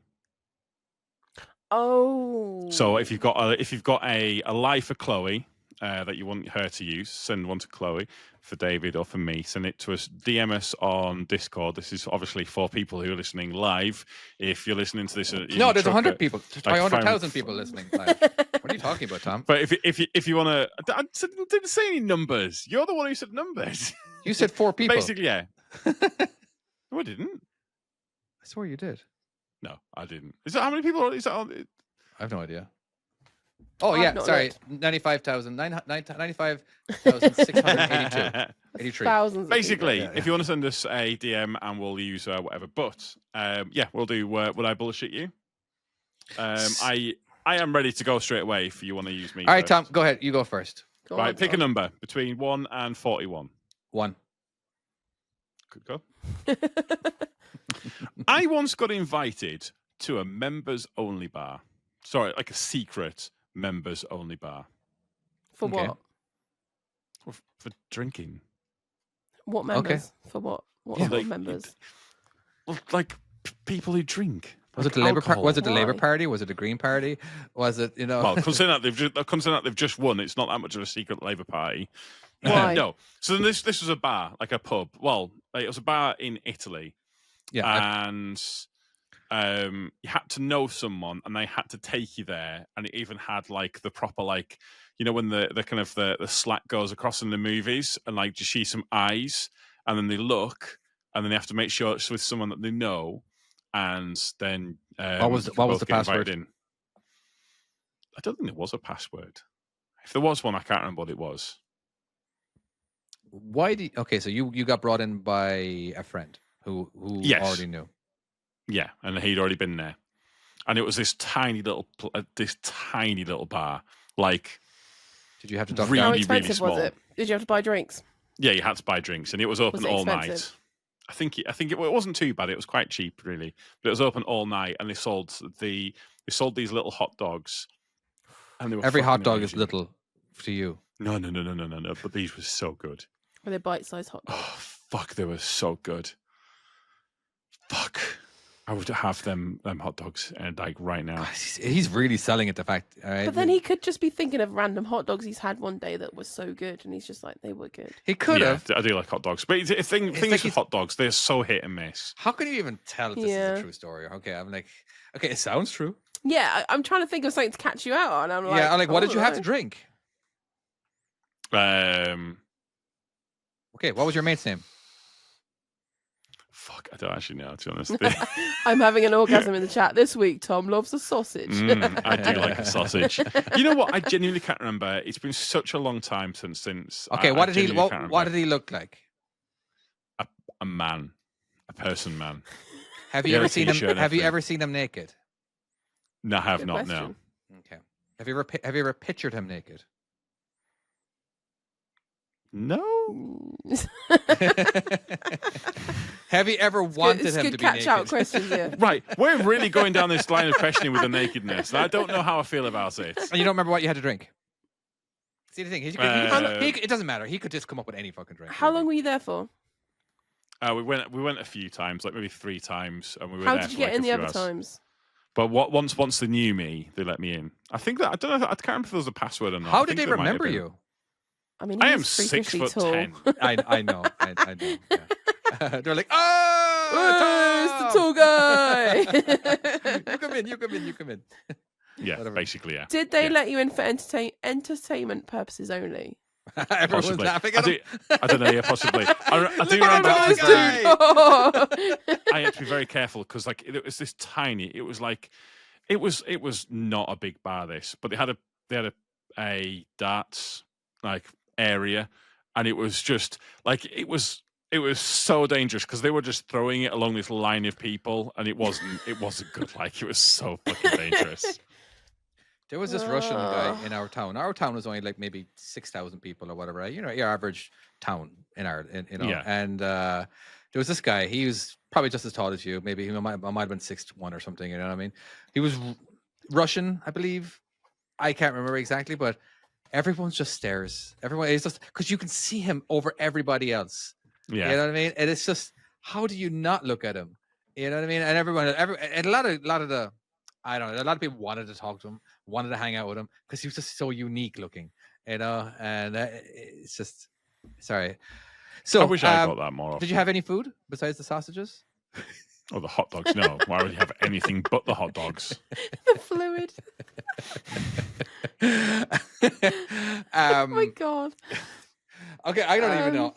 [SPEAKER 3] Oh.
[SPEAKER 1] So if you've got a lie for Chloe that you want her to use, send one to Chloe. For David or for me, send it to us. DM us on Discord. This is obviously for people who are listening live. If you're listening to this,
[SPEAKER 4] No, there's 100 people.
[SPEAKER 1] like
[SPEAKER 4] 100,000 people listening live. What are you talking about, Tom?
[SPEAKER 1] But if you want to, I didn't say any numbers. You're the one who said numbers.
[SPEAKER 4] You said 4 people.
[SPEAKER 1] Basically, yeah. No, I didn't.
[SPEAKER 4] I swear you did.
[SPEAKER 1] No, I didn't. Is that how many people? Is that on?
[SPEAKER 4] I have no idea. Oh
[SPEAKER 3] I've
[SPEAKER 4] yeah,
[SPEAKER 3] not
[SPEAKER 4] sorry, 95,682, 83.
[SPEAKER 3] Thousands.
[SPEAKER 1] Basically,
[SPEAKER 4] Yeah.
[SPEAKER 1] if you want to send us a DM and we'll use whatever. But yeah, we'll do. Would I bullshit you? I am ready to go straight away. If you want to use me.
[SPEAKER 4] All right,
[SPEAKER 1] first.
[SPEAKER 4] Tom, go ahead. You go first.
[SPEAKER 3] Go
[SPEAKER 1] Right,
[SPEAKER 3] on,
[SPEAKER 1] pick a
[SPEAKER 3] Tom.
[SPEAKER 1] number between 1 and 41.
[SPEAKER 4] 1.
[SPEAKER 1] Good go. I once got invited to a members only bar. Sorry, like a secret members only bar
[SPEAKER 3] For
[SPEAKER 4] Okay.
[SPEAKER 3] what?
[SPEAKER 1] for drinking.
[SPEAKER 3] What members? For what? What
[SPEAKER 1] Yeah,
[SPEAKER 3] sort of
[SPEAKER 1] like,
[SPEAKER 3] members?
[SPEAKER 1] Well, like people who drink.
[SPEAKER 4] Was
[SPEAKER 1] like
[SPEAKER 4] it the Labour
[SPEAKER 1] alcohol.
[SPEAKER 4] Was it the Labour
[SPEAKER 3] Why?
[SPEAKER 4] Party? Was it the Green Party? Was it
[SPEAKER 1] Well, considering that they've just won, it's not that much of a secret Labour Party.
[SPEAKER 3] Why?
[SPEAKER 1] No. So then this was a bar, like a pub. Well, it was a bar in Italy,
[SPEAKER 4] yeah?
[SPEAKER 1] and you had to know someone, and they had to take you there. And it even had like the proper like, you know, when the kind of the slat goes across in the movies, and like you see some eyes, and then they look, and then they have to make sure it's with someone that they know, and then
[SPEAKER 4] What was
[SPEAKER 1] you
[SPEAKER 4] what
[SPEAKER 1] can
[SPEAKER 4] was
[SPEAKER 1] both
[SPEAKER 4] the
[SPEAKER 1] get invited
[SPEAKER 4] password?
[SPEAKER 1] in. I don't think there was a password. If there was one, I can't remember what it was.
[SPEAKER 4] Why do okay? So you got brought in by a friend who
[SPEAKER 1] Yes.
[SPEAKER 4] already knew.
[SPEAKER 1] Yeah, and he'd already been there, and it was this tiny little bar, like
[SPEAKER 4] Did you have to duck
[SPEAKER 1] Really,
[SPEAKER 3] How
[SPEAKER 4] down?
[SPEAKER 3] expensive
[SPEAKER 1] small.
[SPEAKER 3] was it? Did you have to buy drinks?
[SPEAKER 1] yeah, you had to buy drinks, and it was open
[SPEAKER 3] it
[SPEAKER 1] all night.
[SPEAKER 3] expensive?
[SPEAKER 1] I think it wasn't too bad. It was quite cheap, really, but it was open all night, and they sold these little hot dogs, and they were
[SPEAKER 4] Every hot
[SPEAKER 1] fucking
[SPEAKER 4] dog is
[SPEAKER 1] amazing.
[SPEAKER 4] little to you.
[SPEAKER 1] No. But these were so good.
[SPEAKER 3] Were they bite-sized hot dogs?
[SPEAKER 1] Oh fuck, they were so good. Fuck, I would have them hot dogs and like right now.
[SPEAKER 4] He's really selling it. The fact, all right?
[SPEAKER 3] But then he could just be thinking of random hot dogs he's had one day that was so good, and he's just like, they were good.
[SPEAKER 4] He could
[SPEAKER 1] Yeah,
[SPEAKER 4] have.
[SPEAKER 1] I do like hot dogs, but the thing
[SPEAKER 4] It's
[SPEAKER 1] is
[SPEAKER 4] like
[SPEAKER 1] with
[SPEAKER 4] he's-
[SPEAKER 1] hot dogs, they're so hit and miss.
[SPEAKER 4] How can you even tell if this is
[SPEAKER 3] Yeah.
[SPEAKER 4] a true story? Okay, I'm like, okay, it sounds true.
[SPEAKER 3] Yeah, I'm trying to think of something to catch you out on. I'm like,
[SPEAKER 4] yeah, I'm like, what did you have to
[SPEAKER 3] alright.
[SPEAKER 4] drink? Okay, what was your mate's name?
[SPEAKER 1] Fuck, I don't actually know, to be honest.
[SPEAKER 3] I'm having an orgasm in the chat this week. Tom loves a sausage.
[SPEAKER 1] I do like a sausage. You know what? I genuinely can't remember. It's been such a long time since.
[SPEAKER 4] Okay,
[SPEAKER 1] I
[SPEAKER 4] what did he?
[SPEAKER 1] genuinely can't
[SPEAKER 4] What
[SPEAKER 1] remember.
[SPEAKER 4] did he look like?
[SPEAKER 1] A man, a person, man.
[SPEAKER 4] Have
[SPEAKER 1] He
[SPEAKER 4] you
[SPEAKER 1] had
[SPEAKER 4] ever
[SPEAKER 1] a
[SPEAKER 4] seen him?
[SPEAKER 1] t-shirt and
[SPEAKER 4] Have you
[SPEAKER 1] everything.
[SPEAKER 4] ever seen him naked?
[SPEAKER 1] No, I have
[SPEAKER 3] Good
[SPEAKER 1] not.
[SPEAKER 3] question.
[SPEAKER 4] Okay. Have you ever pictured him naked?
[SPEAKER 1] No.
[SPEAKER 4] Have you ever wanted
[SPEAKER 3] it's
[SPEAKER 4] him
[SPEAKER 3] good
[SPEAKER 4] to be
[SPEAKER 3] catch
[SPEAKER 4] naked?
[SPEAKER 3] out questions here.
[SPEAKER 1] Right, we're really going down this line of questioning with the nakedness. And I don't know how I feel about it.
[SPEAKER 4] And you don't remember what you had to drink? See the thing, it doesn't matter. He could just come up with any fucking drink.
[SPEAKER 3] How
[SPEAKER 4] really.
[SPEAKER 3] long were you there for?
[SPEAKER 1] We went a few times, like maybe 3 times, and we were
[SPEAKER 3] How
[SPEAKER 1] there
[SPEAKER 3] did you
[SPEAKER 1] for,
[SPEAKER 3] get
[SPEAKER 1] like,
[SPEAKER 3] in
[SPEAKER 1] a
[SPEAKER 3] the
[SPEAKER 1] few
[SPEAKER 3] other
[SPEAKER 1] hours.
[SPEAKER 3] times?
[SPEAKER 1] But once they knew me, they let me in. I think that I don't know. I can't remember if there was a password or not.
[SPEAKER 4] How
[SPEAKER 1] I
[SPEAKER 4] did
[SPEAKER 1] think
[SPEAKER 4] they
[SPEAKER 1] there might have
[SPEAKER 4] remember
[SPEAKER 1] been.
[SPEAKER 4] you?
[SPEAKER 3] I mean,
[SPEAKER 1] I
[SPEAKER 3] he
[SPEAKER 1] am
[SPEAKER 3] was
[SPEAKER 1] 6
[SPEAKER 3] freakishly
[SPEAKER 1] foot
[SPEAKER 3] tall.
[SPEAKER 1] 10.
[SPEAKER 4] I know. I know. Yeah. They're like, oh,
[SPEAKER 3] Hey, it's the tall guy.
[SPEAKER 4] you come in.
[SPEAKER 1] Yeah,
[SPEAKER 4] Whatever.
[SPEAKER 1] basically, yeah.
[SPEAKER 3] Did they
[SPEAKER 1] Yeah.
[SPEAKER 3] let you in for entertainment purposes only?
[SPEAKER 4] Everyone's
[SPEAKER 1] Possibly.
[SPEAKER 4] laughing
[SPEAKER 1] I,
[SPEAKER 4] at
[SPEAKER 1] do,
[SPEAKER 4] him.
[SPEAKER 1] I don't know. Yeah, possibly. I
[SPEAKER 4] Look
[SPEAKER 1] do
[SPEAKER 4] at
[SPEAKER 1] remember.
[SPEAKER 4] him,
[SPEAKER 1] having
[SPEAKER 4] this
[SPEAKER 1] to-
[SPEAKER 4] guy.
[SPEAKER 1] I had to be very careful because, like, it was this tiny. It was like, it was not a big bar. This, but they had a darts like area, and it was just like it was so dangerous because they were just throwing it along this line of people, and it wasn't good. Like, it was so fucking dangerous.
[SPEAKER 4] There was this Russian guy in our town. Our town was only like maybe 6,000 people or whatever. You know, your average town in Ireland. You know,
[SPEAKER 1] Yeah.
[SPEAKER 4] and there was this guy. He was probably just as tall as you. Maybe he might have been 6'1" or something. You know what I mean? He was Russian, I believe. I can't remember exactly, but everyone just stares. Everyone is just because you can see him over everybody else.
[SPEAKER 1] Yeah.
[SPEAKER 4] You know what I mean? And it's just, how do you not look at him? You know what I mean? And and a lot of the, I don't know, a lot of people wanted to talk to him, wanted to hang out with him because he was just so unique looking, you know. And it's just, sorry. So
[SPEAKER 1] I wish I got that more often.
[SPEAKER 4] Did you have any food besides the sausages?
[SPEAKER 1] Oh, the hot dogs? No. Why would you have anything but the hot dogs?
[SPEAKER 3] The fluid. Oh my god.
[SPEAKER 4] Okay, I don't even know.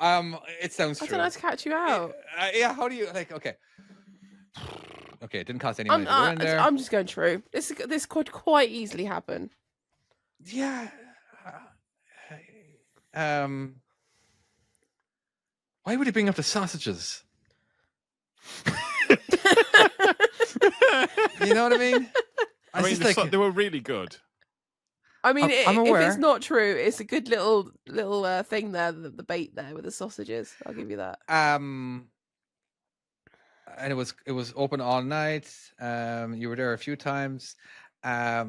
[SPEAKER 4] It sounds
[SPEAKER 3] I
[SPEAKER 4] true.
[SPEAKER 3] don't know how to catch you out.
[SPEAKER 4] Yeah, how do you like? Okay, it didn't cost any money
[SPEAKER 3] I'm,
[SPEAKER 4] to go in there.
[SPEAKER 3] I'm just going true. This could quite easily happen.
[SPEAKER 4] Yeah. Why would he bring up the sausages? You know what I mean?
[SPEAKER 1] I mean, they were really good.
[SPEAKER 3] I mean,
[SPEAKER 4] I'm
[SPEAKER 3] if
[SPEAKER 4] aware.
[SPEAKER 3] it's not true, it's a good little thing there, the bait there with the sausages. I'll give you that.
[SPEAKER 4] And it was open all night. You were there a few times. Okay,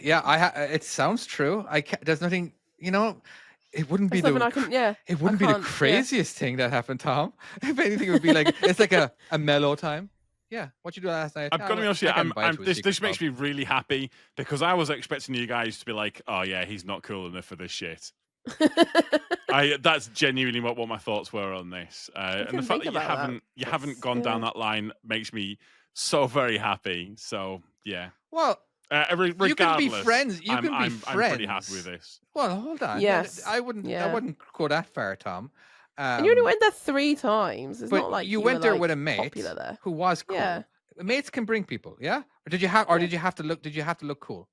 [SPEAKER 4] yeah, it sounds true. There's nothing, you know. It wouldn't be
[SPEAKER 3] There's nothing I can. Yeah.
[SPEAKER 4] It wouldn't be the
[SPEAKER 3] can't- yeah.
[SPEAKER 4] craziest thing that happened, Tom. If anything, it would be like it's like a mellow time. Yeah, what you do last night?
[SPEAKER 1] I'm
[SPEAKER 4] "Ah,
[SPEAKER 1] gonna be
[SPEAKER 4] well,
[SPEAKER 1] honest
[SPEAKER 4] I
[SPEAKER 1] with
[SPEAKER 4] can
[SPEAKER 1] you.
[SPEAKER 4] buy to a
[SPEAKER 1] This
[SPEAKER 4] secret
[SPEAKER 1] makes
[SPEAKER 4] pub."
[SPEAKER 1] me really happy because I was expecting you guys to be like, "Oh yeah, he's not cool enough for this shit." That's genuinely what my thoughts were on this, and the
[SPEAKER 3] couldn't
[SPEAKER 1] fact
[SPEAKER 3] think
[SPEAKER 1] that
[SPEAKER 3] about
[SPEAKER 1] you
[SPEAKER 3] that.
[SPEAKER 1] haven't gone down
[SPEAKER 3] Yeah.
[SPEAKER 1] that line makes me so very happy. So yeah,
[SPEAKER 4] Well,
[SPEAKER 1] regardless,
[SPEAKER 4] you can be friends. You can be
[SPEAKER 1] I'm pretty happy
[SPEAKER 4] friends.
[SPEAKER 1] with this.
[SPEAKER 4] Well, hold on.
[SPEAKER 3] Yes.
[SPEAKER 4] I wouldn't
[SPEAKER 3] Yeah.
[SPEAKER 4] go that far, Tom.
[SPEAKER 3] And you only went there 3 times. It's
[SPEAKER 4] but
[SPEAKER 3] not like
[SPEAKER 4] you
[SPEAKER 3] you
[SPEAKER 4] went
[SPEAKER 3] were,
[SPEAKER 4] there
[SPEAKER 3] like,
[SPEAKER 4] with a mate
[SPEAKER 3] popular there.
[SPEAKER 4] who was cool.
[SPEAKER 3] Yeah.
[SPEAKER 4] Mates can bring people, yeah? Or did you have to look cool?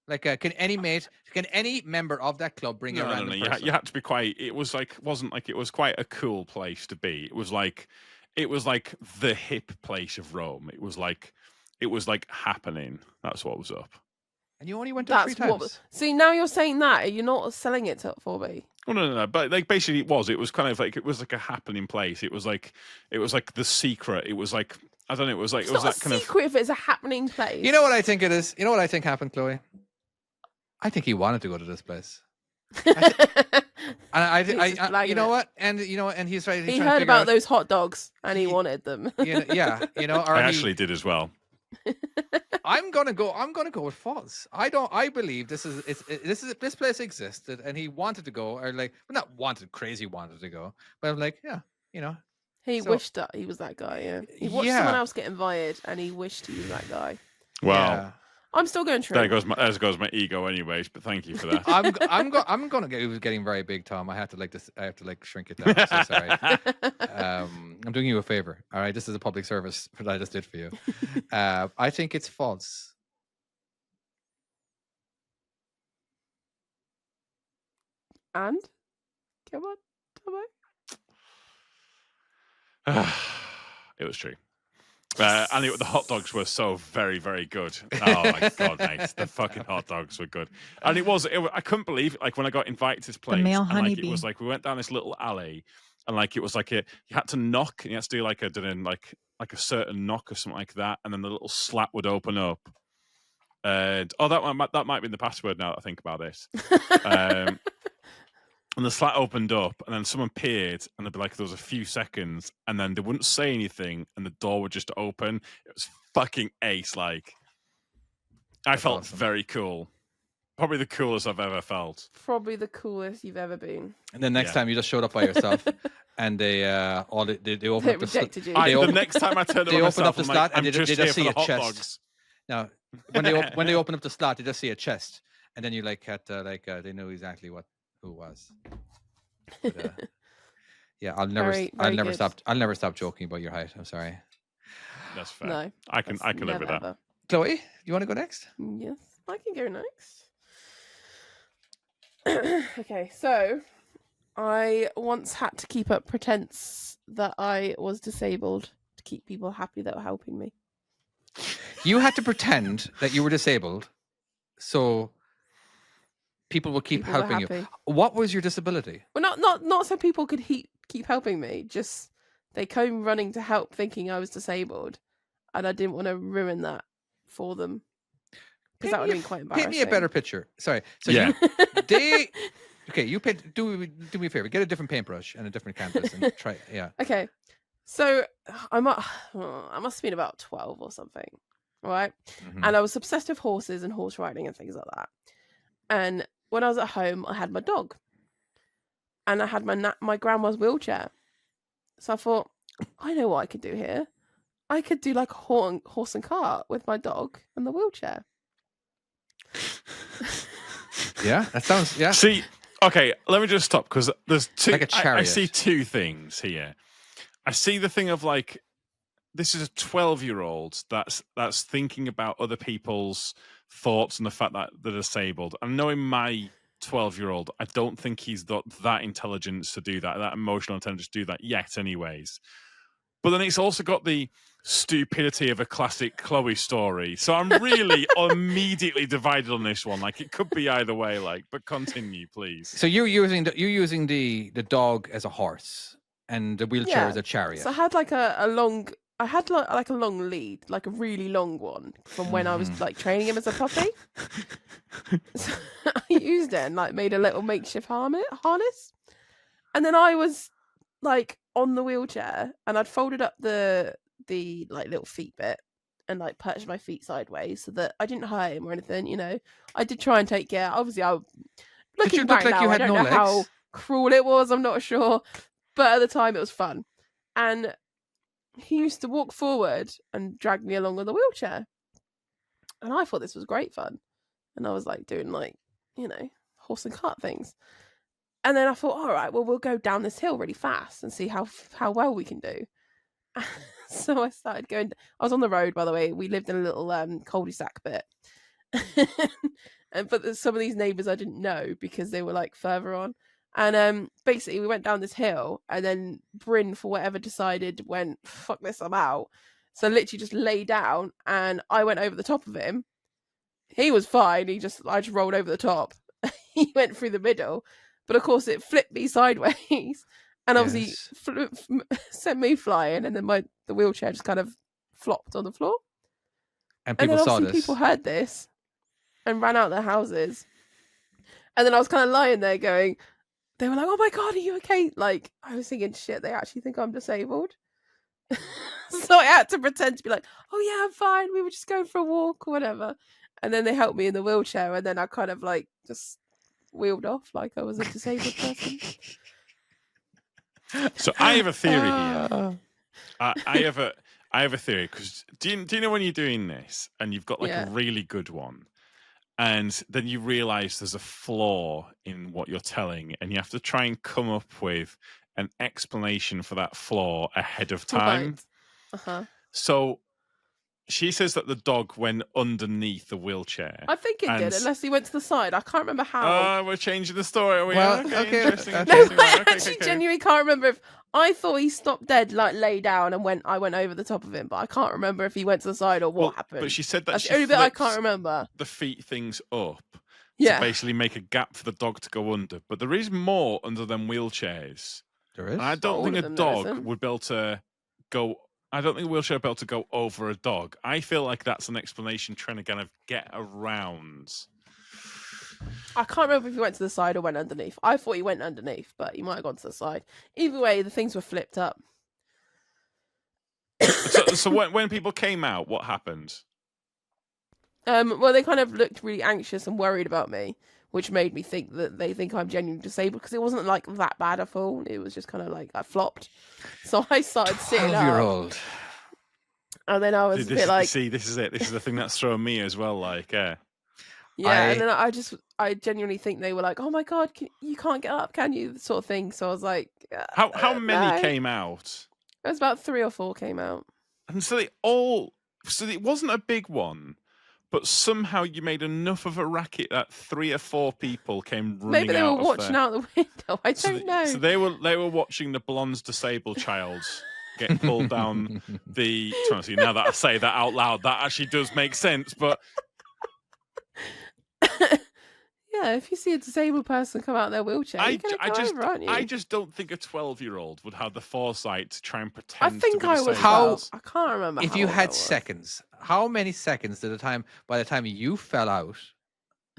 [SPEAKER 4] Like, can any member of that club bring a
[SPEAKER 1] No,
[SPEAKER 4] random
[SPEAKER 1] you
[SPEAKER 4] person?
[SPEAKER 1] had to be quite. It was wasn't like it was quite a cool place to be. It was like the hip place of Rome. It was like happening. That's what was up.
[SPEAKER 4] And you only went there 3 times.
[SPEAKER 3] See, now you're saying that you're not selling it for me.
[SPEAKER 1] Well, no. But like basically, it was kind of like it was like a happening place. It was like the secret. It was like I don't know. It was like
[SPEAKER 3] It's
[SPEAKER 1] it was
[SPEAKER 3] not
[SPEAKER 1] that
[SPEAKER 3] a
[SPEAKER 1] kind of.
[SPEAKER 3] secret if it's a happening place.
[SPEAKER 4] You know what I think it is? You know what I think happened, Chloe? I think he wanted to go to this place. And
[SPEAKER 3] He's just
[SPEAKER 4] you
[SPEAKER 3] blagging
[SPEAKER 4] know
[SPEAKER 3] it.
[SPEAKER 4] what? And he's right.
[SPEAKER 3] He
[SPEAKER 4] trying to
[SPEAKER 3] heard
[SPEAKER 4] figure
[SPEAKER 3] about
[SPEAKER 4] out,
[SPEAKER 3] those hot dogs and he wanted them.
[SPEAKER 4] or
[SPEAKER 1] I actually did as well.
[SPEAKER 4] I'm gonna go with false. I believe this place existed and he wanted to go, or like, well, not wanted to go, but I'm like, yeah,
[SPEAKER 3] He
[SPEAKER 4] So-
[SPEAKER 3] wished that he was that guy, yeah. He watched someone else get invited and he wished he was that guy.
[SPEAKER 1] Well,
[SPEAKER 4] yeah.
[SPEAKER 3] I'm still going to
[SPEAKER 1] there goes my ego, anyways. But thank you for that.
[SPEAKER 4] I'm gonna get. It was getting very big, Tom. I have to shrink it down. I'm so sorry. I'm doing you a favor. All right, this is a public service that I just did for you. I think it's false.
[SPEAKER 3] And? Come on.
[SPEAKER 1] It was true. And the hot dogs were so very, very good. Oh my god, mate! The fucking hot dogs were good, and I couldn't believe it. Like when I got invited to this place,
[SPEAKER 5] male
[SPEAKER 1] and like
[SPEAKER 5] honeybee.
[SPEAKER 1] it was like we went down this little alley, and like it was like you had to knock, and you had to do like a certain knock or something like that, and then the little slat would open up. And that might be the password now that I think about this. And the slat opened up, and then someone peered, and there'd be like there was a few seconds, and then they wouldn't say anything, and the door would just open. It was fucking ace. Like, I felt
[SPEAKER 4] awesome.
[SPEAKER 1] very cool. Probably the coolest I've ever felt.
[SPEAKER 3] Probably the coolest you've ever been.
[SPEAKER 4] And then next
[SPEAKER 1] Yeah.
[SPEAKER 4] time you just showed up by yourself, and they opened
[SPEAKER 3] They
[SPEAKER 4] up the
[SPEAKER 3] rejected you.
[SPEAKER 1] The next time I turned
[SPEAKER 4] they
[SPEAKER 1] on
[SPEAKER 4] opened up
[SPEAKER 1] myself,
[SPEAKER 4] the
[SPEAKER 1] I'm
[SPEAKER 4] slot
[SPEAKER 1] like,
[SPEAKER 4] and
[SPEAKER 1] I'm
[SPEAKER 4] they
[SPEAKER 1] just
[SPEAKER 4] just
[SPEAKER 1] here
[SPEAKER 4] see
[SPEAKER 1] for
[SPEAKER 4] a
[SPEAKER 1] the hot
[SPEAKER 4] chest.
[SPEAKER 1] dogs.
[SPEAKER 4] Now, when they open up the slot, they just see a chest, and then you they know exactly who it was. But, yeah, I'll never
[SPEAKER 3] Very
[SPEAKER 4] stop joking about your height. I'm sorry,
[SPEAKER 3] No.
[SPEAKER 1] That's fair. I can live
[SPEAKER 3] never,
[SPEAKER 1] with that.
[SPEAKER 3] ever.
[SPEAKER 4] Chloe. You want to go next?
[SPEAKER 3] Yes, I can go next. Okay, so I once had to keep up pretense that I was disabled to keep people happy that were helping me.
[SPEAKER 4] You had to pretend that you were disabled, so people would keep
[SPEAKER 3] People were
[SPEAKER 4] helping you.
[SPEAKER 3] happy.
[SPEAKER 4] What was your disability?
[SPEAKER 3] Well, not so people could keep helping me. Just they came running to help, thinking I was disabled, and I didn't want to ruin that for them because that would have been quite embarrassing.
[SPEAKER 4] Paint me a better picture. Sorry. So
[SPEAKER 1] Yeah.
[SPEAKER 4] you paint. Do me a favor. Get a different paintbrush and a different canvas and try. Yeah.
[SPEAKER 3] Okay, so I must have been about 12 or something, right?
[SPEAKER 4] Mhm.
[SPEAKER 3] And I was obsessed with horses and horse riding and things like that. And when I was at home, I had my dog, and I had my grandma's wheelchair. So I thought, I know what I could do here. I could do like a horse and cart with my dog and the wheelchair.
[SPEAKER 4] Yeah. That sounds. Yeah.
[SPEAKER 1] See, okay, let me just stop because there's two.
[SPEAKER 4] Like a
[SPEAKER 1] I see
[SPEAKER 4] chariot.
[SPEAKER 1] two things here. I see the thing of like, this is a 12-year-old that's thinking about other people's thoughts and the fact that they're disabled. And knowing my 12-year-old, I don't think he's got that intelligence to do that emotional intelligence to do that yet, anyways. But then it's also got the stupidity of a classic Chloe story. So I'm really immediately divided on this one. Like it could be either way. Like, but continue, please.
[SPEAKER 4] So you're using the dog as a horse and the wheelchair
[SPEAKER 3] Yeah.
[SPEAKER 4] as a chariot.
[SPEAKER 3] So I had like a long lead, like a really long one from when I was like training him as a puppy. So I used it and like made a little makeshift harness. And then I was like on the wheelchair and I'd folded up the like little feet bit and like perched my feet sideways so that I didn't hurt him or anything, I did try and take care. Obviously I Looking
[SPEAKER 4] you look
[SPEAKER 3] back
[SPEAKER 4] like
[SPEAKER 3] now,
[SPEAKER 4] you
[SPEAKER 3] I
[SPEAKER 4] had
[SPEAKER 3] don't
[SPEAKER 4] no
[SPEAKER 3] know how
[SPEAKER 4] legs?
[SPEAKER 3] cruel it was. I'm not sure, but at the time it was fun. And he used to walk forward and drag me along with a wheelchair, and I thought this was great fun. And I was like doing horse and cart things. And then I thought, all right, well, we'll go down this hill really fast and see how well we can do. So I started going. I was on the road, by the way. We lived in a little cul-de-sac bit, but some of these neighbours I didn't know because they were like further on. And basically, we went down this hill, and then Bryn, for whatever, decided went, "Fuck this, I'm out." So literally just lay down, and I went over the top of him. He was fine. I just rolled over the top. He went through the middle, but of course it flipped me sideways, and obviously
[SPEAKER 4] Yes.
[SPEAKER 3] sent me flying. And then the wheelchair just kind of flopped on the floor.
[SPEAKER 4] And
[SPEAKER 3] And
[SPEAKER 4] people
[SPEAKER 3] then
[SPEAKER 4] saw
[SPEAKER 3] obviously
[SPEAKER 4] this.
[SPEAKER 3] people heard this and ran out their houses. And then I was kind of lying there going, they were like, "Oh my God, are you okay?" Like, I was thinking, shit, they actually think I'm disabled. So I had to pretend to be like, "Oh yeah, I'm fine. We were just going for a walk or whatever." And then they helped me in the wheelchair, and then I kind of like just wheeled off like I was a disabled person.
[SPEAKER 1] So I have a theory here.
[SPEAKER 3] Ah.
[SPEAKER 1] I have a theory, because do you know when you're doing this and you've got like
[SPEAKER 3] Yeah.
[SPEAKER 1] a really good one, and then you realize there's a flaw in what you're telling, and you have to try and come up with an explanation for that flaw ahead of time.
[SPEAKER 3] Right. Uh-huh.
[SPEAKER 1] So she says that the dog went underneath the wheelchair.
[SPEAKER 3] I think it did,
[SPEAKER 1] And-
[SPEAKER 3] unless he went to the side. I can't remember how.
[SPEAKER 1] Oh, we're changing the story. Are we?
[SPEAKER 4] Well,
[SPEAKER 1] okay,
[SPEAKER 4] okay,
[SPEAKER 1] interesting.
[SPEAKER 4] okay.
[SPEAKER 3] No,
[SPEAKER 1] interesting.
[SPEAKER 3] I
[SPEAKER 1] Right, okay,
[SPEAKER 3] actually
[SPEAKER 1] okay.
[SPEAKER 3] genuinely can't remember if I thought he stopped dead, like lay down, and I went over the top of him, but I can't remember if he went to the side or what
[SPEAKER 1] Well,
[SPEAKER 3] happened.
[SPEAKER 1] But she said that
[SPEAKER 3] That's
[SPEAKER 1] she
[SPEAKER 3] the only bit I
[SPEAKER 1] flipped
[SPEAKER 3] can't remember.
[SPEAKER 1] the feet things up
[SPEAKER 3] Yeah.
[SPEAKER 1] to basically make a gap for the dog to go under. But there is more under them wheelchairs.
[SPEAKER 4] There is.
[SPEAKER 1] And I don't
[SPEAKER 3] all
[SPEAKER 1] think
[SPEAKER 3] of
[SPEAKER 1] a
[SPEAKER 3] them, there
[SPEAKER 1] dog
[SPEAKER 3] isn't.
[SPEAKER 1] would be able to go. I don't think a wheelchair would be able to go over a dog. I feel like that's an explanation trying to kind of get around.
[SPEAKER 3] I can't remember if he went to the side or went underneath. I thought he went underneath, but he might have gone to the side. Either way, the things were flipped up.
[SPEAKER 1] So when people came out, what happened?
[SPEAKER 3] Well, they kind of looked really anxious and worried about me, which made me think that they think I'm genuinely disabled, because it wasn't like that bad a fall. It was just kind of like I flopped. So I started sitting up,
[SPEAKER 4] 12-year-old.
[SPEAKER 3] and then I was a bit like,
[SPEAKER 1] see, this is it. This is the thing that's thrown me as well. Like,
[SPEAKER 3] yeah.
[SPEAKER 4] I-
[SPEAKER 3] And then I genuinely think they were like, "Oh my God, you can't get up, can you?" Sort of thing. So I was like,
[SPEAKER 1] how many
[SPEAKER 3] no.
[SPEAKER 1] came out?
[SPEAKER 3] It was about 3 or 4 came out.
[SPEAKER 1] And so it wasn't a big one, but somehow you made enough of a racket that 3 or 4 people came running
[SPEAKER 3] Maybe they were
[SPEAKER 1] out of
[SPEAKER 3] watching
[SPEAKER 1] there.
[SPEAKER 3] out the window. I
[SPEAKER 1] So
[SPEAKER 3] don't know.
[SPEAKER 1] So they were watching the blonde's disabled child get pulled down the. Honestly, now that I say that out loud, that actually does make sense. But
[SPEAKER 3] Yeah, if you see a disabled person come out of their wheelchair, you're going to go over, aren't you?
[SPEAKER 1] I just don't think a 12-year-old would have the foresight to try and pretend.
[SPEAKER 3] I think
[SPEAKER 1] to be
[SPEAKER 3] I was
[SPEAKER 1] disabled.
[SPEAKER 3] 12. I can't remember.
[SPEAKER 4] If
[SPEAKER 3] how
[SPEAKER 4] you
[SPEAKER 3] old I
[SPEAKER 4] had
[SPEAKER 3] was.
[SPEAKER 4] seconds, how many seconds by the time you fell out,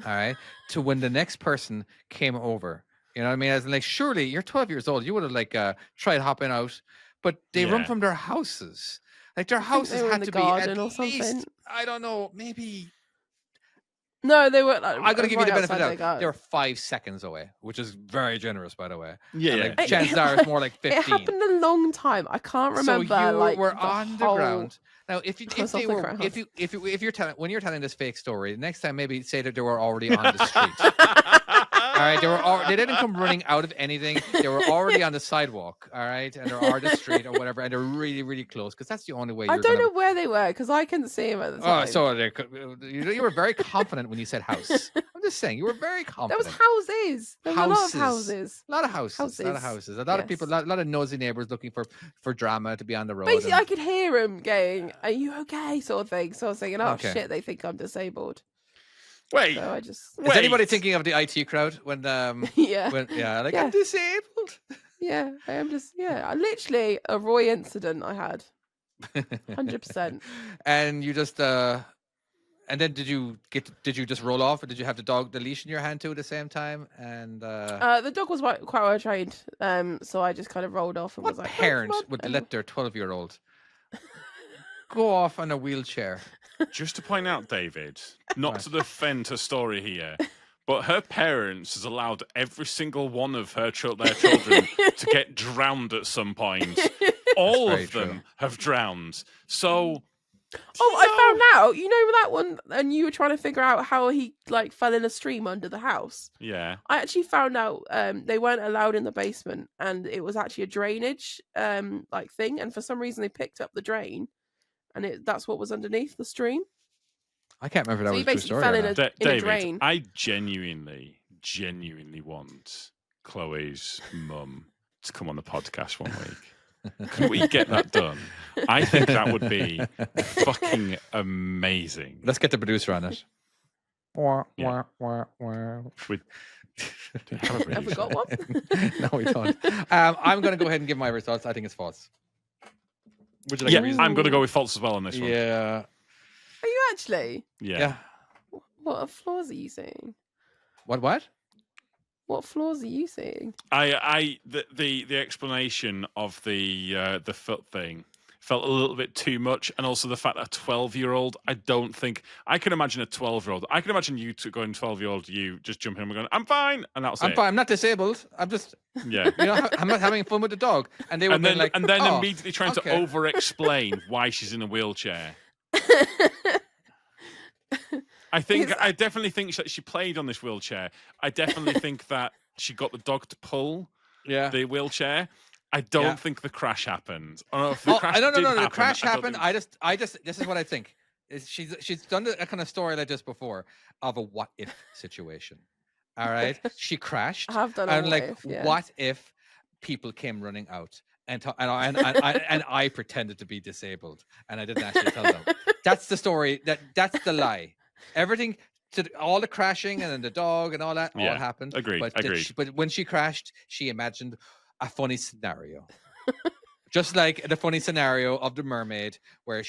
[SPEAKER 4] all right, to when the next person came over? You know what I mean? As in, like, surely you're 12 years old. You would have like tried hopping out, but they run
[SPEAKER 1] Yeah.
[SPEAKER 4] from their houses. Like their
[SPEAKER 3] think
[SPEAKER 4] houses
[SPEAKER 3] they were in
[SPEAKER 4] had
[SPEAKER 3] the
[SPEAKER 4] to be at
[SPEAKER 3] garden or
[SPEAKER 4] least,
[SPEAKER 3] something.
[SPEAKER 4] I don't know, maybe.
[SPEAKER 3] No, they were. Like,
[SPEAKER 4] I'm gonna give you the benefit
[SPEAKER 3] outside
[SPEAKER 4] of the
[SPEAKER 3] their
[SPEAKER 4] doubt. They were
[SPEAKER 3] garden.
[SPEAKER 4] 5 seconds away, which is very generous, by the way.
[SPEAKER 1] Yeah,
[SPEAKER 4] And,
[SPEAKER 1] yeah.
[SPEAKER 4] like, chances are it's more like 15.
[SPEAKER 3] It happened a long time. I can't remember.
[SPEAKER 4] So you
[SPEAKER 3] like,
[SPEAKER 4] were
[SPEAKER 3] the
[SPEAKER 4] on the
[SPEAKER 3] whole-
[SPEAKER 4] ground. Now, if
[SPEAKER 3] was
[SPEAKER 4] they
[SPEAKER 3] off the
[SPEAKER 4] were,
[SPEAKER 3] ground.
[SPEAKER 4] if you're telling when you're telling this fake story, next time maybe say that they were already on the street. All right, they didn't come running out of anything. They were already on the sidewalk. All right, and they're on the street or whatever, and they're really, really close because that's the only way.
[SPEAKER 3] I
[SPEAKER 4] You're
[SPEAKER 3] don't
[SPEAKER 4] gonna...
[SPEAKER 3] know where they were because I couldn't see them at the
[SPEAKER 4] Oh,
[SPEAKER 3] time.
[SPEAKER 4] so you were very confident when you said house. I'm just saying you were very
[SPEAKER 3] There
[SPEAKER 4] confident.
[SPEAKER 3] was houses. There was a lot of
[SPEAKER 4] Houses.
[SPEAKER 3] houses.
[SPEAKER 4] A lot of houses. A lot of
[SPEAKER 3] Houses,
[SPEAKER 4] houses. A lot of people.
[SPEAKER 3] yes.
[SPEAKER 4] A lot of nosy neighbors looking for drama to be on the road.
[SPEAKER 3] Basically,
[SPEAKER 4] and-
[SPEAKER 3] I could hear them going, "Are you okay?" sort of thing. So I was thinking, "Oh
[SPEAKER 4] Okay.
[SPEAKER 3] shit, they think I'm disabled."
[SPEAKER 1] Wait,
[SPEAKER 3] So I just,
[SPEAKER 4] Is anybody
[SPEAKER 1] wait.
[SPEAKER 4] thinking of the IT crowd when
[SPEAKER 3] yeah,
[SPEAKER 4] like
[SPEAKER 3] Yeah.
[SPEAKER 4] I'm disabled?
[SPEAKER 3] yeah. I am just, I literally a Roy incident I had. 100%.
[SPEAKER 4] And you just and then did you just roll off, or did you have the leash in your hand too at the same time? And
[SPEAKER 3] The dog was quite well trained, so I just kind of rolled off and
[SPEAKER 4] what
[SPEAKER 3] was like, "Oh, come
[SPEAKER 4] parent
[SPEAKER 3] on,"
[SPEAKER 4] would
[SPEAKER 3] and-
[SPEAKER 4] let their 12-year-old go off on a wheelchair?
[SPEAKER 1] Just to point out, David, not to defend her story here, but her parents has allowed every single one of their children to get drowned at some point. All
[SPEAKER 4] very
[SPEAKER 1] of them
[SPEAKER 4] true.
[SPEAKER 1] have drowned. So,
[SPEAKER 3] I found out. You know that one, and you were trying to figure out how he like fell in a stream under the house.
[SPEAKER 1] yeah.
[SPEAKER 3] I actually found out they weren't allowed in the basement, and it was actually a drainage like thing. And for some reason, they picked up the drain, and that's what was underneath the stream.
[SPEAKER 4] I can't remember if that
[SPEAKER 3] So
[SPEAKER 4] was
[SPEAKER 3] he
[SPEAKER 4] a true
[SPEAKER 3] basically
[SPEAKER 4] story.
[SPEAKER 3] fell
[SPEAKER 4] or
[SPEAKER 3] in
[SPEAKER 4] not.
[SPEAKER 3] a
[SPEAKER 1] David,
[SPEAKER 3] drain.
[SPEAKER 1] I genuinely want Chloe's mum to come on the podcast one week. Can we get that done? I think that would be fucking amazing.
[SPEAKER 4] Let's get the producer on it. Wah,
[SPEAKER 1] Yeah.
[SPEAKER 4] wah, wah, wah.
[SPEAKER 1] We have a
[SPEAKER 3] Have we got one?
[SPEAKER 4] No, we don't. I'm going to go ahead and give my results. I think it's false. Would you like a
[SPEAKER 1] Yeah,
[SPEAKER 4] reason?
[SPEAKER 1] I'm going to go with false as well on this one.
[SPEAKER 4] Yeah.
[SPEAKER 3] Are you actually?
[SPEAKER 1] Yeah.
[SPEAKER 3] What flaws are you seeing?
[SPEAKER 4] What?
[SPEAKER 3] What flaws are you seeing?
[SPEAKER 1] The explanation of the foot thing felt a little bit too much, and also the fact that a 12-year-old, I don't think I can imagine a 12-year-old. I can imagine you two going 12-year-old, you just jumping in and going, "I'm fine," and that's
[SPEAKER 4] I'm
[SPEAKER 1] it.
[SPEAKER 4] fine. I'm not disabled. I'm just,
[SPEAKER 1] Yeah.
[SPEAKER 4] I'm not having fun with the dog. And they were
[SPEAKER 1] And then,
[SPEAKER 4] like,
[SPEAKER 1] and then
[SPEAKER 4] "Oh,
[SPEAKER 1] immediately trying
[SPEAKER 4] okay."
[SPEAKER 1] to over-explain why she's in a wheelchair. I definitely think that she played on this wheelchair. I definitely think that she got the dog to pull
[SPEAKER 4] Yeah.
[SPEAKER 1] the wheelchair. I don't
[SPEAKER 4] Yeah.
[SPEAKER 1] think the crash happened. Or if the crash
[SPEAKER 4] no.
[SPEAKER 1] did
[SPEAKER 4] The
[SPEAKER 1] happen,
[SPEAKER 4] crash
[SPEAKER 1] I don't
[SPEAKER 4] happened.
[SPEAKER 1] think-
[SPEAKER 4] I just. This is what I think. She's done a kind of story like this before of a what if situation. All right, she crashed.
[SPEAKER 3] I have done a
[SPEAKER 4] and
[SPEAKER 3] what
[SPEAKER 4] like,
[SPEAKER 3] if, yeah.
[SPEAKER 4] what if people came running out and I pretended to be disabled and I didn't actually tell them. That's the story. That's the lie. Everything. All the crashing and then the dog and all that all
[SPEAKER 1] Yeah,
[SPEAKER 4] happened.
[SPEAKER 1] agreed,
[SPEAKER 4] But
[SPEAKER 1] agreed.
[SPEAKER 4] But when she crashed, she imagined a funny scenario. Just like the funny scenario of the mermaid, where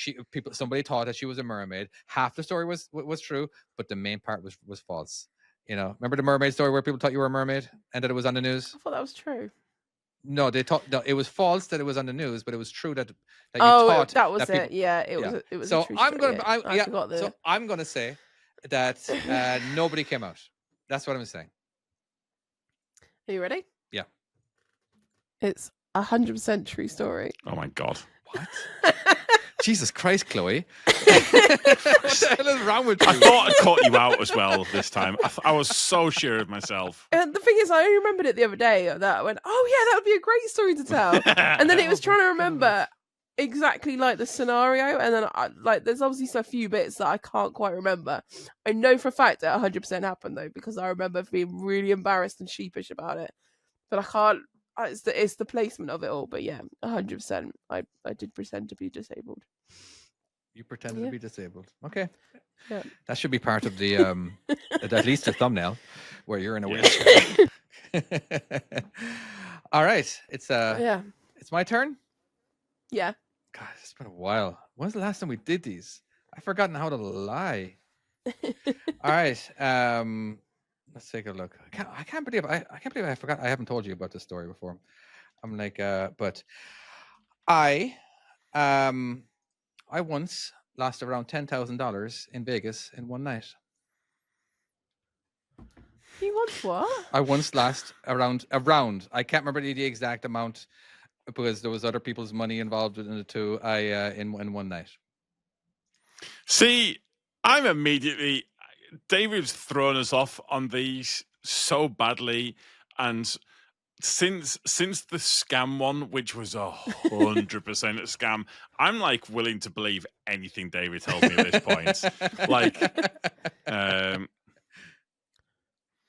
[SPEAKER 4] somebody thought that she was a mermaid. Half the story was true, but the main part was false. You know, remember the mermaid story where people thought you were a mermaid and that it was on the news?
[SPEAKER 3] I thought that was true.
[SPEAKER 4] No, it was false that it was on the news, but it was true that you
[SPEAKER 3] Oh,
[SPEAKER 4] thought
[SPEAKER 3] that was
[SPEAKER 4] that people,
[SPEAKER 3] it. Yeah, it was.
[SPEAKER 4] yeah.
[SPEAKER 3] It was.
[SPEAKER 4] So
[SPEAKER 3] a true
[SPEAKER 4] I'm
[SPEAKER 3] story,
[SPEAKER 4] gonna,
[SPEAKER 3] I forgot the.
[SPEAKER 4] so I'm gonna say that nobody came out. That's what I'm saying.
[SPEAKER 3] Are you ready?
[SPEAKER 4] Yeah.
[SPEAKER 3] It's 100% true story.
[SPEAKER 1] Oh my god!
[SPEAKER 4] What? Jesus Christ, Chloe! What the hell is wrong with you?
[SPEAKER 1] I thought I'd caught you out as well this time. I was so sure of myself.
[SPEAKER 3] And the thing is, I only remembered it the other day that I went, "Oh yeah, that would be a great story to tell." And then it was
[SPEAKER 4] Oh
[SPEAKER 3] trying
[SPEAKER 4] my
[SPEAKER 3] to remember exactly like the scenario, and then there's obviously a few bits that I can't quite remember. I know for a fact that 100% happened though, because I remember being really embarrassed and sheepish about it. But I can't. It's the placement of it all. But yeah, 100%. I did pretend to be disabled.
[SPEAKER 4] You pretended
[SPEAKER 3] Yeah.
[SPEAKER 4] to be disabled. Okay.
[SPEAKER 3] Yeah.
[SPEAKER 4] That should be part of the at least the thumbnail where you're in a
[SPEAKER 1] Yeah.
[SPEAKER 4] wheelchair. All right. It's
[SPEAKER 3] Yeah,
[SPEAKER 4] it's my turn.
[SPEAKER 3] yeah.
[SPEAKER 4] God, it's been a while. When's the last time we did these? I've forgotten how to lie. All right. Let's take a look. I can't believe I forgot. I haven't told you about this story before. I'm like, but I once lost around $10,000 in Vegas in one night.
[SPEAKER 3] You want what?
[SPEAKER 4] I once lost around. I can't remember the exact amount because there was other people's money involved in it too. In one night.
[SPEAKER 1] See, I'm immediately. David's thrown us off on these so badly, and since the scam one, which was 100% a scam, I'm like willing to believe anything David tells me at this point. Like,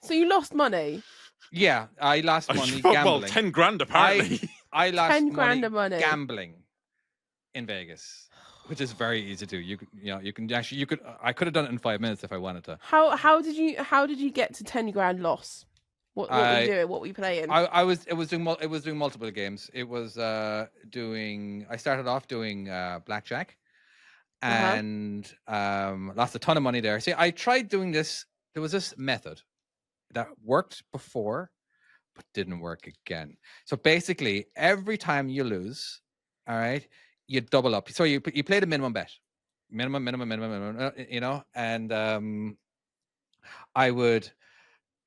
[SPEAKER 3] So you lost money?
[SPEAKER 4] Yeah, I lost money
[SPEAKER 1] well,
[SPEAKER 4] gambling.
[SPEAKER 1] 10 grand apparently.
[SPEAKER 4] I lost
[SPEAKER 3] 10 grand of money.
[SPEAKER 4] gambling in Vegas, which is very easy to do. I could have done it in 5 minutes if I wanted to.
[SPEAKER 3] How did you get to 10 grand loss? What were you doing? What were you playing?
[SPEAKER 4] I was doing multiple games. It was doing. I started off doing blackjack, and lost a ton of money there. See, I tried doing this. There was this method that worked before, but didn't work again. So basically, every time you lose, all right, you double up. So you play the minimum bet, minimum, you know, and I would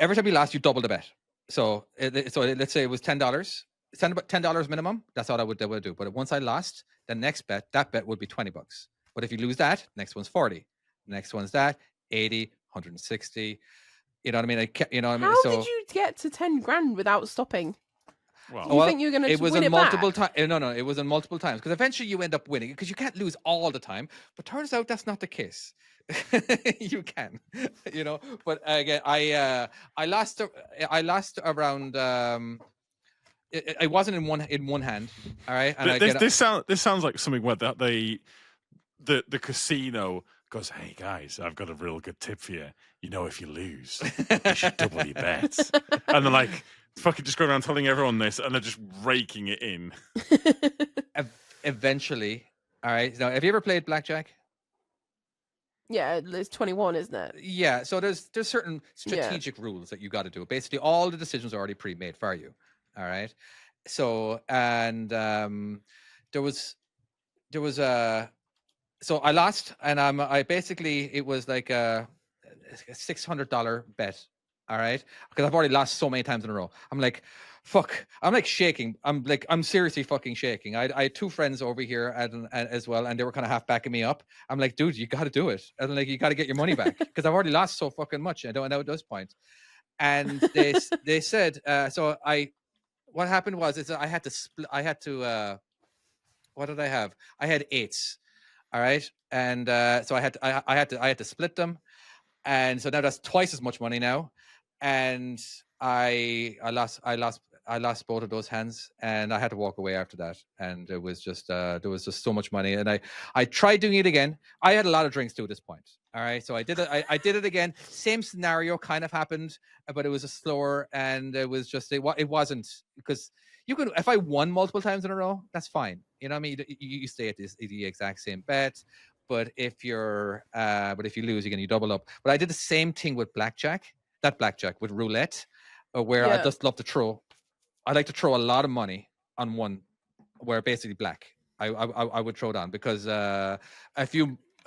[SPEAKER 4] every time you lost, you double the bet. So let's say it was $10. Send about $10 minimum. That's all I would do. But once I lost, the next bet, that bet would be $20. But if you lose that, next one's 40. Next one's that 80, 160. You know what I mean? You know what I mean?
[SPEAKER 3] How
[SPEAKER 4] So
[SPEAKER 3] did you get to 10 grand without stopping?
[SPEAKER 1] Well,
[SPEAKER 3] You think you're going to
[SPEAKER 4] it was
[SPEAKER 3] win
[SPEAKER 4] in
[SPEAKER 3] it
[SPEAKER 4] multiple
[SPEAKER 3] back?
[SPEAKER 4] times. No, it was in multiple times because eventually you end up winning because you can't lose all the time. But turns out that's not the case. You can, you know. But again, I lost around. I wasn't in one hand. All right, and
[SPEAKER 1] this sounds like something where that the casino goes, "Hey guys, I've got a real good tip for you. You know, if you lose, you should double your bets." And they're like, fucking just go around telling everyone this, and they're just raking it in.
[SPEAKER 4] Eventually, all right. Now, have you ever played blackjack?
[SPEAKER 3] Yeah, it's 21, isn't it?
[SPEAKER 4] Yeah. So there's certain strategic rules that you got to do. Basically, all the decisions are already pre-made for you. All right. So and there was so I lost, and I basically it was like a $600 bet. All right, because I've already lost so many times in a row. I'm like, fuck. I'm like shaking. I'm seriously fucking shaking. I had two friends over here as well, and they were kind of half backing me up. I'm like, dude, you got to do it. And like, you got to get your money back because I've already lost so fucking much. I don't know at this point. And they said, so what happened was I had to split. I had to. What did I have? I had 8s. All right, and so I had to split them, and so now that's twice as much money now. And I lost both of those hands, and I had to walk away after that. And it was just there was just so much money, and I tried doing it again. I had a lot of drinks too at this point. All right, so I did it. I did it again. Same scenario kind of happened, but it was a slower, and it was just it wasn't because you can if I won multiple times in a row, that's fine. You know what I mean? You stay at the exact same bet. But if you lose, you double up. But I did the same thing with blackjack. Not blackjack, with roulette, where I just love to throw. I like to throw a lot of money on one, where basically black. I would throw it on because a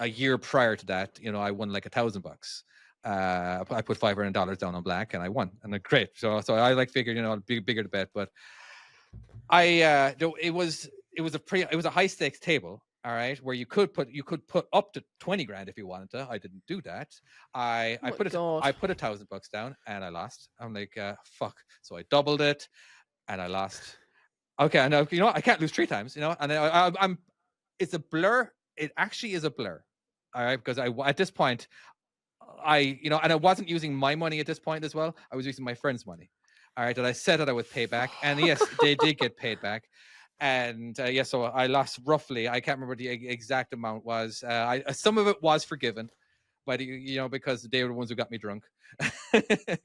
[SPEAKER 4] year prior to that, you know, I won like $1,000. I put $500 down on black and I won, and great. So I like figured, you know, bigger the bet. But it was a high stakes table. All right, where you could put up to 20 grand if you wanted to. I didn't do that. I put $1,000 down and I lost. I'm like, fuck. So I doubled it and I lost. Okay, I know, you know, I can't lose 3 times, you know, and I'm it's a blur. It actually is a blur. All right, because at this point, and I wasn't using my money at this point as well. I was using my friend's money. All right, that I said that I would pay back, and yes, they did get paid back. And so I lost roughly. I can't remember the exact amount was. Some of it was forgiven, but you know, because they were the ones who got me drunk.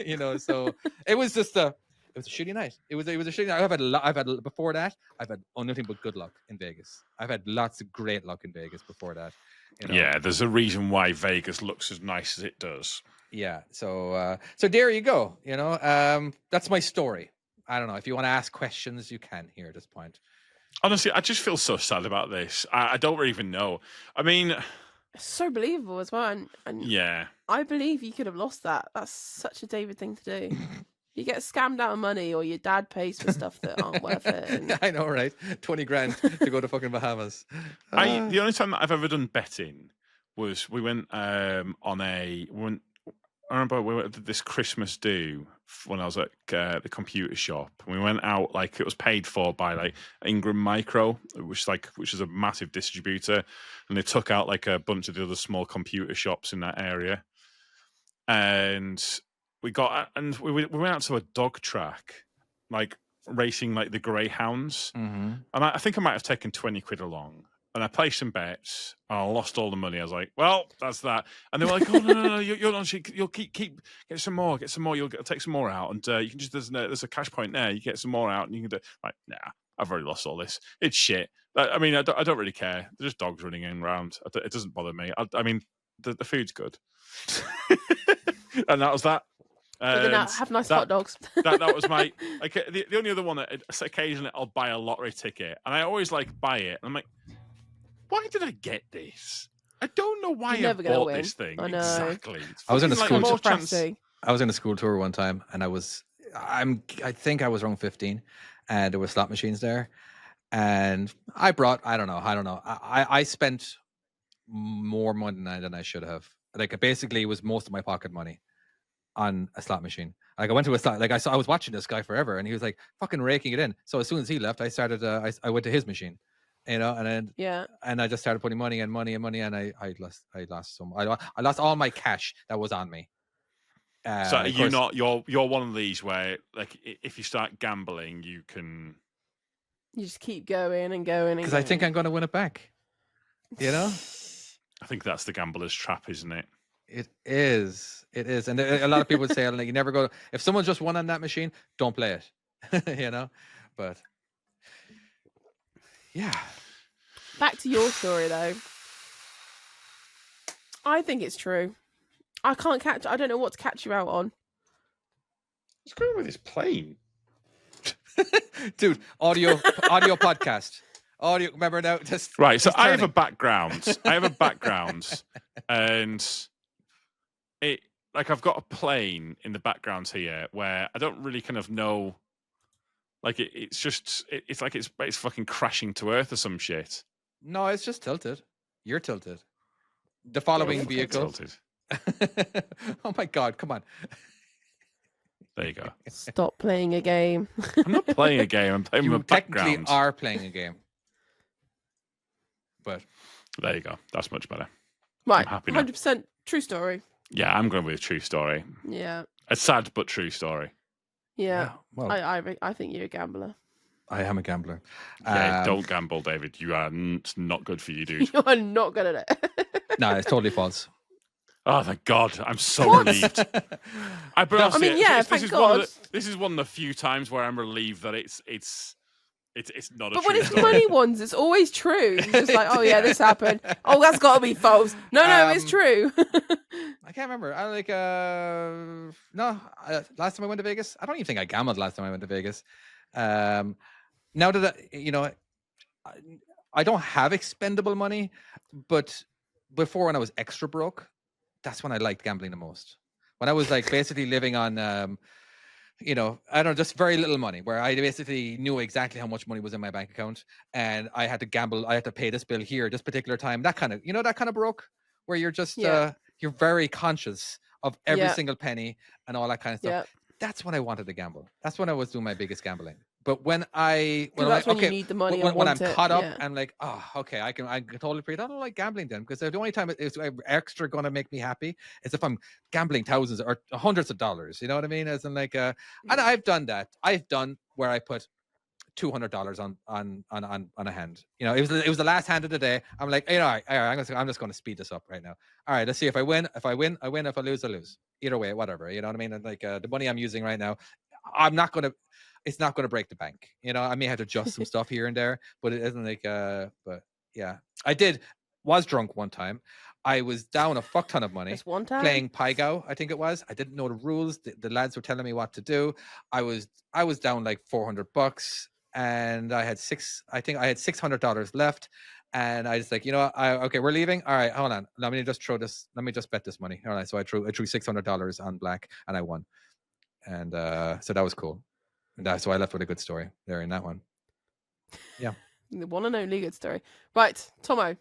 [SPEAKER 4] You know, so it was just a shitty night. It was a shitty night. I've had before that. I've had nothing but good luck in Vegas. I've had lots of great luck in Vegas before that. You know?
[SPEAKER 1] Yeah, there's a reason why Vegas looks as nice as it does.
[SPEAKER 4] Yeah. So there you go. You know, that's my story. I don't know if you want to ask questions, you can here at this point.
[SPEAKER 1] Honestly, I just feel so sad about this. I don't really even know. I mean,
[SPEAKER 3] it's so believable as well. And
[SPEAKER 1] yeah,
[SPEAKER 3] I believe you could have lost that. That's such a David thing to do. You get scammed out of money, or your dad pays for stuff that aren't worth it. And...
[SPEAKER 4] I know, right? 20 grand to go to fucking Bahamas.
[SPEAKER 1] The only time that I've ever done betting was we went I remember we went to this Christmas do when I was at the computer shop. We went out, like, it was paid for by like Ingram Micro, which is a massive distributor, and they took out like a bunch of the other small computer shops in that area. And we went out to a dog track, like racing like the greyhounds.
[SPEAKER 4] Mm-hmm.
[SPEAKER 1] And I think I might have taken 20 quid along. And I placed some bets, and I lost all the money. I was like, "Well, that's that." And they were like, "Oh no, you'll keep get some more. You'll take some more out, and you can just there's a cash point there. You get some more out, and you can do." Like, nah, I've already lost all this. It's shit. I mean, I don't really care. There's just dogs running around. It doesn't bother me. I mean, the food's good, and that was that.
[SPEAKER 3] Have nice hot dogs.
[SPEAKER 1] that was my like the only other one that occasionally I'll buy a lottery ticket, and I always like buy it, and I'm like, why did I get this? I don't know why I bought this thing.
[SPEAKER 3] I know.
[SPEAKER 1] Exactly.
[SPEAKER 4] I was in a
[SPEAKER 1] like
[SPEAKER 4] school.
[SPEAKER 1] more chance.
[SPEAKER 4] I was in a school tour one time, and I think I was around 15, and there were slot machines there, and I don't know. I spent more money than I should have. Like, basically, it was most of my pocket money on a slot machine. Like, I went to a slot, like I was watching this guy forever, and he was like fucking raking it in. So as soon as he left, I started. I went to his machine, and then
[SPEAKER 3] Yeah.
[SPEAKER 4] and I just started putting money, and I lost some. I lost all my cash that was on me.
[SPEAKER 1] So
[SPEAKER 4] of
[SPEAKER 1] you're
[SPEAKER 4] course-
[SPEAKER 1] not you're one of these where, like, if you start gambling, you can.
[SPEAKER 3] You just keep going and going and
[SPEAKER 4] because I think
[SPEAKER 3] going.
[SPEAKER 4] I'm going to win it back. You know,
[SPEAKER 1] I think that's the gambler's trap, isn't it?
[SPEAKER 4] it is, and a lot of people would say, like, you never go. If someone just won on that machine, don't play it. You know, but yeah,
[SPEAKER 3] Back to your story though. I think it's true. I don't know what to catch you out on.
[SPEAKER 1] What's going on with this plane?
[SPEAKER 4] dude, audio podcast, audio. Remember now, just
[SPEAKER 1] Right, so
[SPEAKER 4] he's
[SPEAKER 1] I have a
[SPEAKER 4] turning.
[SPEAKER 1] background. And I've got a plane in the background here where I don't really kind of know. Like, it's like it's fucking crashing to earth or some shit.
[SPEAKER 4] No, it's just tilted. You're tilted. The following
[SPEAKER 3] look at
[SPEAKER 4] vehicle.
[SPEAKER 1] Tilted.
[SPEAKER 4] Oh my god, come on.
[SPEAKER 1] There you go.
[SPEAKER 3] Stop playing a game.
[SPEAKER 1] I'm not playing a game. I'm playing
[SPEAKER 4] You
[SPEAKER 1] my
[SPEAKER 4] technically
[SPEAKER 1] background.
[SPEAKER 4] are playing a game. But
[SPEAKER 1] There you go. That's much better.
[SPEAKER 3] Right.
[SPEAKER 1] happy now.
[SPEAKER 3] 100% true story.
[SPEAKER 1] Yeah, I'm going with a true story.
[SPEAKER 3] Yeah.
[SPEAKER 1] A sad but true story.
[SPEAKER 3] Yeah.
[SPEAKER 4] well,
[SPEAKER 3] I think you're a gambler.
[SPEAKER 4] I am a gambler.
[SPEAKER 1] Yeah, don't gamble, David. You are it's not good for you, dude.
[SPEAKER 3] You are not good at it.
[SPEAKER 4] No, it's totally false.
[SPEAKER 1] Oh, thank God! I'm so
[SPEAKER 3] What?
[SPEAKER 1] relieved. I
[SPEAKER 3] mean, yeah, thank God.
[SPEAKER 1] This is one of the few times where I'm relieved that it's not a
[SPEAKER 3] But
[SPEAKER 1] true
[SPEAKER 3] when it's
[SPEAKER 1] story.
[SPEAKER 3] money ones, it's always true. It's just like, oh yeah, this happened. Oh, that's got to be false. No, it's true.
[SPEAKER 4] I can't remember. Last time I went to Vegas, I don't even think I gambled last time I went to Vegas. Now that I don't have expendable money, but before, when I was extra broke, that's when I liked gambling the most. When I was like basically living on, I don't know, just very little money, where I basically knew exactly how much money was in my bank account, and I had to gamble. I had to pay this bill here, this particular time. That kind of broke, where you're just
[SPEAKER 3] Yeah.
[SPEAKER 4] you're very conscious of every
[SPEAKER 3] Yeah.
[SPEAKER 4] single penny and all that kind of stuff.
[SPEAKER 3] Yeah.
[SPEAKER 4] That's when I wanted to gamble. That's when I was doing my biggest gambling. But when I'm
[SPEAKER 3] That's
[SPEAKER 4] like,
[SPEAKER 3] when
[SPEAKER 4] okay,
[SPEAKER 3] you need the money.
[SPEAKER 4] when I'm caught up,
[SPEAKER 3] yeah.
[SPEAKER 4] I'm like, oh, okay, I can totally appreciate. I don't like gambling then, because the only time it's extra going to make me happy is if I'm gambling thousands or hundreds of dollars. You know what I mean? As in, like, and I've done that. I've done where I put $200 on a hand. You know, it was the last hand of the day. I'm like, all right, I'm just going to speed this up right now. All right, let's see if I win. If I win, I win. If I lose, I lose. Either way, whatever. You know what I mean? And like the money I'm using right now, it's not going to break the bank. You know, I may have to adjust some stuff here and there, but it isn't like, but yeah, was drunk one time. I was down a fuck ton of money
[SPEAKER 3] Just one time.
[SPEAKER 4] playing Paigo, I think it was. I didn't know the rules. The lads were telling me what to do. I was down like $400, and I had $600 left. And I just like, okay, we're leaving. All right, hold on. Let me just bet this money. All right, so I threw $600 on black, and I won. And so that was cool. And so I left with a good story there in that one.
[SPEAKER 3] The one and only good story. Right, Tomo.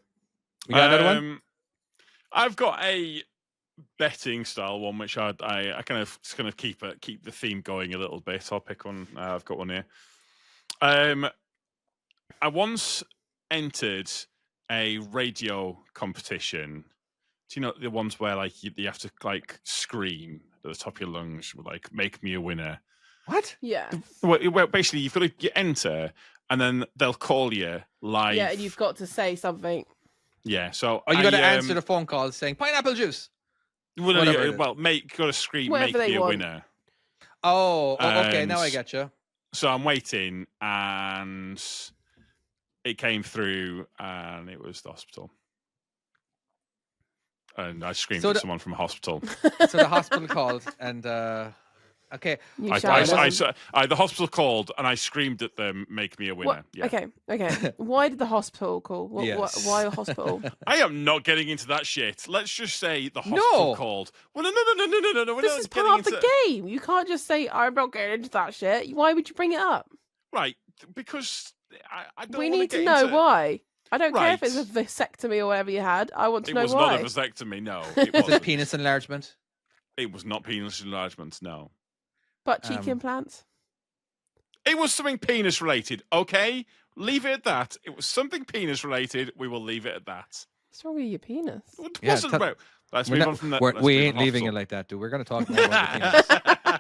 [SPEAKER 4] You got another one?
[SPEAKER 1] I've got a betting style one, which I kind of keep the theme going a little bit. I'll pick one. I've got one here. I once entered a radio competition. Do you know the ones where like you have to like scream at the top of your lungs, like "Make me a winner"?
[SPEAKER 4] What?
[SPEAKER 3] Yeah.
[SPEAKER 1] Well, basically, you've got to enter, and then they'll call you live.
[SPEAKER 3] Yeah, and you've got to say something.
[SPEAKER 1] Yeah, so
[SPEAKER 4] Oh, you got to answer the phone call saying pineapple juice.
[SPEAKER 1] Well,
[SPEAKER 4] it is.
[SPEAKER 1] got to scream,
[SPEAKER 3] Whatever
[SPEAKER 1] "Make
[SPEAKER 3] they
[SPEAKER 1] me a
[SPEAKER 3] want.
[SPEAKER 1] winner."
[SPEAKER 4] Oh, okay. Now I
[SPEAKER 1] And-
[SPEAKER 4] get you.
[SPEAKER 1] So I'm waiting, and it came through, and it was the hospital. And I screamed
[SPEAKER 4] So
[SPEAKER 1] at
[SPEAKER 4] the-
[SPEAKER 1] someone from a hospital.
[SPEAKER 4] So the hospital called, and Okay.
[SPEAKER 3] You
[SPEAKER 1] I,
[SPEAKER 3] shouted
[SPEAKER 1] I,
[SPEAKER 3] at them.
[SPEAKER 1] the hospital called and I screamed at them, "Make me a winner."
[SPEAKER 3] What?
[SPEAKER 1] Yeah.
[SPEAKER 3] Okay. Why did the hospital call?
[SPEAKER 4] Yes.
[SPEAKER 3] Why a hospital?
[SPEAKER 1] I am not getting into that shit. Let's just say the hospital
[SPEAKER 4] No.
[SPEAKER 1] called. Well, no. We're
[SPEAKER 3] This
[SPEAKER 1] not
[SPEAKER 3] is
[SPEAKER 1] getting
[SPEAKER 3] part of the
[SPEAKER 1] into...
[SPEAKER 3] game. You can't just say, I'm not getting into that shit. Why would you bring it up?
[SPEAKER 1] Right, because I don't
[SPEAKER 3] We
[SPEAKER 1] want
[SPEAKER 3] need
[SPEAKER 1] to
[SPEAKER 3] to
[SPEAKER 1] get
[SPEAKER 3] know
[SPEAKER 1] into...
[SPEAKER 3] why. I don't care if it's a
[SPEAKER 1] Right.
[SPEAKER 3] vasectomy or whatever you had. I want to
[SPEAKER 1] It
[SPEAKER 3] know
[SPEAKER 1] was
[SPEAKER 3] why.
[SPEAKER 1] not a vasectomy, no. It
[SPEAKER 4] Was it
[SPEAKER 1] wasn't.
[SPEAKER 4] penis enlargement?
[SPEAKER 1] It was not penis enlargement, no.
[SPEAKER 3] Butt cheek
[SPEAKER 4] Um,
[SPEAKER 3] implants?
[SPEAKER 1] It was something penis related, okay? Leave it at that. It was something penis related. We will leave it at that.
[SPEAKER 3] What's wrong with your penis?
[SPEAKER 1] It
[SPEAKER 4] Yeah,
[SPEAKER 1] wasn't about... Let's
[SPEAKER 4] We're
[SPEAKER 1] move
[SPEAKER 4] not-
[SPEAKER 1] on from that.
[SPEAKER 4] we're-
[SPEAKER 1] Let's
[SPEAKER 4] we
[SPEAKER 1] move
[SPEAKER 4] ain't
[SPEAKER 1] on
[SPEAKER 4] leaving it
[SPEAKER 1] hospital.
[SPEAKER 4] like that, dude. We're going to talk more about the penis.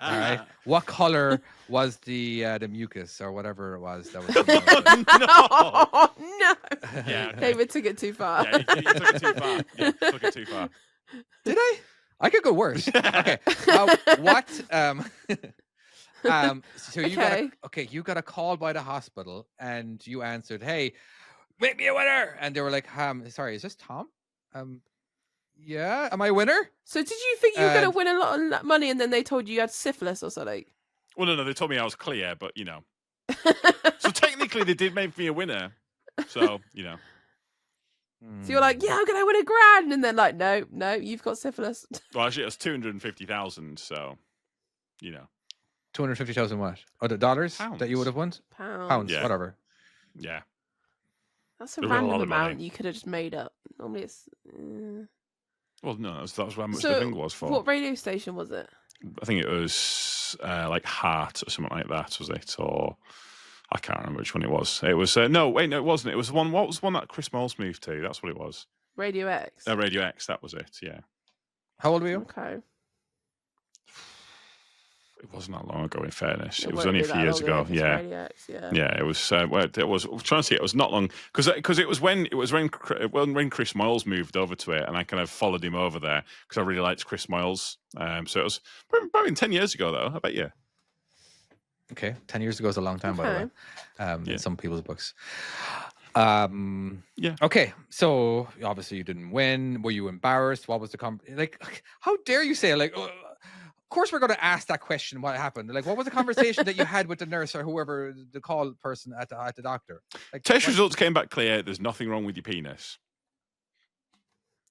[SPEAKER 4] All right. What color was the mucus or whatever it was that was? coming out of it?
[SPEAKER 3] Oh, no.
[SPEAKER 1] Yeah, okay.
[SPEAKER 3] David took it too far.
[SPEAKER 1] Yeah, you took it too far. Yeah, took it too far.
[SPEAKER 4] Did I? I could go worse. Okay. What? So you got you got a call by the hospital and you answered, "Hey, make me a winner." And they were like, sorry, is this Tom? Yeah, am I a winner?"
[SPEAKER 3] So did you think you were going to
[SPEAKER 4] And-
[SPEAKER 3] win a lot of money and then they told you you had syphilis or something?
[SPEAKER 1] Well, no, they told me I was clear, but, you know. So technically they did make me a winner. So, you know.
[SPEAKER 3] So you're like, yeah, I'm going to win $1,000. And then like, no, you've got syphilis.
[SPEAKER 1] Well, actually, it was 250,000, so, you know.
[SPEAKER 4] 250,000 what? Oh, the dollars that you
[SPEAKER 1] Pounds.
[SPEAKER 4] would have won?
[SPEAKER 3] Pounds.
[SPEAKER 4] Pounds,
[SPEAKER 1] Yeah.
[SPEAKER 4] whatever.
[SPEAKER 1] Yeah.
[SPEAKER 3] That's a
[SPEAKER 1] There was a
[SPEAKER 3] random
[SPEAKER 1] lot of money.
[SPEAKER 3] amount you could have just made up. Normally it's...
[SPEAKER 1] Well, no, that was how much
[SPEAKER 3] So,
[SPEAKER 1] the thing was for.
[SPEAKER 3] what radio station was it?
[SPEAKER 1] I think it was like Heart or something like that, was it? Or I can't remember which one it was. It was no, it wasn't. It was the one. What was the one that Chris Moles moved to? That's what it was.
[SPEAKER 3] Radio X.
[SPEAKER 1] Radio X. That was it. Yeah,
[SPEAKER 4] How old were you?
[SPEAKER 3] Okay.
[SPEAKER 1] it wasn't that long ago. In fairness, it was
[SPEAKER 3] won't
[SPEAKER 1] only a
[SPEAKER 3] be
[SPEAKER 1] few
[SPEAKER 3] that
[SPEAKER 1] years
[SPEAKER 3] long
[SPEAKER 1] ago.
[SPEAKER 3] if it's
[SPEAKER 1] Yeah.
[SPEAKER 3] Radio X, yeah.
[SPEAKER 1] Yeah, it was. Well, it was. I was trying to see. It was not long because it was when Chris Moyles moved over to it, and I kind of followed him over there because I really liked Chris Moyles. So it was probably 10 years ago, though. I bet you.
[SPEAKER 4] Okay, 10 years ago is a long time, by the way,
[SPEAKER 1] Yeah.
[SPEAKER 4] in some people's books.
[SPEAKER 1] Yeah.
[SPEAKER 4] Okay, so obviously you didn't win. Were you embarrassed? What was the like? How dare you say like? Of course, we're going to ask that question. What happened? Like, what was the conversation that you had with the nurse or whoever the call person at the doctor? Like,
[SPEAKER 1] Test
[SPEAKER 4] what-
[SPEAKER 1] results came back clear. There's nothing wrong with your penis.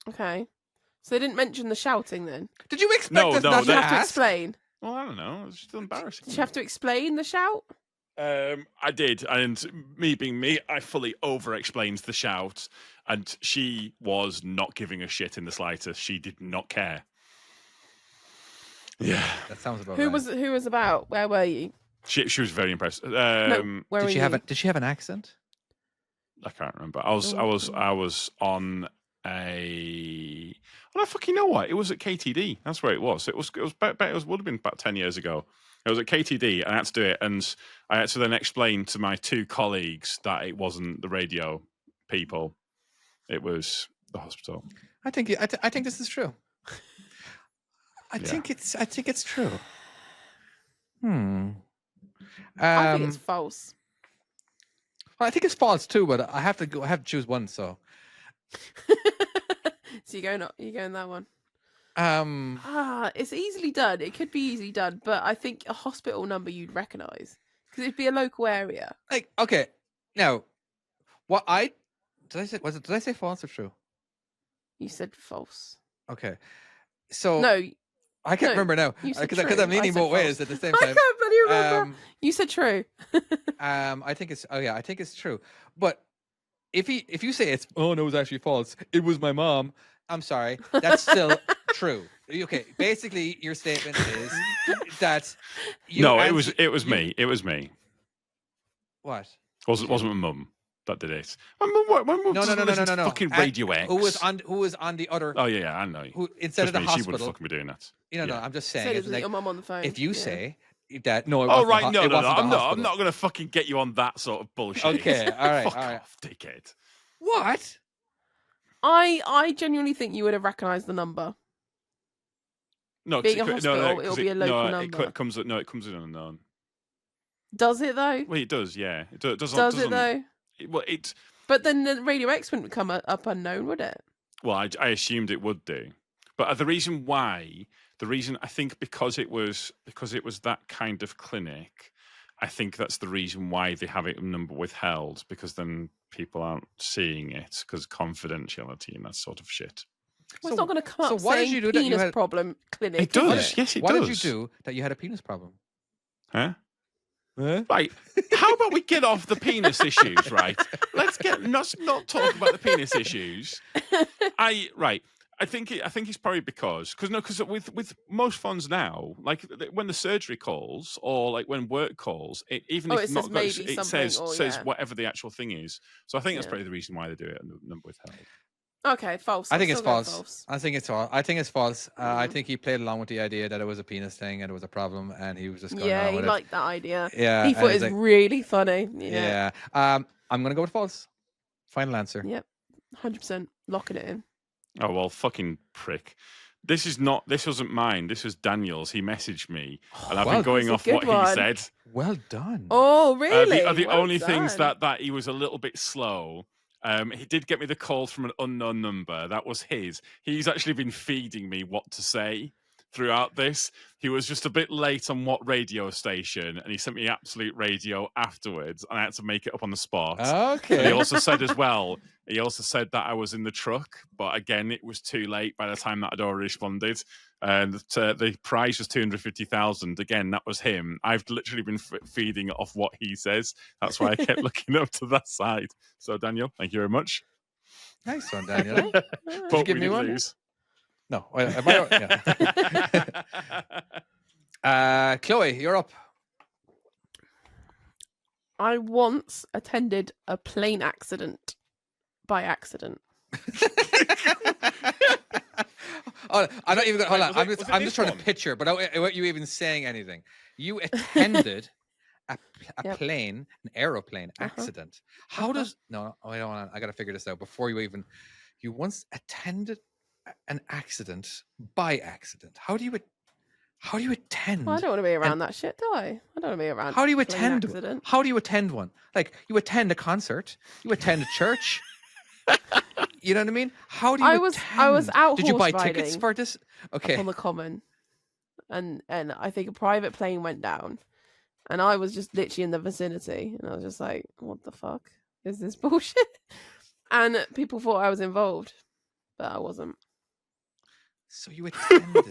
[SPEAKER 3] Okay. So they didn't mention the shouting then?
[SPEAKER 4] Did you expect
[SPEAKER 1] No,
[SPEAKER 4] us
[SPEAKER 1] no,
[SPEAKER 4] not
[SPEAKER 3] Did
[SPEAKER 4] to
[SPEAKER 3] you have to
[SPEAKER 4] ask?
[SPEAKER 3] explain?
[SPEAKER 1] Well, I don't know. It's just embarrassing.
[SPEAKER 3] Did you have to explain the shout?
[SPEAKER 1] I did, and me being me, I fully over-explained the shout, and she was not giving a shit in the slightest. She did not care. Yeah,
[SPEAKER 4] That sounds about
[SPEAKER 3] Who
[SPEAKER 4] right.
[SPEAKER 3] was about? Where were you?
[SPEAKER 1] she was very impressed.
[SPEAKER 3] No, where were
[SPEAKER 4] Did she
[SPEAKER 3] you?
[SPEAKER 4] have did she have an accent?
[SPEAKER 1] I can't remember. I was on a. Well, I fucking know what it was at KTD. That's where it was. It was would have been about 10 years ago. It was at KTD, and I had to do it, and I had to then explain to my two colleagues that it wasn't the radio people, it was the hospital.
[SPEAKER 4] I think this is true. I
[SPEAKER 1] Yeah.
[SPEAKER 4] think it's true.
[SPEAKER 3] I think it's false.
[SPEAKER 4] Well, I think it's false too, but I have to choose one. So,
[SPEAKER 3] So you're going that one.
[SPEAKER 4] um,
[SPEAKER 3] It's easily done. It could be easily done, but I think a hospital number you'd recognise because it'd be a local area.
[SPEAKER 4] like okay, now, what I did I say did I say false or true?
[SPEAKER 3] You said false.
[SPEAKER 4] Okay, so
[SPEAKER 3] No,
[SPEAKER 4] I can't
[SPEAKER 3] no,
[SPEAKER 4] remember now
[SPEAKER 3] you said
[SPEAKER 4] because
[SPEAKER 3] true.
[SPEAKER 4] I'm leaning
[SPEAKER 3] I said
[SPEAKER 4] both ways
[SPEAKER 3] false.
[SPEAKER 4] at the same
[SPEAKER 3] I
[SPEAKER 4] time.
[SPEAKER 3] can't bloody remember. You said true.
[SPEAKER 4] I think it's I think it's true. But if you say it's no, it was actually false. It was my mom. I'm sorry. That's still true. Okay. Basically, your statement is that you
[SPEAKER 1] No,
[SPEAKER 4] answer-
[SPEAKER 1] it was
[SPEAKER 4] you-
[SPEAKER 1] me. It was me.
[SPEAKER 4] What?
[SPEAKER 1] Wasn't my mum that did it. My mum
[SPEAKER 4] No.
[SPEAKER 1] doesn't listen to fucking Radio X.
[SPEAKER 4] Who was on the other?
[SPEAKER 1] Oh yeah, I know.
[SPEAKER 4] Who instead of
[SPEAKER 1] Trust
[SPEAKER 4] the
[SPEAKER 1] me, she wouldn't
[SPEAKER 4] hospital?
[SPEAKER 1] fucking be doing that.
[SPEAKER 4] No,
[SPEAKER 1] Yeah.
[SPEAKER 4] I'm just
[SPEAKER 3] Said
[SPEAKER 4] saying.
[SPEAKER 3] it
[SPEAKER 4] It's
[SPEAKER 3] was
[SPEAKER 4] like,
[SPEAKER 3] your mum on the phone.
[SPEAKER 4] if you
[SPEAKER 3] Yeah.
[SPEAKER 4] say that no, it
[SPEAKER 1] Oh
[SPEAKER 4] wasn't
[SPEAKER 1] right,
[SPEAKER 4] the,
[SPEAKER 1] no,
[SPEAKER 4] it
[SPEAKER 1] no,
[SPEAKER 4] wasn't the
[SPEAKER 1] I'm
[SPEAKER 4] hospital.
[SPEAKER 1] not going to fucking get you on that sort of bullshit.
[SPEAKER 4] Okay, all right,
[SPEAKER 1] Fuck
[SPEAKER 4] all right.
[SPEAKER 1] off, dickhead.
[SPEAKER 4] What?
[SPEAKER 3] I genuinely think you would have recognised the number.
[SPEAKER 1] No,
[SPEAKER 3] Being a
[SPEAKER 1] 'cause
[SPEAKER 3] hospital,
[SPEAKER 1] 'cause
[SPEAKER 3] it'll be a local
[SPEAKER 1] no,
[SPEAKER 3] number.
[SPEAKER 1] It comes in unknown.
[SPEAKER 3] Does it though?
[SPEAKER 1] Well, it does, yeah. It does.
[SPEAKER 3] Does it though?
[SPEAKER 1] Well, it.
[SPEAKER 3] But then the Radio X wouldn't come up unknown, would it?
[SPEAKER 1] Well, I assumed it would do, but the reason why the reason I think because it was that kind of clinic, I think that's the reason why they have it number withheld, because then people aren't seeing it because confidentiality and that sort of shit.
[SPEAKER 3] Well, it's not going to come
[SPEAKER 4] so
[SPEAKER 3] up
[SPEAKER 4] what did
[SPEAKER 3] saying
[SPEAKER 4] you do that you
[SPEAKER 3] penis
[SPEAKER 4] had-
[SPEAKER 3] problem clinic.
[SPEAKER 1] It
[SPEAKER 3] is
[SPEAKER 1] does.
[SPEAKER 3] it?
[SPEAKER 1] Yes, it
[SPEAKER 4] what
[SPEAKER 1] does.
[SPEAKER 4] did you do that you had a penis problem?
[SPEAKER 1] Huh? Right. How about we get off the penis issues, right? Let's not talk about the penis issues. I think it's probably because with most phones now, like when the surgery calls or like when work calls, even if
[SPEAKER 3] it
[SPEAKER 1] not
[SPEAKER 3] says
[SPEAKER 1] goes,
[SPEAKER 3] maybe
[SPEAKER 1] it
[SPEAKER 3] something,
[SPEAKER 1] says
[SPEAKER 3] or
[SPEAKER 1] whatever the actual thing is. So I think that's
[SPEAKER 3] Yeah.
[SPEAKER 1] probably the reason why they do it at number withheld.
[SPEAKER 3] Okay, false.
[SPEAKER 4] I think
[SPEAKER 3] I'm
[SPEAKER 4] it's
[SPEAKER 3] still going
[SPEAKER 4] false. I think it's false. I think it's false. I
[SPEAKER 3] Mhm.
[SPEAKER 4] think he played along with the idea that it was a penis thing and it was a problem, and he was just going
[SPEAKER 3] Yeah,
[SPEAKER 4] on
[SPEAKER 3] he
[SPEAKER 4] with it.
[SPEAKER 3] liked that idea.
[SPEAKER 4] Yeah,
[SPEAKER 3] He
[SPEAKER 4] and
[SPEAKER 3] thought it
[SPEAKER 4] it's
[SPEAKER 3] was
[SPEAKER 4] like-
[SPEAKER 3] really funny. Yeah.
[SPEAKER 4] yeah. I'm gonna go with false. Final answer.
[SPEAKER 3] Yep. 100% locking it in.
[SPEAKER 1] Oh well, fucking prick. This wasn't mine. This was Daniel's. He messaged me, and I've
[SPEAKER 4] Well,
[SPEAKER 1] been going
[SPEAKER 3] that's a
[SPEAKER 1] off
[SPEAKER 3] good
[SPEAKER 1] what
[SPEAKER 3] one.
[SPEAKER 1] he said.
[SPEAKER 4] Well done.
[SPEAKER 3] Oh, really?
[SPEAKER 1] The
[SPEAKER 3] Well
[SPEAKER 1] only things
[SPEAKER 3] done.
[SPEAKER 1] that he was a little bit slow. He did get me the call from an unknown number. That was his. He's actually been feeding me what to say throughout this. He was just a bit late on what radio station, and he sent me Absolute Radio afterwards, and I had to make it up on the spot. And
[SPEAKER 4] Okay.
[SPEAKER 1] he also said as well, that I was in the truck, but again, it was too late by the time that I'd already responded. And the prize was 250,000. Again, that was him. I've literally been feeding it off what he says. That's why I kept looking up to that side. So, Daniel, thank you very much.
[SPEAKER 4] Nice one, Daniel.
[SPEAKER 1] But
[SPEAKER 4] give
[SPEAKER 1] we
[SPEAKER 4] me
[SPEAKER 1] did
[SPEAKER 4] one?
[SPEAKER 1] lose.
[SPEAKER 4] No. Yeah. Chloe, you're up.
[SPEAKER 3] I once attended a plane accident by accident.
[SPEAKER 4] Oh, I'm not even going. Hold on.
[SPEAKER 1] Was it
[SPEAKER 4] I'm
[SPEAKER 1] this
[SPEAKER 4] just trying
[SPEAKER 1] one?
[SPEAKER 4] to picture, but without you even saying anything, you attended a
[SPEAKER 3] Yep.
[SPEAKER 4] plane, an aeroplane accident. How
[SPEAKER 3] Uh-huh.
[SPEAKER 4] does? No, I don't want. I got to figure this out before you even. You once attended an accident by accident. How do you attend?
[SPEAKER 3] Well, I don't want to be around that shit, do I? I don't want to be around.
[SPEAKER 4] How do you
[SPEAKER 3] plane
[SPEAKER 4] attend?
[SPEAKER 3] accident.
[SPEAKER 4] How do you attend one? Like you attend a concert, you attend a church. You know what I mean? How do you?
[SPEAKER 3] I was
[SPEAKER 4] attend?
[SPEAKER 3] out
[SPEAKER 4] Did you buy
[SPEAKER 3] horse
[SPEAKER 4] tickets
[SPEAKER 3] riding
[SPEAKER 4] for this? Okay.
[SPEAKER 3] up on the common, and I think a private plane went down, and I was just literally in the vicinity, and I was just like, "What the fuck is this bullshit?" And people thought I was involved, but I wasn't.
[SPEAKER 4] So you attended.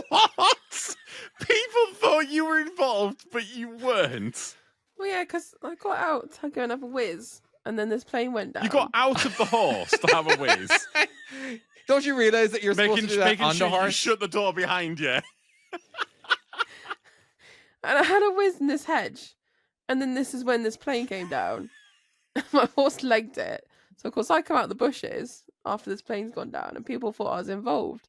[SPEAKER 1] What? People thought you were involved, but you weren't.
[SPEAKER 3] Well, yeah, because I got out to go and have a whiz, and then this plane went down.
[SPEAKER 1] You got out of the horse to have a whiz,
[SPEAKER 4] Don't you realize that you're supposed to do that
[SPEAKER 1] making
[SPEAKER 4] on
[SPEAKER 1] sure
[SPEAKER 4] the
[SPEAKER 1] you
[SPEAKER 4] horse?
[SPEAKER 1] shut the door behind you.
[SPEAKER 3] And I had a whiz in this hedge, and then this is when this plane came down. My horse legged it, so of course I come out the bushes after this plane's gone down, and people thought I was involved.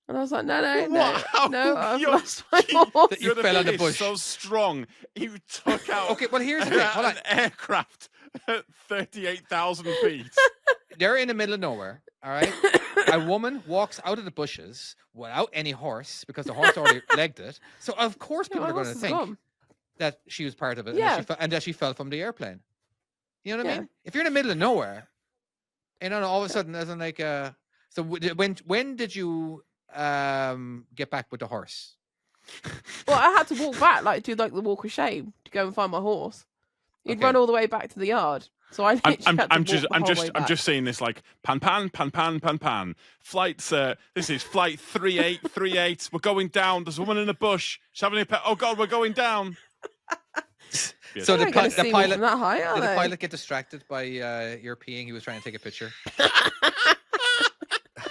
[SPEAKER 3] And I was like, no,
[SPEAKER 1] Wow,
[SPEAKER 3] I've
[SPEAKER 1] you're-
[SPEAKER 3] lost my
[SPEAKER 1] you-
[SPEAKER 3] horse.
[SPEAKER 4] You fell on the
[SPEAKER 1] Is
[SPEAKER 4] bush.
[SPEAKER 1] so strong. You took out
[SPEAKER 4] Okay, well here's the thing. Hold on.
[SPEAKER 1] an aircraft at 38,000 feet.
[SPEAKER 4] They're in the middle of nowhere. All right. A woman walks out of the bushes without any horse because the horse already legged it. So of course
[SPEAKER 3] Yeah,
[SPEAKER 4] people
[SPEAKER 3] my
[SPEAKER 4] are going
[SPEAKER 3] horse
[SPEAKER 4] to
[SPEAKER 3] is
[SPEAKER 4] think
[SPEAKER 3] gone.
[SPEAKER 4] that she was part of it,
[SPEAKER 3] Yeah.
[SPEAKER 4] and that she fell from the airplane. You know what I
[SPEAKER 3] Yeah.
[SPEAKER 4] mean? If you're in the middle of nowhere, and then all of a sudden, as in like, so when did you get back with the horse?
[SPEAKER 3] Well, I had to walk back, do the walk of shame to go and find my horse. He'd
[SPEAKER 4] Okay.
[SPEAKER 3] run all the way back to the yard, so I literally had to walk the whole way back.
[SPEAKER 1] just saying this like pan. Flights. This is flight 3838. We're going down. There's a woman in a bush. She's having a pet. Oh God, we're going down.
[SPEAKER 4] So
[SPEAKER 3] They're
[SPEAKER 4] the,
[SPEAKER 3] not gonna
[SPEAKER 4] the
[SPEAKER 3] see me
[SPEAKER 4] pilot
[SPEAKER 3] from that high, are
[SPEAKER 4] did the
[SPEAKER 3] they?
[SPEAKER 4] pilot get distracted by your peeing? He was trying to take a picture.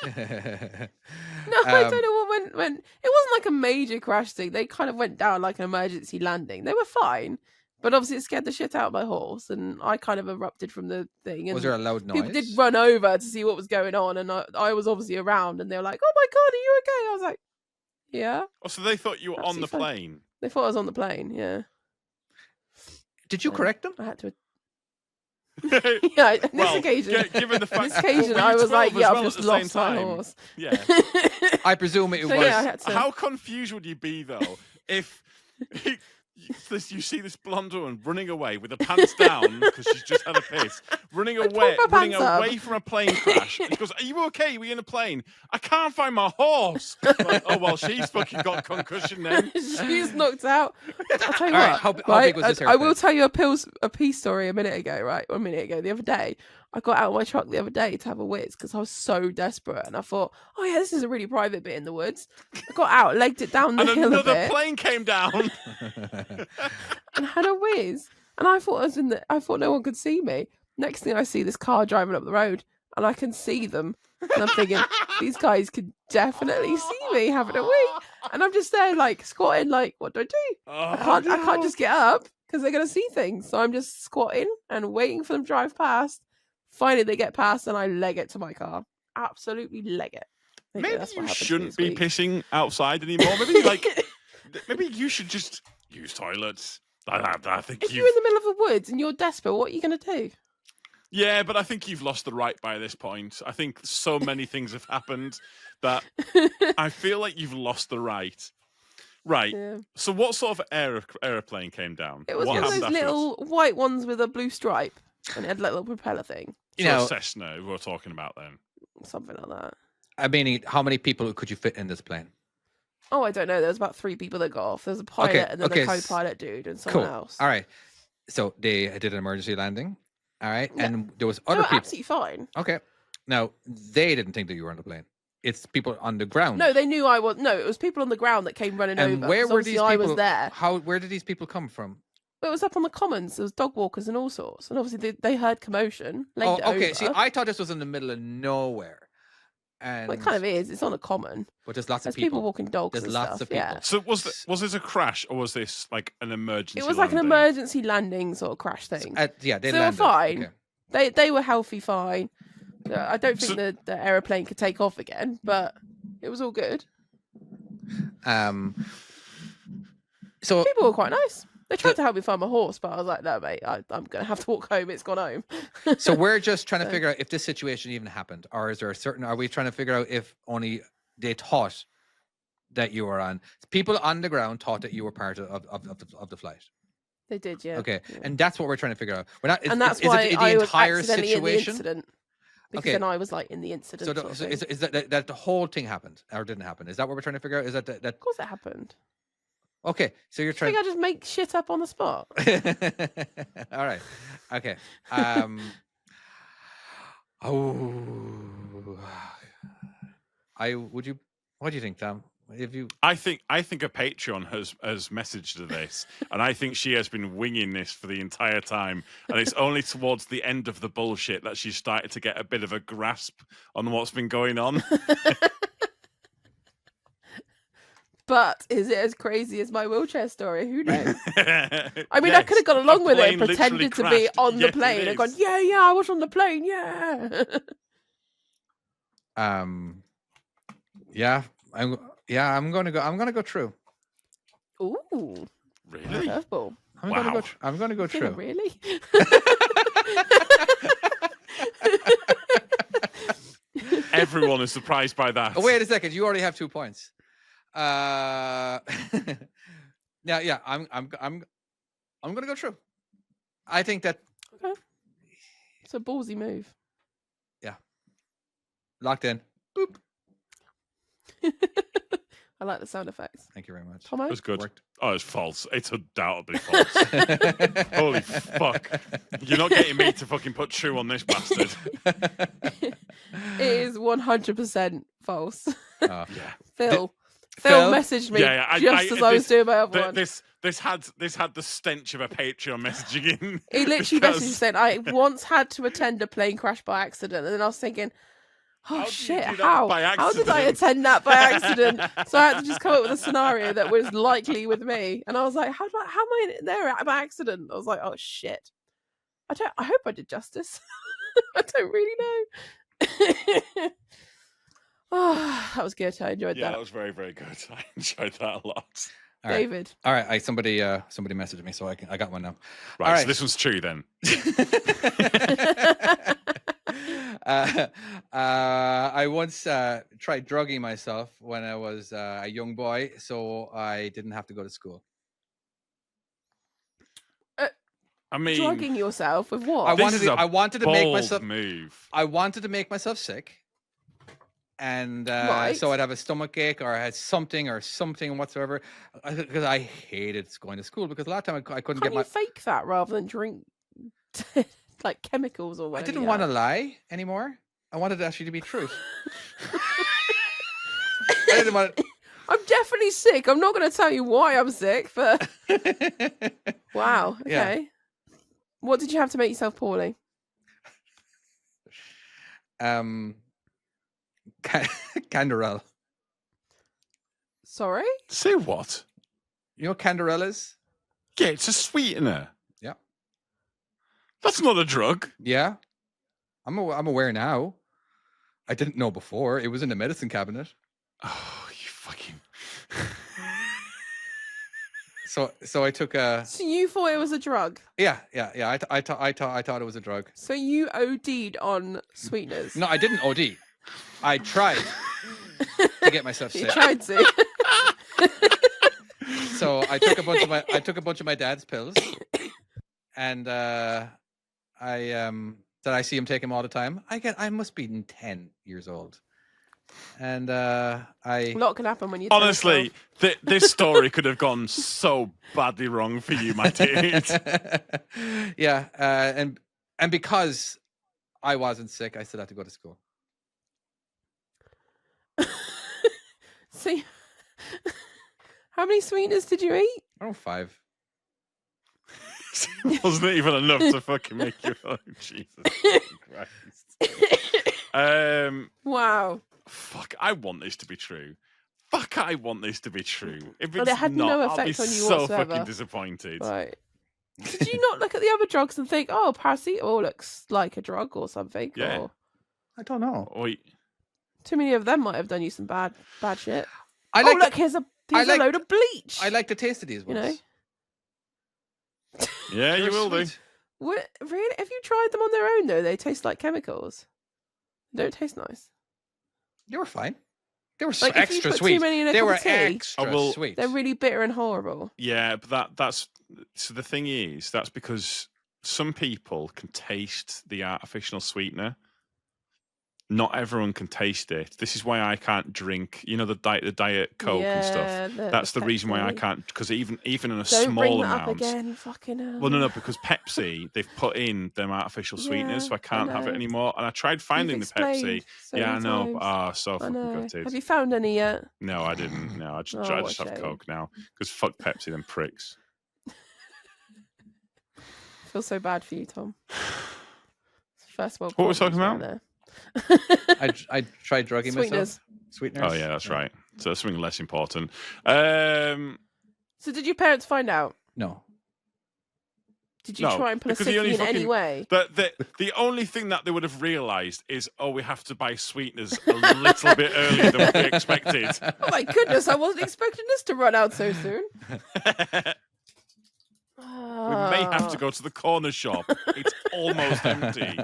[SPEAKER 3] No, I don't know what when it wasn't like a major crash thing. They kind of went down like an emergency landing. They were fine, but obviously it scared the shit out of my horse, and I kind of erupted from the thing. And
[SPEAKER 4] Was there a loud noise?
[SPEAKER 3] people did run over to see what was going on, and I was obviously around, and they were like, "Oh my God, are you okay?" I was like, "Yeah."
[SPEAKER 1] Oh, so they thought you were on the
[SPEAKER 3] Absolutely fine.
[SPEAKER 1] plane.
[SPEAKER 3] They thought I was on the plane. Yeah,
[SPEAKER 4] Did you correct them?
[SPEAKER 3] I had to. Yeah, on this occasion.
[SPEAKER 1] Given the
[SPEAKER 3] On
[SPEAKER 1] fact
[SPEAKER 3] this occasion,
[SPEAKER 1] were you
[SPEAKER 3] I was
[SPEAKER 1] 12
[SPEAKER 3] like,
[SPEAKER 1] as
[SPEAKER 3] "Yeah,
[SPEAKER 1] well
[SPEAKER 3] I've
[SPEAKER 1] at
[SPEAKER 3] just
[SPEAKER 1] the same
[SPEAKER 3] lost my
[SPEAKER 1] time?
[SPEAKER 3] horse."
[SPEAKER 1] Yeah.
[SPEAKER 4] I presume it
[SPEAKER 3] So,
[SPEAKER 4] was.
[SPEAKER 3] yeah, I had to.
[SPEAKER 1] How confused would you be though if you see this blonde woman running away with her pants down because she's just had a piss, running away somewhere
[SPEAKER 3] my
[SPEAKER 1] running
[SPEAKER 3] pants up.
[SPEAKER 1] away from a plane crash. And she goes, "Are you okay? Were you in a plane? I can't find my horse." Like, oh well, she's fucking got concussion then.
[SPEAKER 3] She's knocked out. I'll tell you
[SPEAKER 4] All
[SPEAKER 3] what.
[SPEAKER 4] right, how
[SPEAKER 3] right?
[SPEAKER 4] big was this
[SPEAKER 3] I will
[SPEAKER 4] airplane?
[SPEAKER 3] tell you a pee story a minute ago, right? 1 minute ago. The other day, I got out of my truck the other day to have a whiz because I was so desperate, and I thought, oh yeah, this is a really private bit in the woods. I got out, legged it down the
[SPEAKER 1] And
[SPEAKER 3] hill a
[SPEAKER 1] another
[SPEAKER 3] bit,
[SPEAKER 1] plane came down.
[SPEAKER 3] and had a whiz. And I thought I thought no one could see me. Next thing I see this car driving up the road, and I can see them. And I'm thinking, these guys could definitely see me having a wee. And I'm just there, like squatting, like, what do I do? I can't just get up because they're gonna see things. So I'm just squatting and waiting for them to drive past. Finally, they get past, and I leg it to my car. Absolutely leg it. There you go,
[SPEAKER 1] Maybe
[SPEAKER 3] that's what
[SPEAKER 1] you
[SPEAKER 3] happened to me
[SPEAKER 1] shouldn't
[SPEAKER 3] this
[SPEAKER 1] be
[SPEAKER 3] week.
[SPEAKER 1] pissing outside anymore. Maybe maybe you should just use toilets. I think
[SPEAKER 3] If
[SPEAKER 1] you've
[SPEAKER 3] you're in the middle of the woods and you're desperate, what are you gonna do?
[SPEAKER 1] yeah, but I think you've lost the right by this point. I think so many things have happened that I feel like you've lost the right. Right.
[SPEAKER 3] Yeah.
[SPEAKER 1] So what sort of aeroplane came down?
[SPEAKER 3] It was
[SPEAKER 1] what
[SPEAKER 3] one of those
[SPEAKER 1] happened afterwards?
[SPEAKER 3] little white ones with a blue stripe, and it had like a little propeller thing,
[SPEAKER 4] You
[SPEAKER 1] So a
[SPEAKER 4] know,
[SPEAKER 1] Cessna we're talking about then.
[SPEAKER 3] something like that.
[SPEAKER 4] I mean, how many people could you fit in this plane?
[SPEAKER 3] Oh, I don't know. There was about 3 people that got off. There was a pilot
[SPEAKER 4] Okay,
[SPEAKER 3] and then
[SPEAKER 4] okay,
[SPEAKER 3] a co-pilot dude and someone else.
[SPEAKER 4] All right. So they did an emergency landing. All right.
[SPEAKER 3] Yeah.
[SPEAKER 4] And there was
[SPEAKER 3] They
[SPEAKER 4] other
[SPEAKER 3] were
[SPEAKER 4] people.
[SPEAKER 3] absolutely fine.
[SPEAKER 4] Okay. Now they didn't think that you were on the plane. It's people on the ground.
[SPEAKER 3] No, they knew I was. No, it was people on the ground that came running
[SPEAKER 4] And
[SPEAKER 3] over.
[SPEAKER 4] where
[SPEAKER 3] 'cause
[SPEAKER 4] were
[SPEAKER 3] obviously
[SPEAKER 4] these
[SPEAKER 3] I
[SPEAKER 4] people?
[SPEAKER 3] was there.
[SPEAKER 4] Where did these people come from?
[SPEAKER 3] But it was up on the commons. There was dog walkers and all sorts. And obviously they heard commotion.
[SPEAKER 4] Oh,
[SPEAKER 3] Legged it
[SPEAKER 4] okay.
[SPEAKER 3] over.
[SPEAKER 4] See, I thought this was in the middle of nowhere. And
[SPEAKER 3] Well, it kind of is. It's on a common.
[SPEAKER 4] but there's lots
[SPEAKER 3] There's
[SPEAKER 4] of people.
[SPEAKER 3] people walking dogs
[SPEAKER 4] There's
[SPEAKER 3] and
[SPEAKER 4] lots
[SPEAKER 3] stuff.
[SPEAKER 4] of people.
[SPEAKER 3] Yeah.
[SPEAKER 1] So was this a crash or was this like an emergency?
[SPEAKER 3] It was like an
[SPEAKER 1] landing?
[SPEAKER 3] emergency landing sort of crash thing.
[SPEAKER 4] Yeah, they
[SPEAKER 3] So they were
[SPEAKER 4] landed.
[SPEAKER 3] fine.
[SPEAKER 4] Okay.
[SPEAKER 3] They were healthy, fine. I don't think the aeroplane could take off again, but it was all good.
[SPEAKER 4] So
[SPEAKER 3] People were quite nice. They tried to help me find my horse, but I was like, no, mate, I'm going to have to walk home. It's gone home.
[SPEAKER 4] so we're just trying to
[SPEAKER 3] So-
[SPEAKER 4] figure out if this situation even happened, or is there a certain? Are we trying to figure out if only they thought that you were on? People on the ground thought that you were part of the flight.
[SPEAKER 3] They did, yeah.
[SPEAKER 4] Okay,
[SPEAKER 3] yeah.
[SPEAKER 4] and that's what we're trying to figure out. We're not.
[SPEAKER 3] And that's
[SPEAKER 4] is
[SPEAKER 3] why
[SPEAKER 4] it the
[SPEAKER 3] I was
[SPEAKER 4] entire
[SPEAKER 3] accidentally
[SPEAKER 4] situation?
[SPEAKER 3] in the incident. Because
[SPEAKER 4] Okay.
[SPEAKER 3] then I was like in the incident.
[SPEAKER 4] So,
[SPEAKER 3] sort of thing.
[SPEAKER 4] is that the whole thing happened or didn't happen? Is that what we're trying to figure out? Is that
[SPEAKER 3] Of course it happened.
[SPEAKER 4] okay? So you're
[SPEAKER 3] I think
[SPEAKER 4] trying.
[SPEAKER 3] I just make shit up on the spot.
[SPEAKER 4] All right. Okay. Oh. Would you? What do you think, Tom? If you
[SPEAKER 1] I think a Patreon has messaged this, and I think she has been winging this for the entire time, and it's only towards the end of the bullshit that she started to get a bit of a grasp on what's been going on.
[SPEAKER 3] But is it as crazy as my wheelchair story? Who knows?
[SPEAKER 1] I
[SPEAKER 3] I mean, I could have gone along with it and pretended to be on the plane and gone, yeah, I was on the plane, yeah.
[SPEAKER 4] I'm gonna go true.
[SPEAKER 3] Ooh,
[SPEAKER 1] Really?
[SPEAKER 3] curveball.
[SPEAKER 1] Wow.
[SPEAKER 4] I'm gonna go
[SPEAKER 3] Yeah,
[SPEAKER 4] true.
[SPEAKER 3] really?
[SPEAKER 1] Everyone is surprised by that.
[SPEAKER 4] Oh, wait a second. You already have 2 points. Yeah. I'm gonna go true. I think that
[SPEAKER 3] Okay. It's a ballsy move.
[SPEAKER 4] locked in. Boop.
[SPEAKER 3] I like the sound effects.
[SPEAKER 4] Thank you very much.
[SPEAKER 3] Tomo?
[SPEAKER 1] It was good.
[SPEAKER 4] Worked.
[SPEAKER 1] Oh, it's false. It's undoubtedly false. Holy fuck. You're not getting me to fucking put true on this bastard.
[SPEAKER 3] It is 100% false.
[SPEAKER 4] Oh.
[SPEAKER 1] Yeah.
[SPEAKER 3] Phil
[SPEAKER 4] Phil?
[SPEAKER 3] messaged me
[SPEAKER 1] Yeah, I-
[SPEAKER 3] just as I was doing my other one.
[SPEAKER 1] This had the stench of a Patreon messaging in.
[SPEAKER 3] He literally
[SPEAKER 1] because-
[SPEAKER 3] messaged saying, I once had to attend a plane crash by accident. And then I was thinking, oh
[SPEAKER 1] How do you
[SPEAKER 3] shit,
[SPEAKER 1] do that
[SPEAKER 3] how?
[SPEAKER 1] by
[SPEAKER 3] How did I
[SPEAKER 1] accident?
[SPEAKER 3] attend that by accident? So I had to just come up with a scenario that was likely with me. And I was like, how am I there by accident? I was like, oh shit. I hope I did justice. I don't really know. Oh, that was good. I enjoyed
[SPEAKER 1] Yeah,
[SPEAKER 3] that.
[SPEAKER 1] that was very, very good. I enjoyed that a lot.
[SPEAKER 4] All right.
[SPEAKER 3] David.
[SPEAKER 4] All right. Somebody messaged me, so I got one now.
[SPEAKER 1] Right,
[SPEAKER 4] All
[SPEAKER 1] so
[SPEAKER 4] right.
[SPEAKER 1] this one's true then.
[SPEAKER 4] I once tried drugging myself when I was a young boy, so I didn't have to go to school.
[SPEAKER 1] I mean,
[SPEAKER 3] Drugging yourself with what?
[SPEAKER 4] I
[SPEAKER 1] this
[SPEAKER 4] wanted
[SPEAKER 1] is
[SPEAKER 4] to-
[SPEAKER 1] a
[SPEAKER 4] I wanted to make
[SPEAKER 1] bold
[SPEAKER 4] myself-
[SPEAKER 1] move.
[SPEAKER 4] I wanted to make myself sick, and
[SPEAKER 3] Right.
[SPEAKER 4] so I'd have a stomach ache or I had something whatsoever, because I hated going to school because a lot of time I couldn't
[SPEAKER 3] Can't
[SPEAKER 4] get my.
[SPEAKER 3] you fake that rather than drink like chemicals or
[SPEAKER 4] I
[SPEAKER 3] whatever?
[SPEAKER 4] didn't want to lie anymore. I wanted it actually to be truth. I didn't want.
[SPEAKER 3] I'm definitely sick. I'm not going to tell you why I'm sick, but wow. Okay.
[SPEAKER 4] Yeah.
[SPEAKER 3] What did you have to make yourself poorly?
[SPEAKER 4] Canderel.
[SPEAKER 3] Sorry?
[SPEAKER 1] Say what?
[SPEAKER 4] You know what Canderel is?
[SPEAKER 1] Yeah, it's a sweetener.
[SPEAKER 4] Yeah.
[SPEAKER 1] That's not a drug.
[SPEAKER 4] Yeah. I'm aware now. I didn't know before. It was in the medicine cabinet.
[SPEAKER 1] Oh, you fucking.
[SPEAKER 4] So I took a.
[SPEAKER 3] So you thought it was a drug?
[SPEAKER 4] Yeah. I thought it was a drug.
[SPEAKER 3] So you OD'd on sweeteners?
[SPEAKER 4] No, I didn't OD. I tried to get myself
[SPEAKER 3] You
[SPEAKER 4] sick.
[SPEAKER 3] tried to.
[SPEAKER 4] So I took a bunch of my dad's pills, and I see him take them all the time. I must be 10 years old, and
[SPEAKER 3] A lot can happen when you
[SPEAKER 1] Honestly, this story could have gone so badly wrong for you, my dude.
[SPEAKER 4] yeah, and because I wasn't sick, I still had to go to school.
[SPEAKER 3] So how many sweeteners did you eat?
[SPEAKER 4] I don't know, 5.
[SPEAKER 1] Wasn't it even enough to fucking make you? Oh, Jesus Christ.
[SPEAKER 3] Wow.
[SPEAKER 1] Fuck, I want this to be true. Fuck, I want this to be true. If
[SPEAKER 3] But
[SPEAKER 1] it's
[SPEAKER 3] it had
[SPEAKER 1] not,
[SPEAKER 3] no
[SPEAKER 1] I'll be
[SPEAKER 3] effect on you
[SPEAKER 1] so
[SPEAKER 3] whatsoever.
[SPEAKER 1] fucking disappointed.
[SPEAKER 3] Right. Did you not look at the other drugs and think, oh, paracetamol looks like a drug or something?
[SPEAKER 1] Yeah.
[SPEAKER 3] Or
[SPEAKER 4] I don't know.
[SPEAKER 1] Oi.
[SPEAKER 3] too many of them might have done you some bad shit.
[SPEAKER 4] I
[SPEAKER 3] Oh,
[SPEAKER 4] like
[SPEAKER 3] look, here's a load of bleach.
[SPEAKER 4] I like the taste of these
[SPEAKER 3] You
[SPEAKER 4] ones.
[SPEAKER 3] know?
[SPEAKER 1] Yeah, you
[SPEAKER 4] They're
[SPEAKER 1] will do.
[SPEAKER 4] sweet.
[SPEAKER 3] What, really? Have you tried them on their own though? They taste like chemicals. They don't taste nice.
[SPEAKER 4] They were fine. They were
[SPEAKER 3] Like, if you
[SPEAKER 4] extra
[SPEAKER 3] put too
[SPEAKER 4] sweet.
[SPEAKER 3] many in a
[SPEAKER 4] They
[SPEAKER 3] cup
[SPEAKER 4] were
[SPEAKER 3] of tea,
[SPEAKER 4] extra
[SPEAKER 1] I will-
[SPEAKER 4] sweet.
[SPEAKER 3] They're really bitter and horrible.
[SPEAKER 1] Yeah, but that's so. The thing is, that's because some people can taste the artificial sweetener. Not everyone can taste it. This is why I can't drink. You know, the diet Coke and stuff.
[SPEAKER 3] Yeah,
[SPEAKER 1] That's the reason why I
[SPEAKER 3] Pepsi.
[SPEAKER 1] can't. Because even in a
[SPEAKER 3] Don't
[SPEAKER 1] small
[SPEAKER 3] bring that
[SPEAKER 1] amount.
[SPEAKER 3] up again. Fucking hell.
[SPEAKER 1] Well, no, because Pepsi, they've put in them artificial sweeteners,
[SPEAKER 3] Yeah,
[SPEAKER 1] so I can't have it
[SPEAKER 3] know.
[SPEAKER 1] anymore. And I tried finding
[SPEAKER 3] You've
[SPEAKER 1] the Pepsi.
[SPEAKER 3] explained so
[SPEAKER 1] Yeah, I
[SPEAKER 3] many
[SPEAKER 1] know.
[SPEAKER 3] times.
[SPEAKER 1] Ah, so
[SPEAKER 3] I
[SPEAKER 1] fucking
[SPEAKER 3] know.
[SPEAKER 1] gutted.
[SPEAKER 3] Have you found any yet?
[SPEAKER 1] No, I didn't. No, I just,
[SPEAKER 3] Oh,
[SPEAKER 1] I
[SPEAKER 3] what
[SPEAKER 1] just
[SPEAKER 3] a
[SPEAKER 1] have
[SPEAKER 3] shame.
[SPEAKER 1] Coke now. Because fuck Pepsi, them pricks.
[SPEAKER 3] I feel so bad for you, Tom. First world.
[SPEAKER 1] What were we talking
[SPEAKER 3] problems
[SPEAKER 1] about?
[SPEAKER 3] right
[SPEAKER 4] I tried drugging
[SPEAKER 3] Sweeteners.
[SPEAKER 4] myself. Sweeteners.
[SPEAKER 1] Oh yeah, that's right. So that's something less important.
[SPEAKER 3] So did your parents find out?
[SPEAKER 4] No.
[SPEAKER 3] Did you
[SPEAKER 1] No,
[SPEAKER 3] try and put a
[SPEAKER 1] because the
[SPEAKER 3] sickie
[SPEAKER 1] only
[SPEAKER 3] in any
[SPEAKER 1] fucking-
[SPEAKER 3] way?
[SPEAKER 1] The only thing that they would have realised is, oh, we have to buy sweeteners a little bit earlier than we expected.
[SPEAKER 3] Oh my goodness, I wasn't expecting this to run out so soon.
[SPEAKER 1] We may have to go to the corner shop. It's almost empty.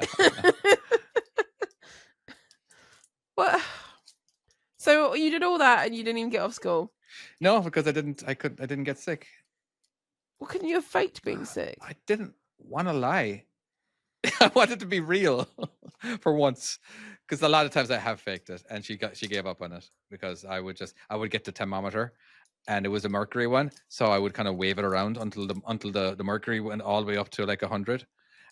[SPEAKER 3] What? So you did all that and you didn't even get off school?
[SPEAKER 4] No, because I didn't get sick.
[SPEAKER 3] Well, couldn't you have faked being sick?
[SPEAKER 4] I didn't want to lie. I wanted to be real for once, because a lot of times I have faked it, and she gave up on it because I would get the thermometer, and it was a mercury one, so I would kind of wave it around until the mercury went all the way up to like 100,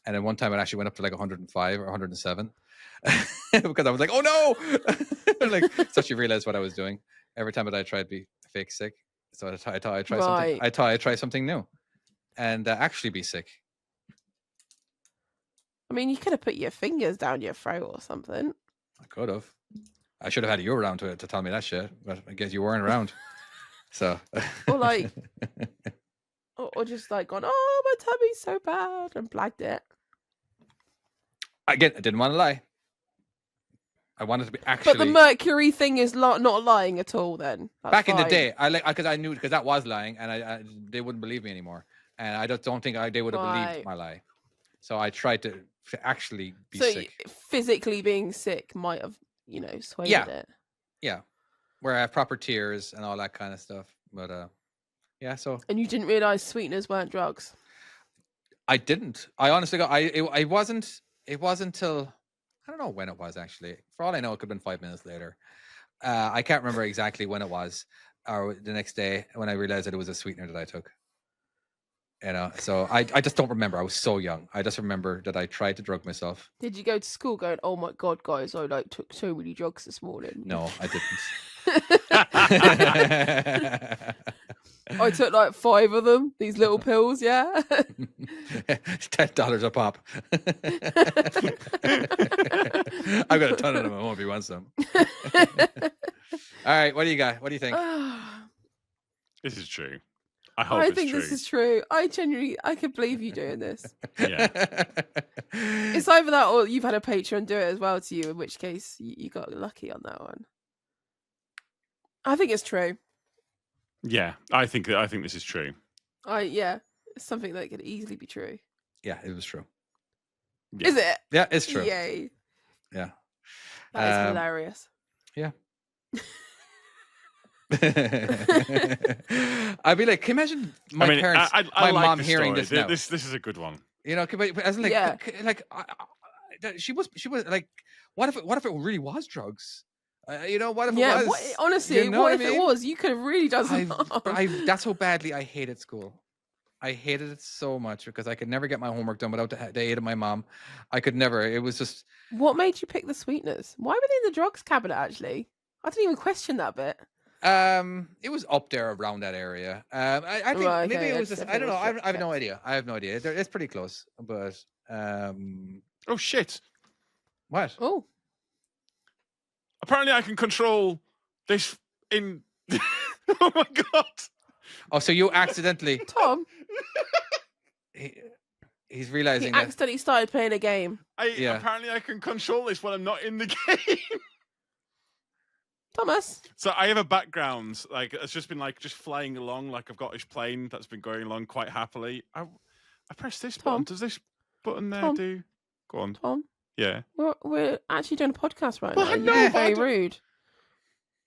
[SPEAKER 4] and then one time it actually went up to like 105 or 107, because I was like, oh no, like, so she realized what I was doing every time that I tried to be fake sick. So I thought I'd try something.
[SPEAKER 3] Right.
[SPEAKER 4] I thought I'd try something new, and actually be sick.
[SPEAKER 3] I mean, you could have put your fingers down your throat or something.
[SPEAKER 4] I could have. I should have had you around to tell me that shit, but I guess you weren't around. So,
[SPEAKER 3] Or like, or just like gone, oh, my tummy's so bad, and blagged it.
[SPEAKER 4] again, I didn't want to lie. I wanted to be actually.
[SPEAKER 3] But the mercury thing is not lying at all. Then That's
[SPEAKER 4] back in the
[SPEAKER 3] fine.
[SPEAKER 4] day, I knew because that was lying, and they wouldn't believe me anymore, and I don't think they would have
[SPEAKER 3] Right.
[SPEAKER 4] believed my lie. So I tried to actually be
[SPEAKER 3] So
[SPEAKER 4] sick.
[SPEAKER 3] physically being sick might have, swayed
[SPEAKER 4] Yeah.
[SPEAKER 3] it.
[SPEAKER 4] Yeah, where I have proper tears and all that kind of stuff. But yeah, so
[SPEAKER 3] And you didn't realise sweeteners weren't drugs.
[SPEAKER 4] I didn't. I honestly got. It wasn't. It wasn't till I don't know when it was actually. For all I know, it could have been 5 minutes later. I can't remember exactly when it was, or the next day when I realized that it was a sweetener that I took. You know, so I just don't remember. I was so young. I just remember that I tried to drug myself.
[SPEAKER 3] Did you go to school going, oh my God, guys, I like took so many drugs this morning?
[SPEAKER 4] No, I didn't.
[SPEAKER 3] I took like 5 of them, these little pills, yeah?
[SPEAKER 4] $10 a pop. I've got a ton of them. I won't be one some. All right, what do you got? What do you think?
[SPEAKER 1] This is true. I hope
[SPEAKER 3] I
[SPEAKER 1] it's
[SPEAKER 3] think
[SPEAKER 1] true.
[SPEAKER 3] this is true. I can believe you doing this.
[SPEAKER 1] Yeah.
[SPEAKER 3] It's either that or you've had a patron do it as well to you, in which case you got lucky on that one. I think it's true.
[SPEAKER 1] Yeah, I think this is true.
[SPEAKER 3] Yeah, it's something that could easily be true.
[SPEAKER 4] Yeah, it was true.
[SPEAKER 1] Yeah.
[SPEAKER 3] Is it?
[SPEAKER 4] Yeah, it's true.
[SPEAKER 3] Yay.
[SPEAKER 4] Yeah.
[SPEAKER 3] That is hilarious.
[SPEAKER 4] Yeah. I'd be like, can you imagine my parents,
[SPEAKER 1] I
[SPEAKER 4] my
[SPEAKER 1] like
[SPEAKER 4] mom
[SPEAKER 1] this
[SPEAKER 4] hearing
[SPEAKER 1] story.
[SPEAKER 4] this now?
[SPEAKER 1] This is a good one.
[SPEAKER 4] You know, as in like,
[SPEAKER 3] Yeah.
[SPEAKER 4] she was like, what if it really was drugs? You know, what if
[SPEAKER 3] Yeah,
[SPEAKER 4] it was?
[SPEAKER 3] honestly,
[SPEAKER 4] you know
[SPEAKER 3] what
[SPEAKER 4] I
[SPEAKER 3] if it
[SPEAKER 4] mean?
[SPEAKER 3] was? You could have really done some harm.
[SPEAKER 4] That's how badly I hated school. I hated it so much because I could never get my homework done without the aid of my mom. I could never. It was just.
[SPEAKER 3] What made you pick the sweeteners? Why were they in the drugs cabinet, actually? I didn't even question that bit.
[SPEAKER 4] It was up there around that area. I think
[SPEAKER 3] Right,
[SPEAKER 4] maybe
[SPEAKER 3] okay,
[SPEAKER 4] it was
[SPEAKER 3] that's
[SPEAKER 4] just. I don't know.
[SPEAKER 3] definitely
[SPEAKER 4] I have no idea. I have no idea. It's pretty close, but
[SPEAKER 1] Oh shit!
[SPEAKER 4] what?
[SPEAKER 3] Oh,
[SPEAKER 1] Apparently, I can control this in. Oh my god!
[SPEAKER 4] Oh, so you accidentally?
[SPEAKER 3] Tom,
[SPEAKER 4] He's
[SPEAKER 3] he
[SPEAKER 4] realizing that.
[SPEAKER 3] accidentally started playing a game.
[SPEAKER 4] Yeah.
[SPEAKER 1] Apparently, I can control this when I'm not in the game.
[SPEAKER 3] Thomas,
[SPEAKER 1] So I have a background, like it's just been like just flying along, like I've got this plane that's been going along quite happily. I press this button.
[SPEAKER 3] Tom.
[SPEAKER 1] Does this button there
[SPEAKER 3] Tom.
[SPEAKER 1] do? Go on.
[SPEAKER 3] Tom,
[SPEAKER 1] Yeah.
[SPEAKER 3] we're actually doing a podcast right
[SPEAKER 1] Well,
[SPEAKER 3] now.
[SPEAKER 1] I
[SPEAKER 3] You're
[SPEAKER 1] know,
[SPEAKER 3] being
[SPEAKER 1] but I
[SPEAKER 3] very
[SPEAKER 1] don't-
[SPEAKER 3] rude.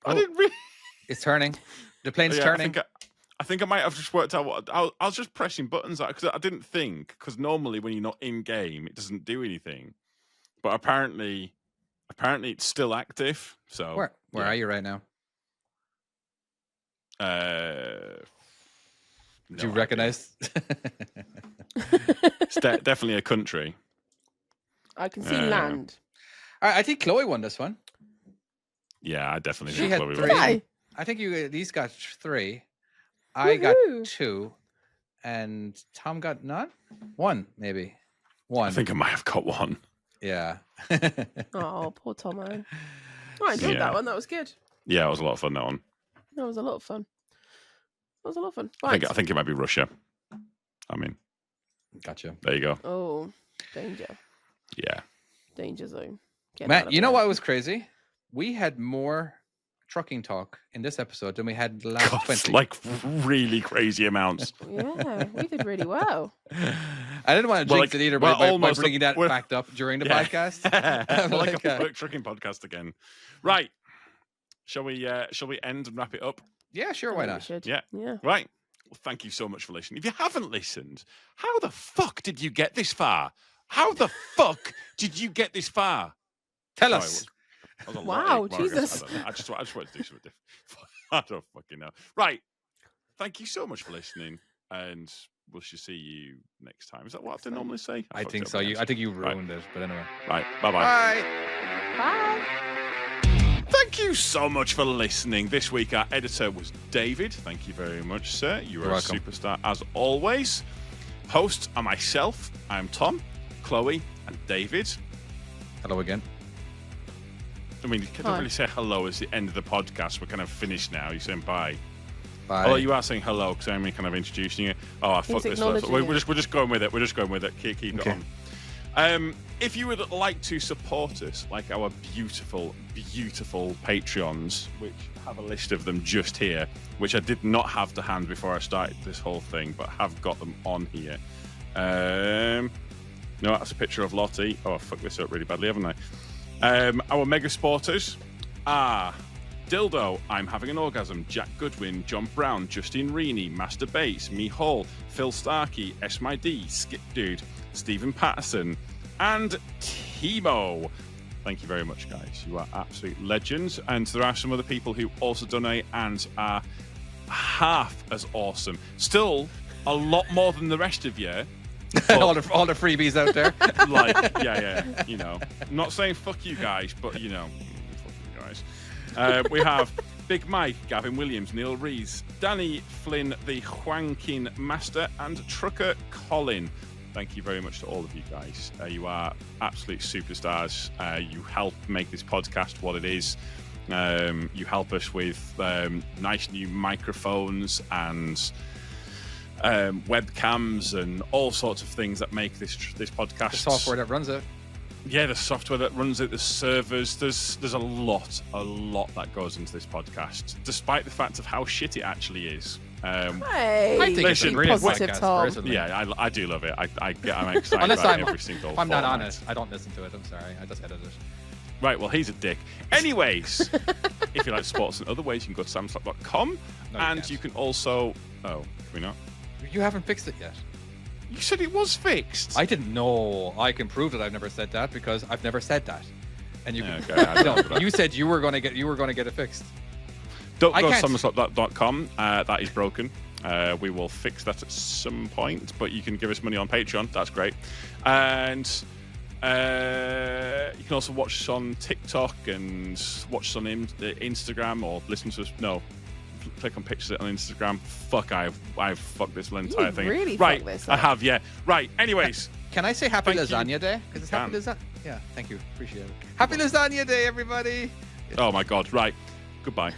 [SPEAKER 1] I didn't really.
[SPEAKER 4] It's turning. The plane's
[SPEAKER 1] Yeah,
[SPEAKER 4] turning.
[SPEAKER 1] I think I might have just worked out what I was just pressing buttons because I didn't think because normally when you're not in game it doesn't do anything, but apparently it's still active. So
[SPEAKER 4] Where
[SPEAKER 1] yeah.
[SPEAKER 4] are you right now?
[SPEAKER 1] No
[SPEAKER 4] Do you
[SPEAKER 1] idea.
[SPEAKER 4] recognize?
[SPEAKER 1] It's definitely a country.
[SPEAKER 3] I can see
[SPEAKER 1] Uh,
[SPEAKER 3] land.
[SPEAKER 4] All right, I think Chloe won this one.
[SPEAKER 1] Yeah, I definitely
[SPEAKER 4] She
[SPEAKER 1] think
[SPEAKER 4] had
[SPEAKER 1] Chloe
[SPEAKER 4] 3.
[SPEAKER 1] won.
[SPEAKER 3] Why?
[SPEAKER 4] I think you at least got 3. I got
[SPEAKER 3] Woohoo.
[SPEAKER 4] 2, and Tom got none. 1 maybe. 1.
[SPEAKER 1] I think I might have got 1.
[SPEAKER 4] Yeah.
[SPEAKER 3] Oh, poor Tomo. I enjoyed
[SPEAKER 1] Yeah.
[SPEAKER 3] that one. That was good.
[SPEAKER 1] Yeah, it was a lot of fun. That one.
[SPEAKER 3] That was a lot of fun. That was a lot of fun.
[SPEAKER 1] I
[SPEAKER 3] Right.
[SPEAKER 1] think it might be Russia. I mean,
[SPEAKER 4] Gotcha.
[SPEAKER 1] there you go.
[SPEAKER 3] Oh, danger.
[SPEAKER 1] Yeah.
[SPEAKER 3] Danger zone. Get out
[SPEAKER 4] Matt,
[SPEAKER 3] of
[SPEAKER 4] you know
[SPEAKER 3] there.
[SPEAKER 4] what was crazy? We had more trucking talk in this episode than we had the last
[SPEAKER 1] God,
[SPEAKER 4] 20.
[SPEAKER 1] like really crazy amounts.
[SPEAKER 3] Yeah, we did really well.
[SPEAKER 4] I didn't want to
[SPEAKER 1] Well,
[SPEAKER 4] jinx
[SPEAKER 1] like-
[SPEAKER 4] it either
[SPEAKER 1] well,
[SPEAKER 4] by
[SPEAKER 1] almost.
[SPEAKER 4] bringing that
[SPEAKER 1] We're-
[SPEAKER 4] backed up during the
[SPEAKER 1] Yeah.
[SPEAKER 4] podcast.
[SPEAKER 1] like
[SPEAKER 4] Like,
[SPEAKER 1] a public trucking podcast again. Right. Shall we end and wrap it up?
[SPEAKER 4] Yeah, sure,
[SPEAKER 3] I
[SPEAKER 4] why
[SPEAKER 3] think we
[SPEAKER 4] not?
[SPEAKER 3] should.
[SPEAKER 1] Yeah.
[SPEAKER 3] Yeah.
[SPEAKER 1] Right. Well, thank you so much for listening. If you haven't listened, how the fuck did you get this far? How the fuck did you get this far?
[SPEAKER 4] Tell
[SPEAKER 1] Sorry,
[SPEAKER 4] us.
[SPEAKER 1] that was a
[SPEAKER 3] Wow,
[SPEAKER 1] lot of arrogance.
[SPEAKER 3] Jesus.
[SPEAKER 1] I don't know. I just wanted to do something different. I don't fucking know. Right. Thank you so much for listening, and we'll see you next time. Is that what I have to normally say?
[SPEAKER 4] I
[SPEAKER 1] fucked
[SPEAKER 4] think
[SPEAKER 1] up
[SPEAKER 4] so.
[SPEAKER 1] again.
[SPEAKER 4] I think you
[SPEAKER 1] Right.
[SPEAKER 4] ruined it, but anyway.
[SPEAKER 1] Right. Bye-bye.
[SPEAKER 4] Bye.
[SPEAKER 3] Bye.
[SPEAKER 1] Thank you so much for listening. This week, our editor was David. Thank you very much, sir. You are
[SPEAKER 4] You're
[SPEAKER 1] a
[SPEAKER 4] welcome.
[SPEAKER 1] superstar as always. Host are myself. I'm Tom, Chloe, and David.
[SPEAKER 4] Hello again.
[SPEAKER 1] I mean, you can't
[SPEAKER 3] Hi.
[SPEAKER 1] really say hello as the end of the podcast. We're kind of finished now. You're saying bye.
[SPEAKER 4] Bye.
[SPEAKER 1] Although you are saying hello because I'm kind of introducing you. Oh, I fucked this up.
[SPEAKER 3] acknowledging
[SPEAKER 1] We're
[SPEAKER 3] it.
[SPEAKER 1] just going with it. We're just going with it. Keep it
[SPEAKER 4] Okay.
[SPEAKER 1] on. If you would like to support us, like our beautiful, beautiful Patreons, which have a list of them just here, which I did not have to hand before I started this whole thing, but have got them on here. No, that's a picture of Lottie. Oh, I fucked this up really badly, haven't I? Our mega supporters are Dildo, I'm Having an Orgasm, Jack Goodwin, John Brown, Justine Reaney, Master Bates, Me Hall, Phil Starkey, S. My D, Skip Dude, Stephen Patterson, and Timo. Thank you very much, guys. You are absolute legends. And there are some other people who also donate and are half as awesome. Still, a lot more than the rest of you.
[SPEAKER 4] all the freebies out there.
[SPEAKER 1] Like, yeah, you know. I'm not saying fuck you guys, but, you know, fuck you guys. We have Big Mike, Gavin Williams, Neil Rees, Danny Flynn, the Hwanking Master, and Trucker Colin. Thank you very much to all of you guys. You are absolute superstars. You help make this podcast what it is. You help us with nice new microphones and webcams and all sorts of things that make this podcast.
[SPEAKER 4] The software that runs it.
[SPEAKER 1] Yeah, the software that runs it, the servers. There's a lot that goes into this podcast, despite the fact of how shit it actually is.
[SPEAKER 3] Hey,
[SPEAKER 4] I think it's a
[SPEAKER 1] listen,
[SPEAKER 4] brilliant
[SPEAKER 3] positive,
[SPEAKER 4] podcast,
[SPEAKER 3] Tom.
[SPEAKER 4] personally.
[SPEAKER 1] Yeah, I do love it. I'm excited
[SPEAKER 4] Unless
[SPEAKER 1] about
[SPEAKER 4] I'm,
[SPEAKER 1] every single
[SPEAKER 4] if I'm not
[SPEAKER 1] format.
[SPEAKER 4] on it, I don't listen to it. I'm sorry. I just edit it.
[SPEAKER 1] Right, well, he's a dick. Anyways, if you like sports in other ways, you can go to samslap.com.
[SPEAKER 4] No,
[SPEAKER 1] and
[SPEAKER 4] can't.
[SPEAKER 1] you can also... Oh, can we not?
[SPEAKER 4] You haven't fixed it yet.
[SPEAKER 1] You said it was fixed.
[SPEAKER 4] I didn't know. I can prove that I've never said that because I've never said that. And you,
[SPEAKER 1] Yeah,
[SPEAKER 4] can,
[SPEAKER 1] okay, I
[SPEAKER 4] you,
[SPEAKER 1] don't
[SPEAKER 4] know,
[SPEAKER 1] know that.
[SPEAKER 4] you said you were going to get it fixed.
[SPEAKER 1] Don't
[SPEAKER 4] I
[SPEAKER 1] go to
[SPEAKER 4] can't.
[SPEAKER 1] samslap.com. That is broken. We will fix that at some point, but you can give us money on Patreon. That's great. And you can also watch us on TikTok and watch us on Instagram or listen to us. No, click on pictures on Instagram. Fuck, I've fucked this entire
[SPEAKER 3] You
[SPEAKER 1] thing.
[SPEAKER 3] really
[SPEAKER 1] right,
[SPEAKER 3] fucked this
[SPEAKER 1] I
[SPEAKER 3] up.
[SPEAKER 1] have, yeah. Right, anyways.
[SPEAKER 4] Can I say Happy
[SPEAKER 1] Thank you.
[SPEAKER 4] Lasagna Day? Because it's Happy
[SPEAKER 1] Can.
[SPEAKER 4] Lasagna. Yeah, thank you. Appreciate it. Happy Lasagna Day, everybody.
[SPEAKER 1] Oh my God, right. Goodbye.